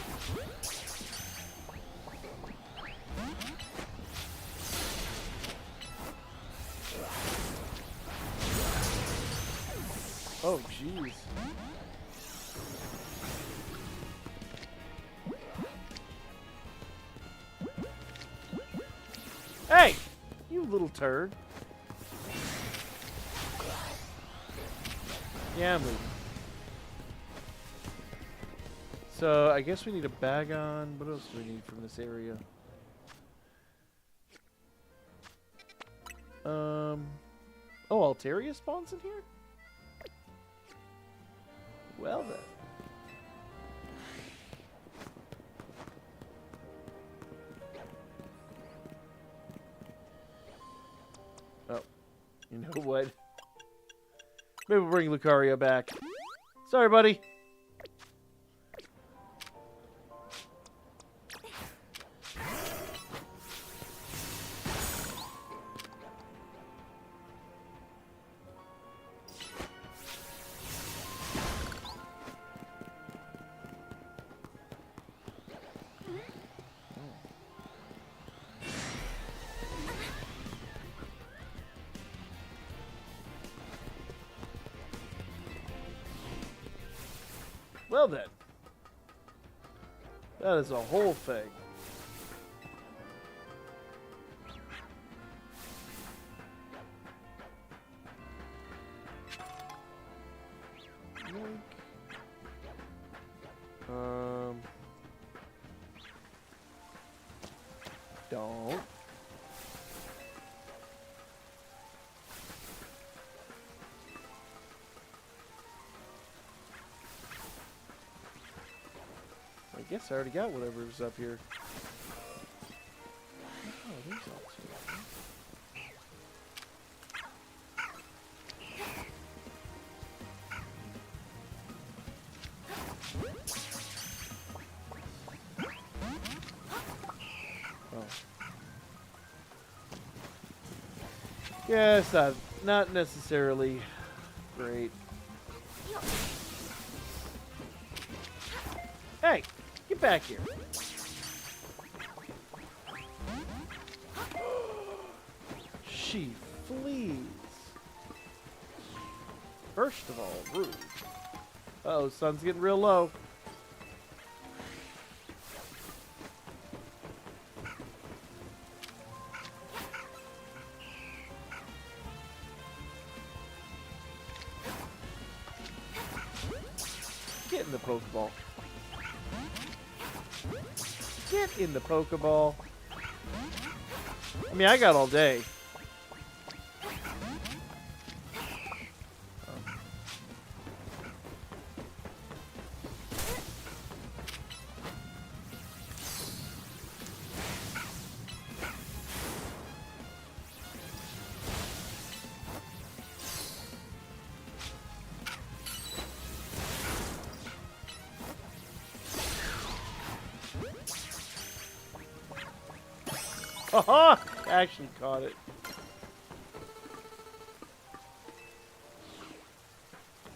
Oh, jeez. Hey! You little turd. Yeah, I'm leaving. So, I guess we need a bag on. What else do we need from this area? Oh, Altaria spawns in here? Well then. Oh, you know what? Maybe we'll bring Lucario back. Sorry, buddy. Well then. That is a whole thing. Don't. I guess I already got whatever was up here. Oh, there's all two. Oh. Yes, not necessarily great. Hey, get back here. She flees. First of all, rude. Uh-oh, sun's getting real low. Get in the Pokeball. Get in the Pokeball. I mean, I got all day. Haha! Actually caught it.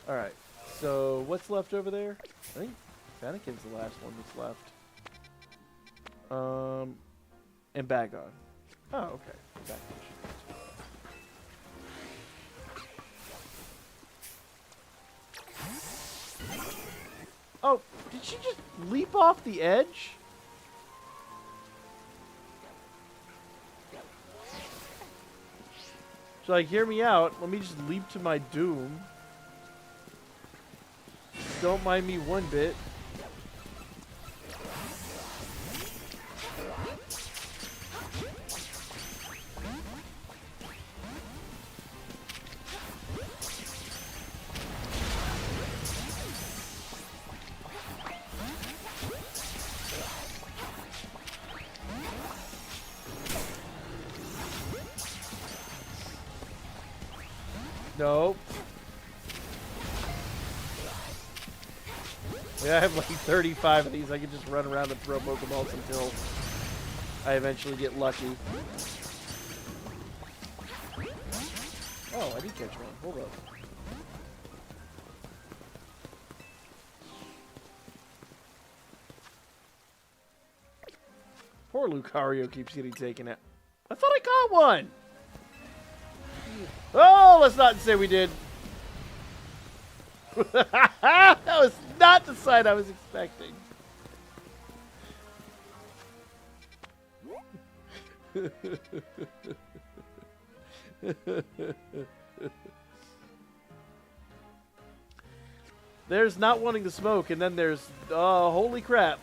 Alright, so what's left over there? I think Fennekin's the last one that's left. And Bagon. Oh, okay. Bagon. Oh, did she just leap off the edge? So, like, hear me out. Let me just leap to my doom. Don't mind me one bit. Nope. Yeah, I have like 35 of these. I can just run around and throw Pokeballs until I eventually get lucky. Oh, I did catch one. Hold up. Poor Lucario keeps getting taken out. I thought I caught one! Oh, let's not say we did. That was not the sight I was expecting. There's not wanting to smoke, and then there's, holy crap.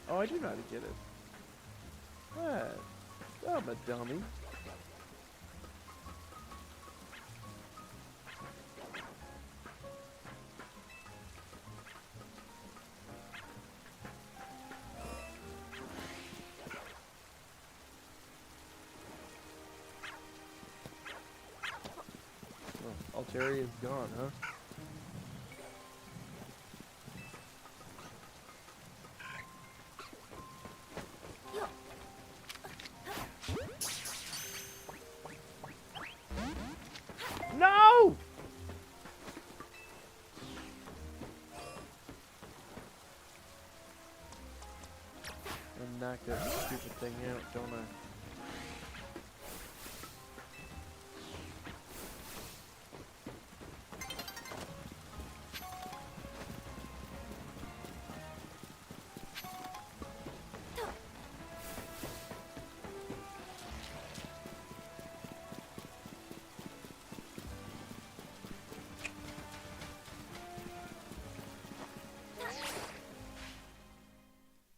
Oh, I do know how to get it. What? I'm a dummy. Oh, Altaria is gone, huh? No! I knocked that stupid thing out, don't I?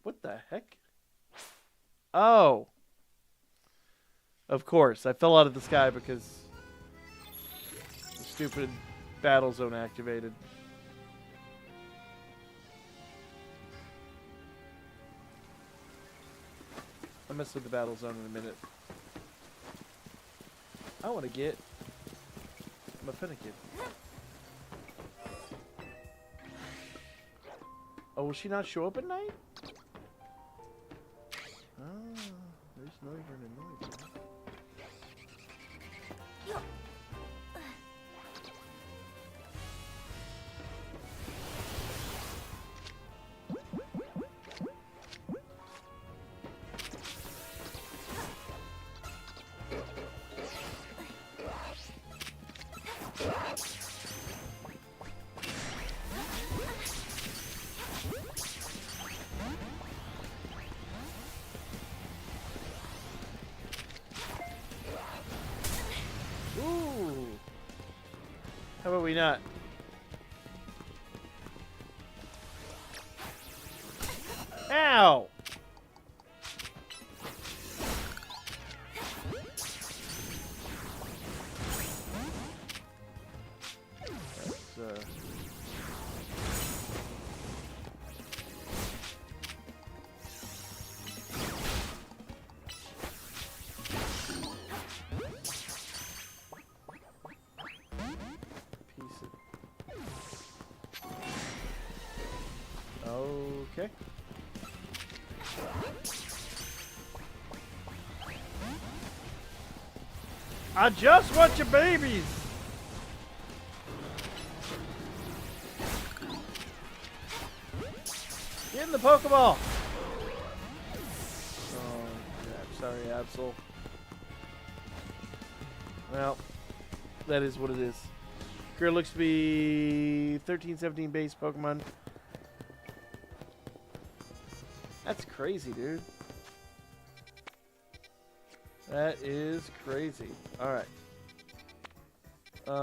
What the heck? Oh. Of course. I fell out of the sky because the stupid battle zone activated. I'll mess with the battle zone in a minute. I want to get my Fennekin. Oh, will she not show up at night? Oh, there's Noivern and Noivern. Ooh. How about we not? Ow! That's, Okay. I just want your babies. Get in the Pokeball. Oh, crap. Sorry, Absol. Well, that is what it is. Girl looks to be 13, 17 base Pokemon. That's crazy, dude. That is crazy. All right. Here.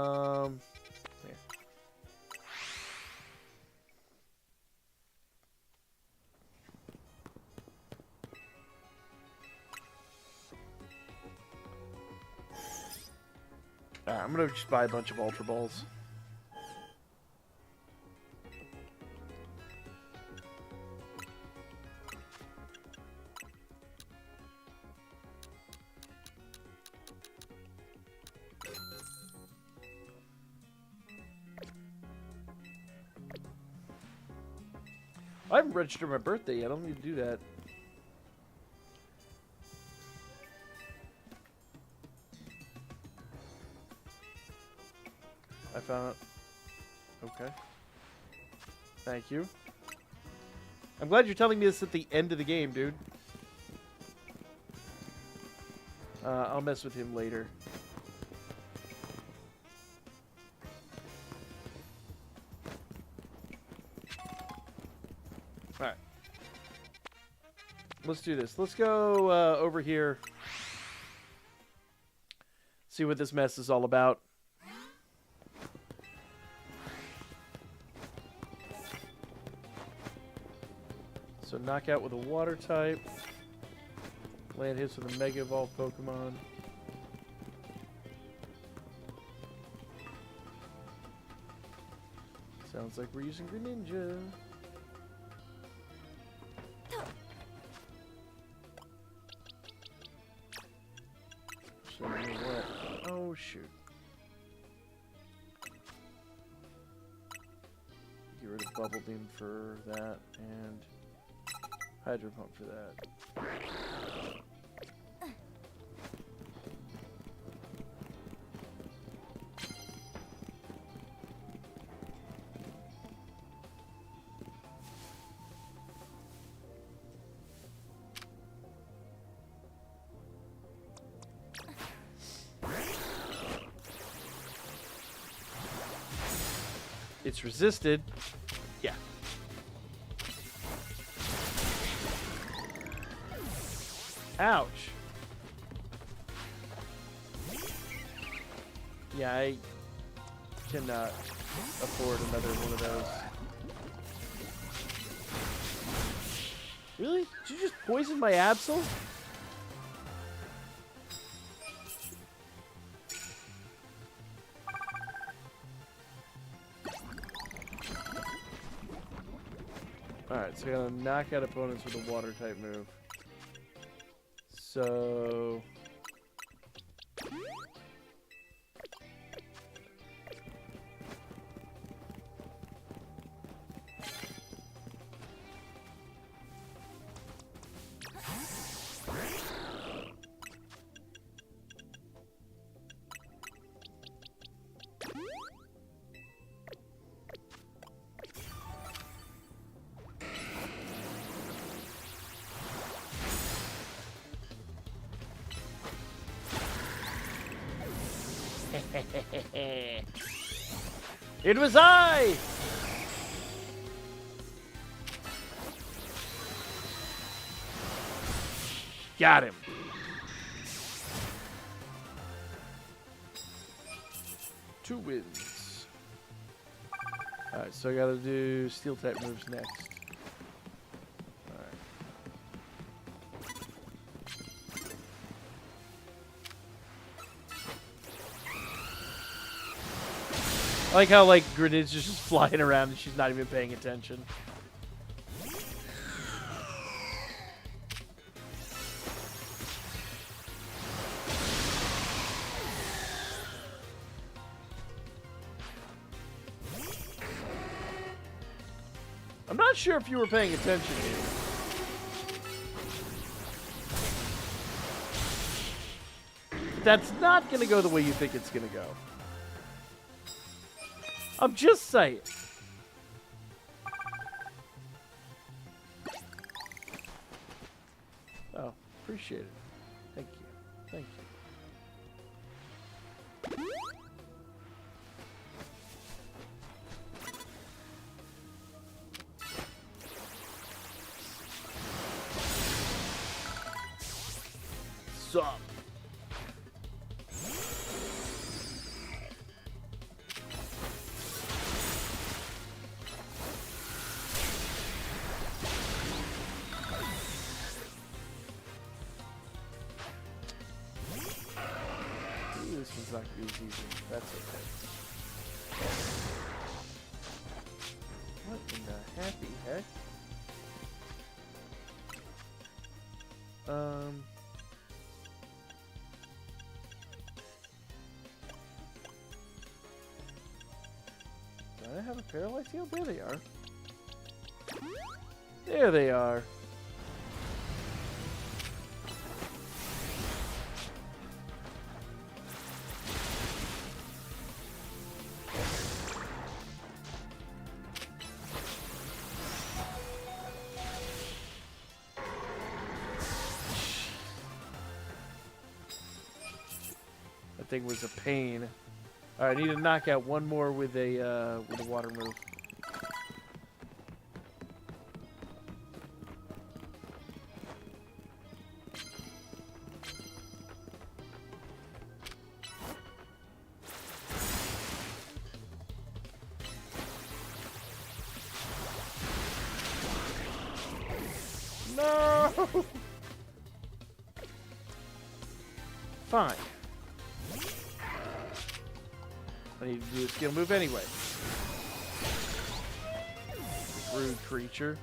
All right, I'm gonna just buy a bunch of Ultra Balls. I haven't registered my birthday yet. I don't need to do that. I found it. Okay. Thank you. I'm glad you're telling me this at the end of the game, dude. I'll mess with him later. Alright. Let's do this. Let's go over here. See what this mess is all about. So knockout with a water type. Land hits with a Mega Evolved Pokemon. Sounds like we're using Greninja. So what? Oh shoot. Get rid of Bubble Beam for that and Hydro Pump for that. It's resisted. Yeah. Ouch. Yeah, I cannot afford another one of those. Really? Did you just poison my Absol? Alright, so we're gonna knock out opponents with a water type move. So it was I! Got him. Two wins. Alright, so I gotta do steel type moves next. Alright. I like how, like, Greninja's just flying around and she's not even paying attention. I'm not sure if you were paying attention here. That's not going to go the way you think it's going to go. I'm just saying. Oh, appreciate it. Thank you. Thank you. up? Ooh, this one's not gonna be as easy. That's okay. What in the happy heck? Do I have a paralyzed heal? There they are. There they are. That thing was a pain. All right, I need to knock out one more with a water move. No. Fine. I need to do a skill move anyway. Rude creature.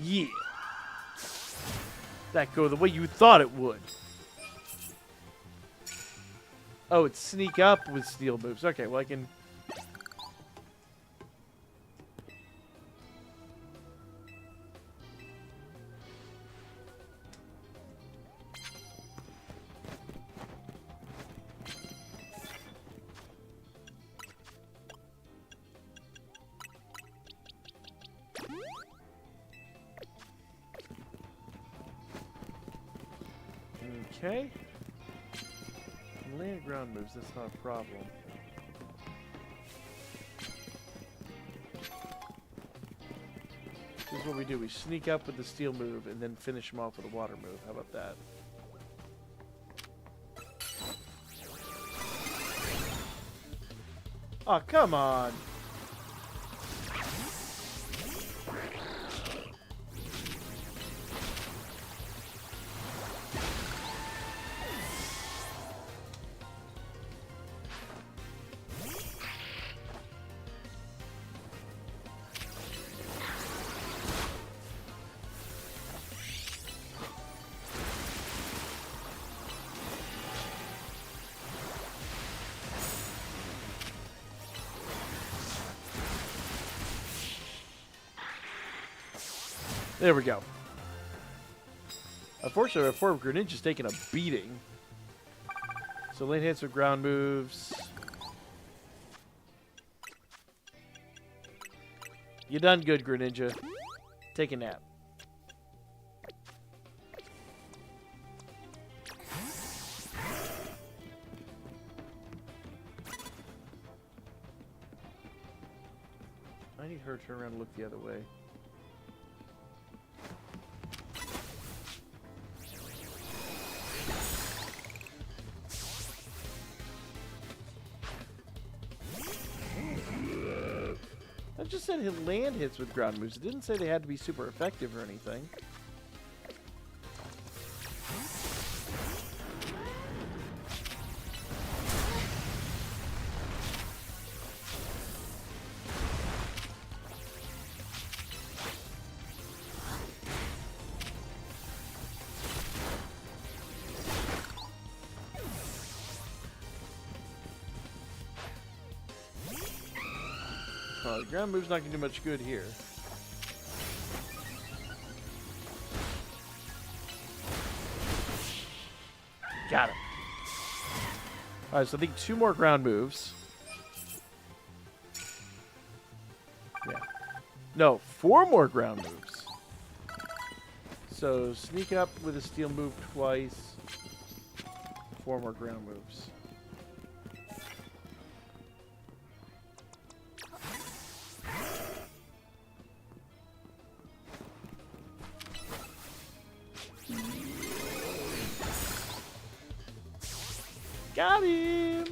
Yeah. That go the way you thought it would. Oh, it's sneak up with steel moves. Okay, well I can... Okay. Land ground moves, that's not a problem. This is what we do. We sneak up with the steel move and then finish him off with a water move. How about that? Oh, come on! There we go. Unfortunately, our form Greninja's taking a beating. So lane hits with ground moves. You done good, Greninja. Take a nap. I need her to turn around and look the other way. That just said hit land hits with ground moves. It didn't say they had to be super effective or anything. The ground move's not going to do much good here. Got it. Alright, so I think 2 more ground moves. Yeah. No, 4 more ground moves. So sneak up with a steel move twice. 4 more ground moves. Got him!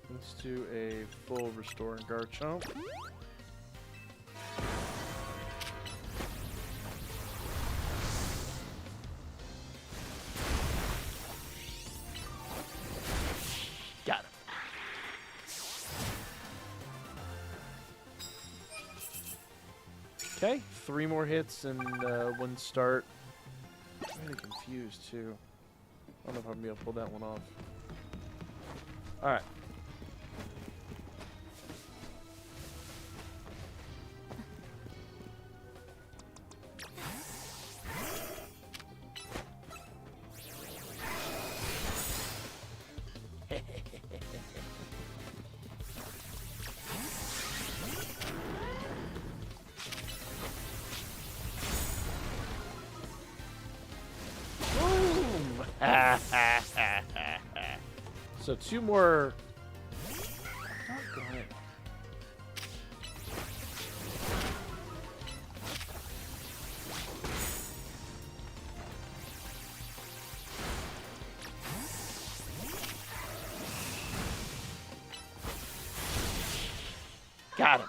Let's do a full restore and Garchomp. Got him. Okay, 3 more hits and 1 start. I'm really confused too. I don't know if I'm gonna be able to pull that one off. Alright. Boom! So 2 more. Doggone it. Got him.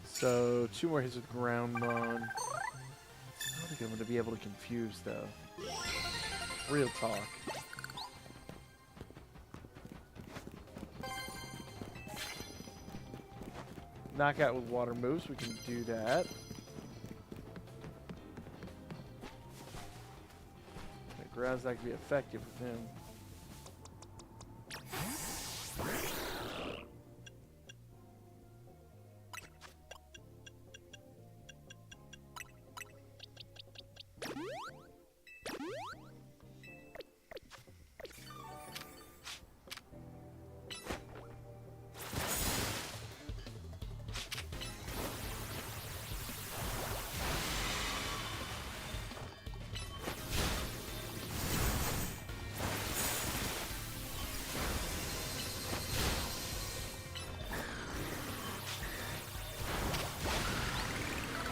So 2 more hits with Ground on. I don't think I'm going to be able to confuse though. Real talk. Knockout with water moves, we can do that. The ground's not going to be effective with him.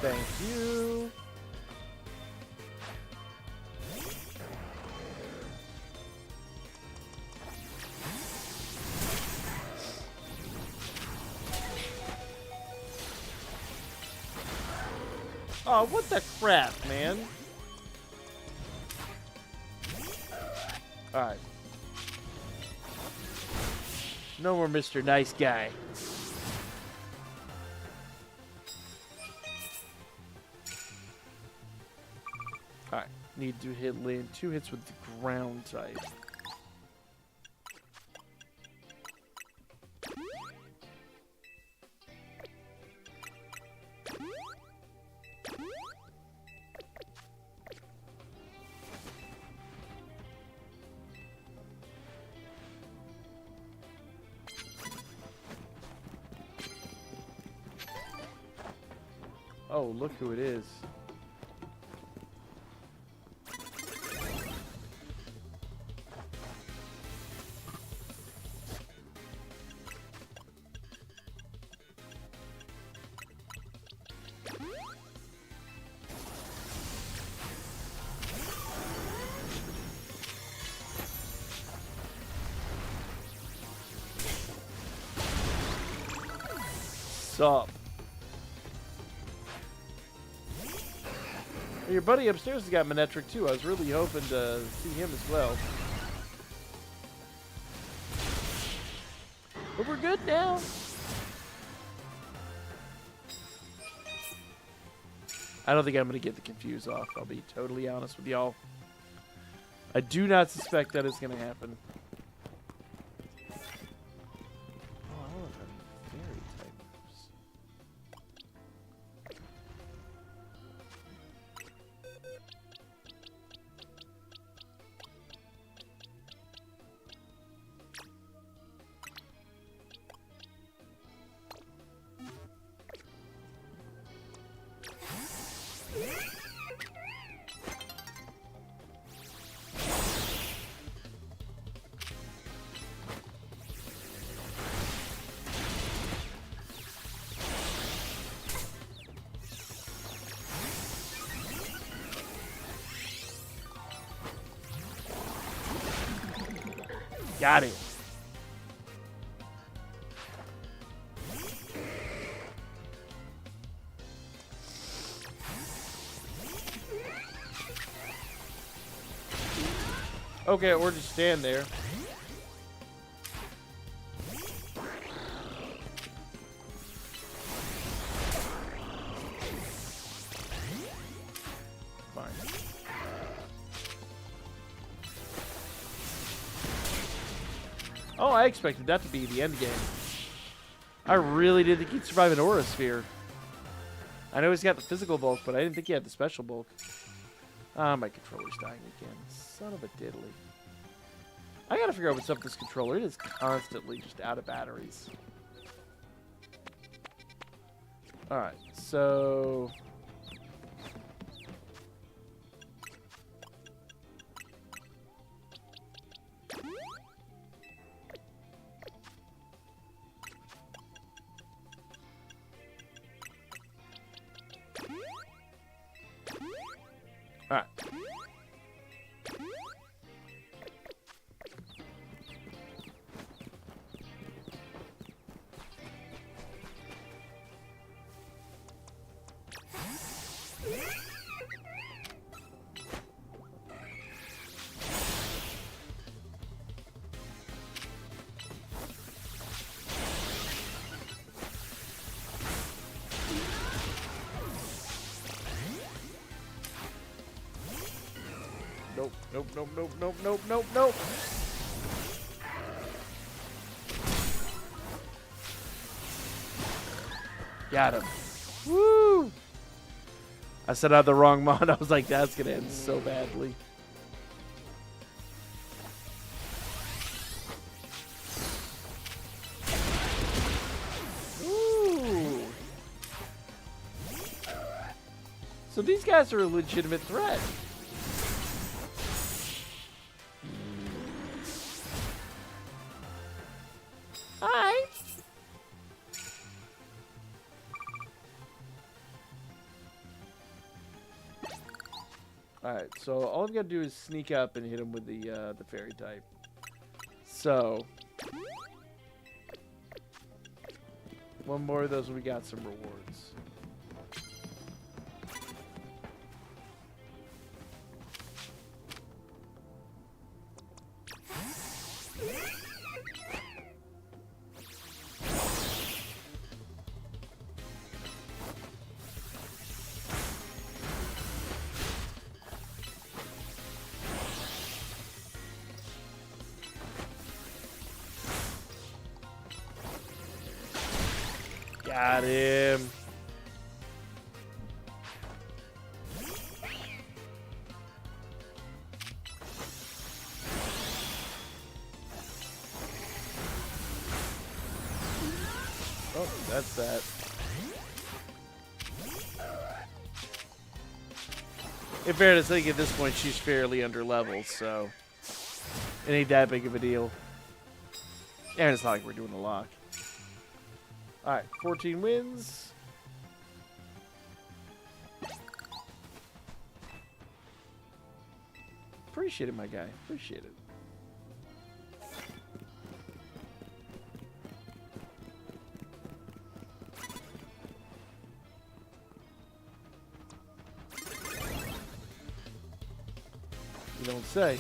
Thank you. Oh, what the crap, man? All right. No more Mr. Nice Guy. Alright, need to hit land 2 hits with the ground type. Oh, look who it is. Sup? Your buddy upstairs has got Manectric too. I was really hoping to see him as well. But we're good now. I don't think I'm going to get the confuse off. I'll be totally honest with y'all. I do not suspect that is going to happen. Oh, I want to fairy type moves. Got it. Okay, or just stand there. Fine. Oh, I expected that to be the end game. I really did think he'd survive an Aura Sphere. I know he's got the physical bulk, but I didn't think he had the special bulk. Ah, my controller's dying again. Son of a diddly. I gotta figure out what's up with this controller. It is constantly just out of batteries. Alright, so... Alright. Nope, nope, nope, nope, nope, nope, nope, nope. Got him. Woo! I set out the wrong mod. I was like, that's going to end so badly. Ooh. So these guys are a legitimate threat. Hi. Alright, so all I've got to do is sneak up and hit him with the fairy type. So, one more of those and we got some rewards. Got him. Oh, that's that. In fairness, I think at this point she's fairly under level, so it ain't that big of a deal. And it's not like we're doing a lock. Alright, 14 wins. Appreciate it, my guy. Appreciate it. You don't say.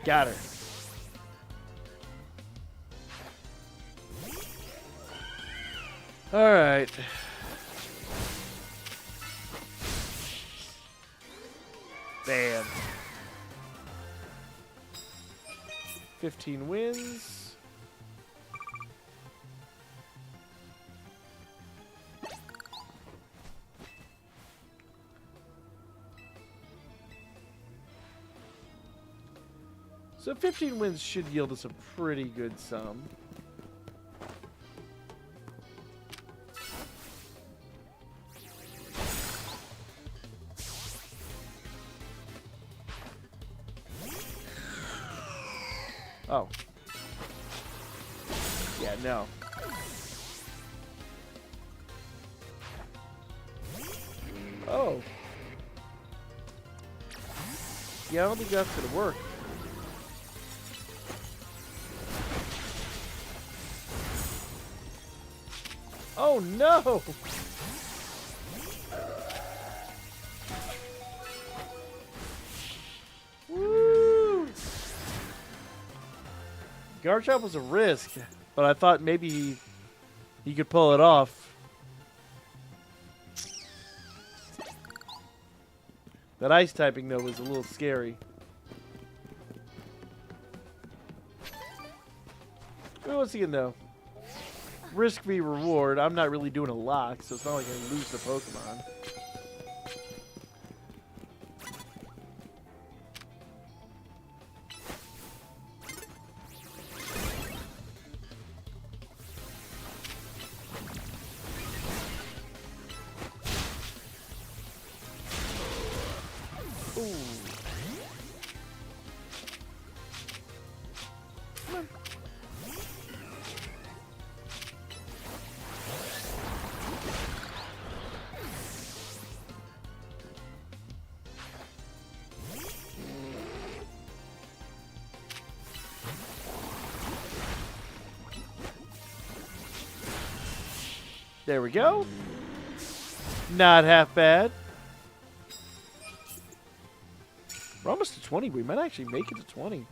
Got her. All right. Bam. 15 wins. So 15 wins should yield us a pretty good sum. Oh. Yeah, no. Oh. Yeah, I don't think that's gonna work. Oh no! Woo! Garchomp was a risk, but I thought maybe he could pull it off. That ice typing, though, was a little scary. Once again, though, risk v reward. I'm not really doing a lock, so it's not like I lose the Pokemon. There we go. Not half bad. We're almost to 20. We might actually make it to 20.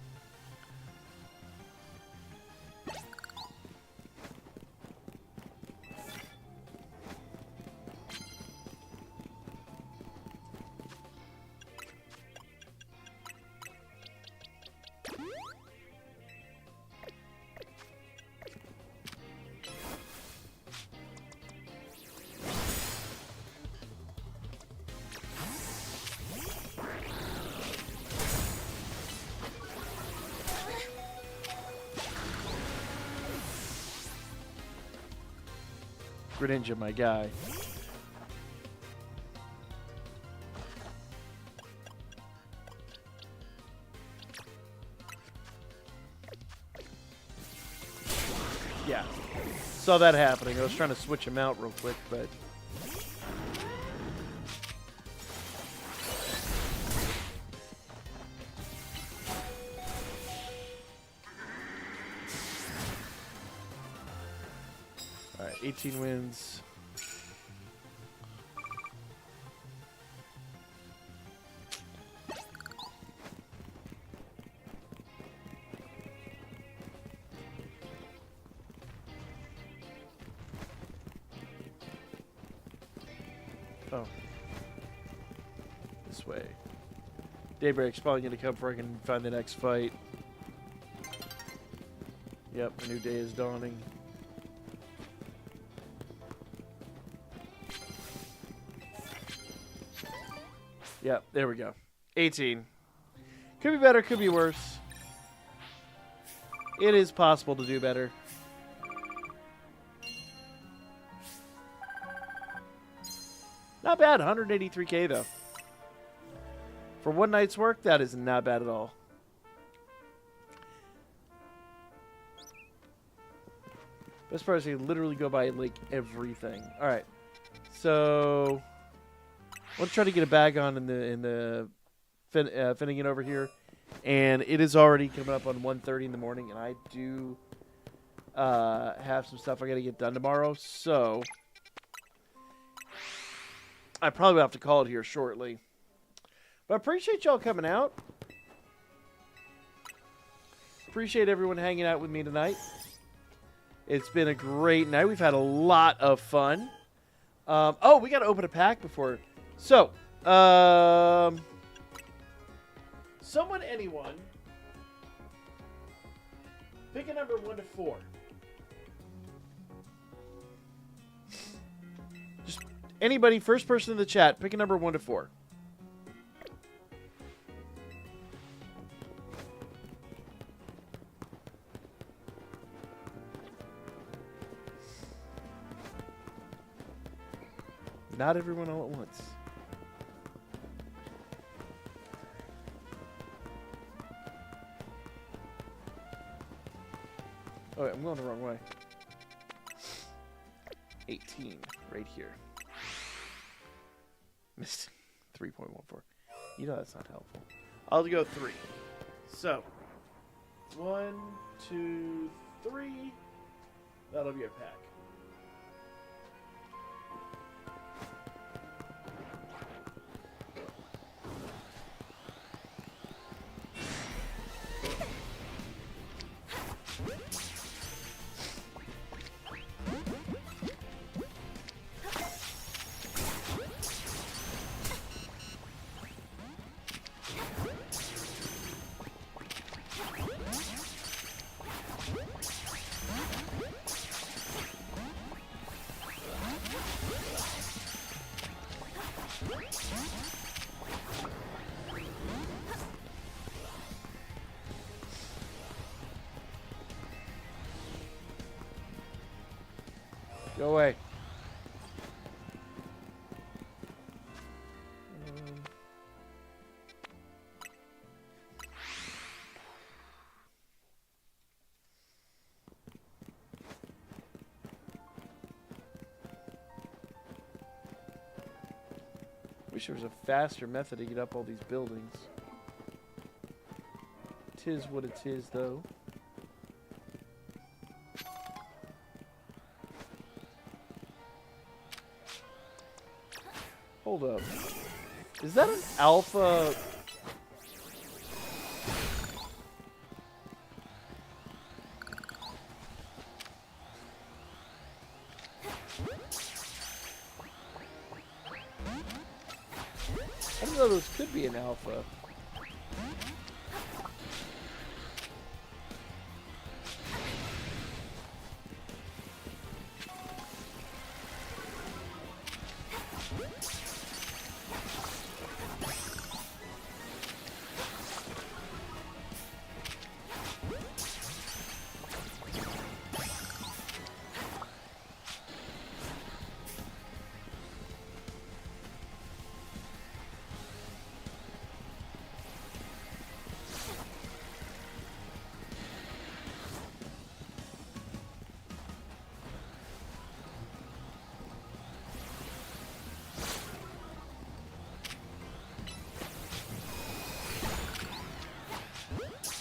Greninja, my guy. Yeah. Saw that happening. I was trying to switch him out real quick, but... Alright, 18 wins. Oh. This way. Daybreak's probably going to come before I can find the next fight. Yep, a new day is dawning. Yep, there we go. 18. Could be better, could be worse. It is possible to do better. Not bad, 183k though. For one night's work, that is not bad at all. Best part is you literally go by like everything. All right, so let's try to get a bag on in the Finnegan over here, and it is already coming up on 1:30 in the morning, and I do have some stuff I got to get done tomorrow, so I probably will have to call it here shortly. But I appreciate y'all coming out. Appreciate everyone hanging out with me tonight. It's been a great night. We've had a lot of fun. Oh, we got to open a pack before. So, someone, anyone, pick a number 1 to 4. Just anybody, first person in the chat, pick a number 1 to 4. Not everyone all at once. Oh, wait, I'm going the wrong way. 18, right here. Missed 3.14. You know that's not helpful. I'll go 3. So, 1, 2, 3. That'll be a pack. Go away. Wish there was a faster method to get up all these buildings. Tis what it is, though. Hold up. Is that an alpha? I don't know, those could be an alpha.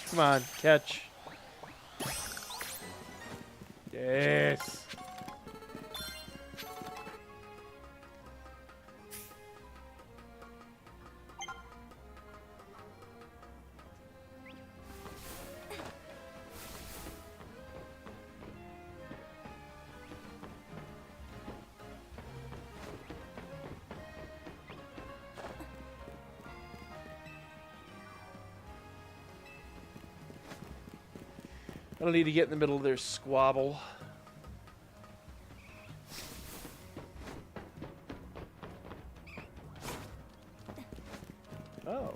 Come on, catch. Yes. I don't need to get in the middle of their squabble. Oh.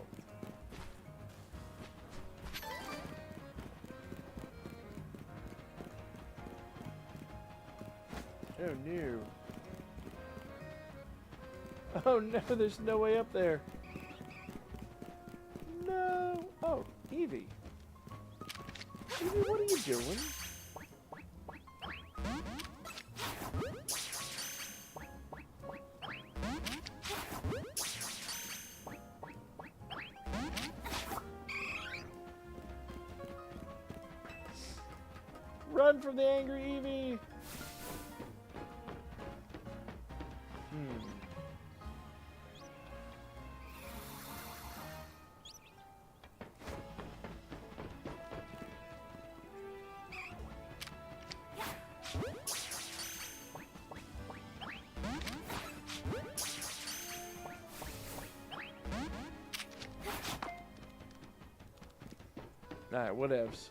Oh no. Oh no, there's no way up there. No. Oh, Evie. Evie, what are you doing? Run from the angry Evie! Alright, whatevs.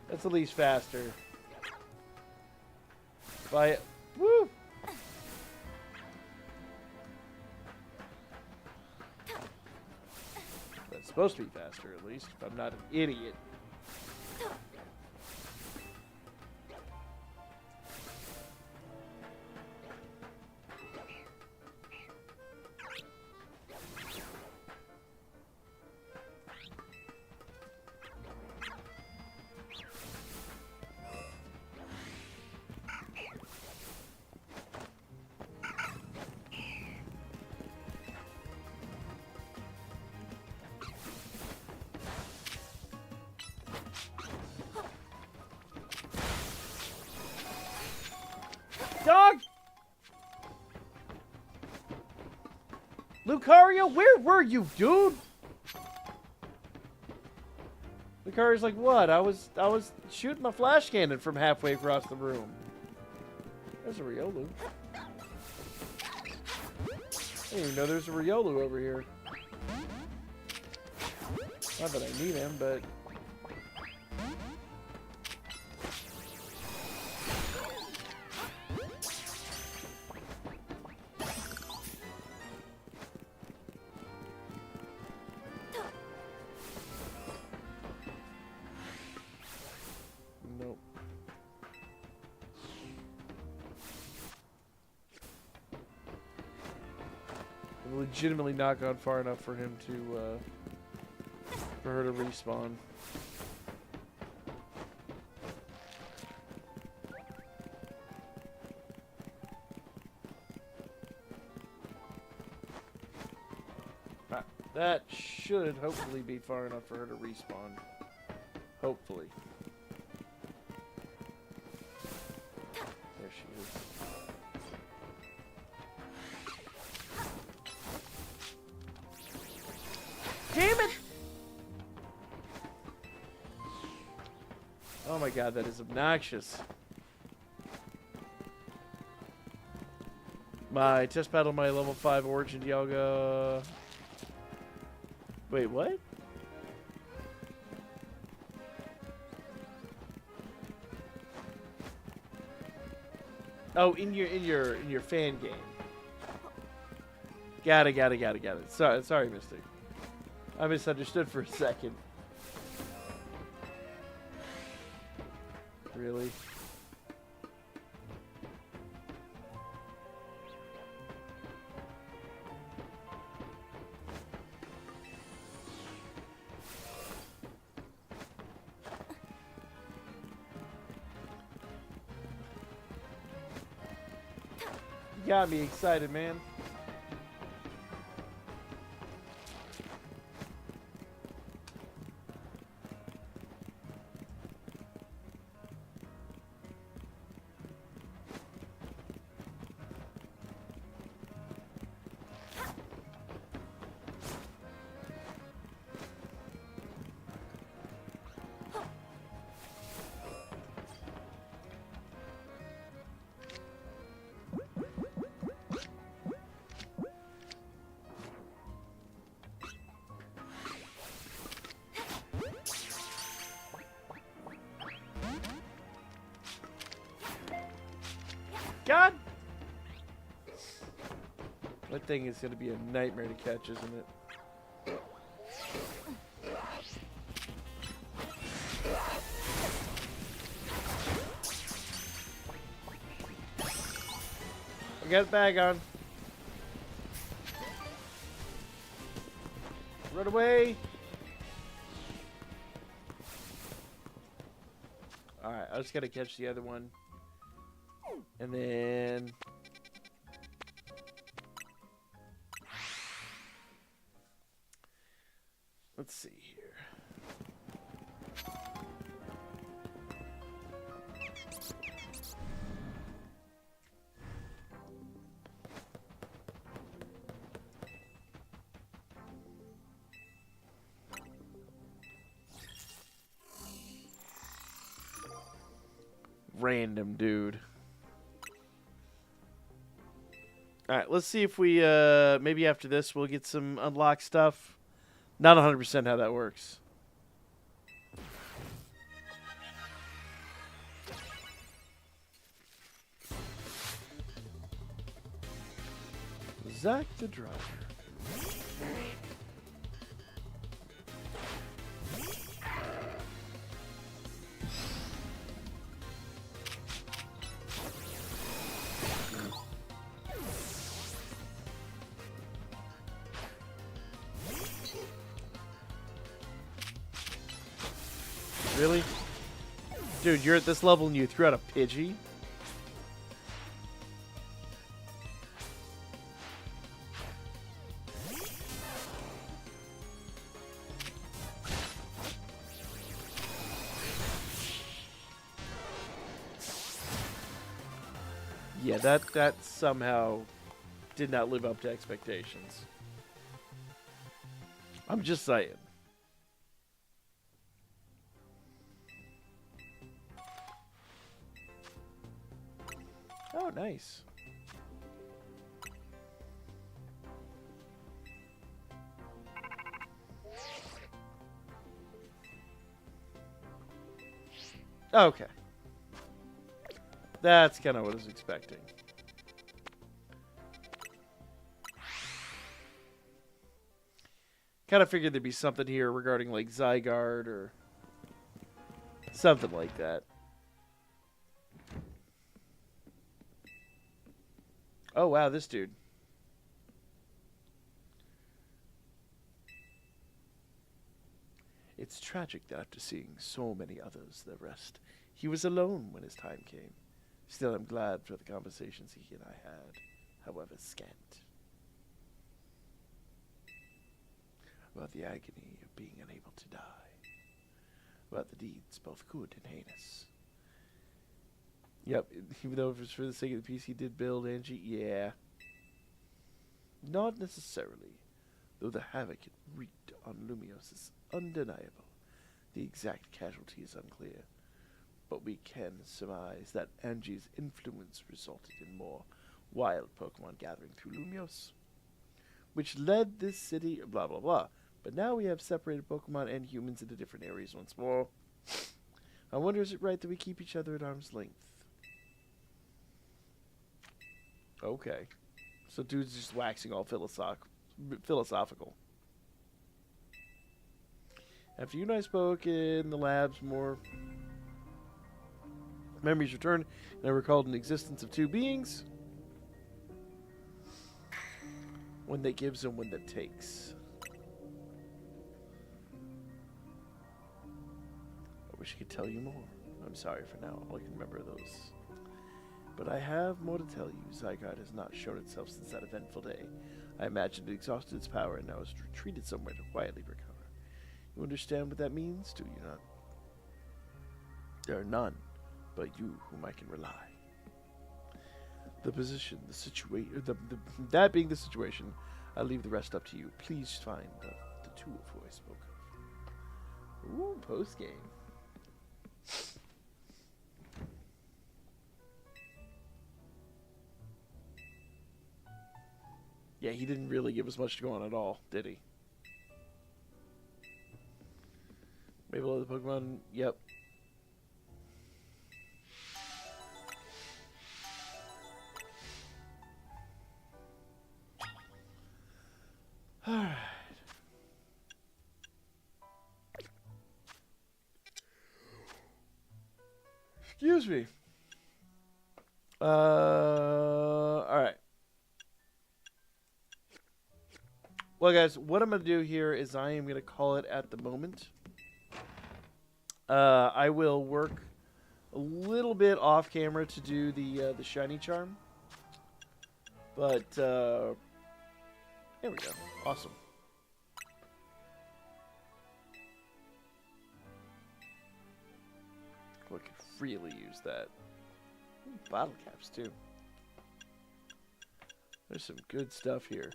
That's at least faster. Buy it. Woo! That's supposed to be faster, at least, if I'm not an idiot. Lucario, where were you, dude? Lucario's like, what? I was shooting my flash cannon from halfway across the room. There's a Riolu. I didn't even know there's a Riolu over here. Not that I need him, but... Nope. I've legitimately not gone far enough for him to, for her to respawn. That should hopefully be far enough for her to respawn. Hopefully. There she is. Damn it! Oh my god, that is obnoxious. My test battle, my level 5 Origin Dialga. Wait, what? Oh, in your fan game. Got it. Sorry, Mystic. I misunderstood for a second. Really? You got me excited, man. God! That thing is going to be a nightmare to catch, isn't it? I got a bag on. Run away! Alright, I just got to catch the other one. And then... let's see here. Random dude. Alright, let's see if we, maybe after this we'll get some unlocked stuff. Not 100% how that works. Zach the driver. Really? Dude, you're at this level and you threw out a Pidgey? Yeah, that somehow did not live up to expectations. I'm just saying. Oh, nice. Okay. That's kind of what I was expecting. Kind of figured there'd be something here regarding like Zygarde or something like that. Oh wow, this dude. It's tragic that after seeing so many others the rest, he was alone when his time came. Still, I'm glad for the conversations he and I had, however scant. About the agony of being unable to die. About the deeds, both good and heinous. Yep, even though it was for the sake of the piece he did build, Angie, yeah. Not necessarily, though the havoc it wreaked on Lumiose is undeniable. The exact casualty is unclear, but we can surmise that Angie's influence resulted in more wild Pokemon gathering through Lumiose, which led this city, blah blah blah. But now we have separated Pokemon and humans into different areas once more. I wonder, is it right that we keep each other at arm's length? Okay. So dude's just waxing all philosophical. After you and I spoke in the labs, more memories returned, and I recalled an existence of two beings. One that gives and one that takes. I wish I could tell you more. I'm sorry for now. All I can remember are those. But I have more to tell you. Zygarde has not shown itself since that eventful day. I imagined it exhausted its power and now has retreated somewhere to quietly recover. You understand what that means, do you not? There are none but you whom I can rely. The position, the situation, that being the situation, I'll leave the rest up to you. Please find the two of who I spoke of. Ooh, post-game. Yeah, he didn't really give us much to go on at all, did he? Maybe all the Pokemon, yep. Alright. Excuse me. Alright. Well, guys, what I'm going to do here is I am going to call it at the moment. I will work a little bit off camera to do the shiny charm. But, there we go. Awesome. I could freely use that. Ooh, bottle caps, too. There's some good stuff here.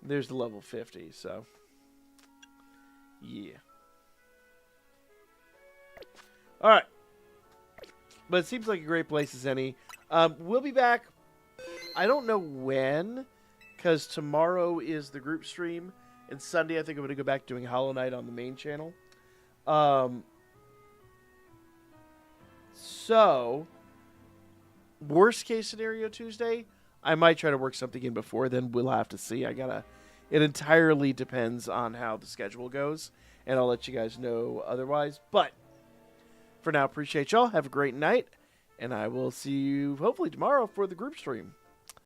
There's the level 50, so. Yeah. Alright. But it seems like a great place as any. We'll be back. I don't know when, because tomorrow is the group stream, and Sunday I think I'm going to go back doing Hollow Knight on the main channel. So, worst case scenario Tuesday, I might try to work something in before then. We'll have to see. It entirely depends on how the schedule goes, and I'll let you guys know otherwise. But for now, appreciate y'all. Have a great night, and I will see you hopefully tomorrow for the group stream.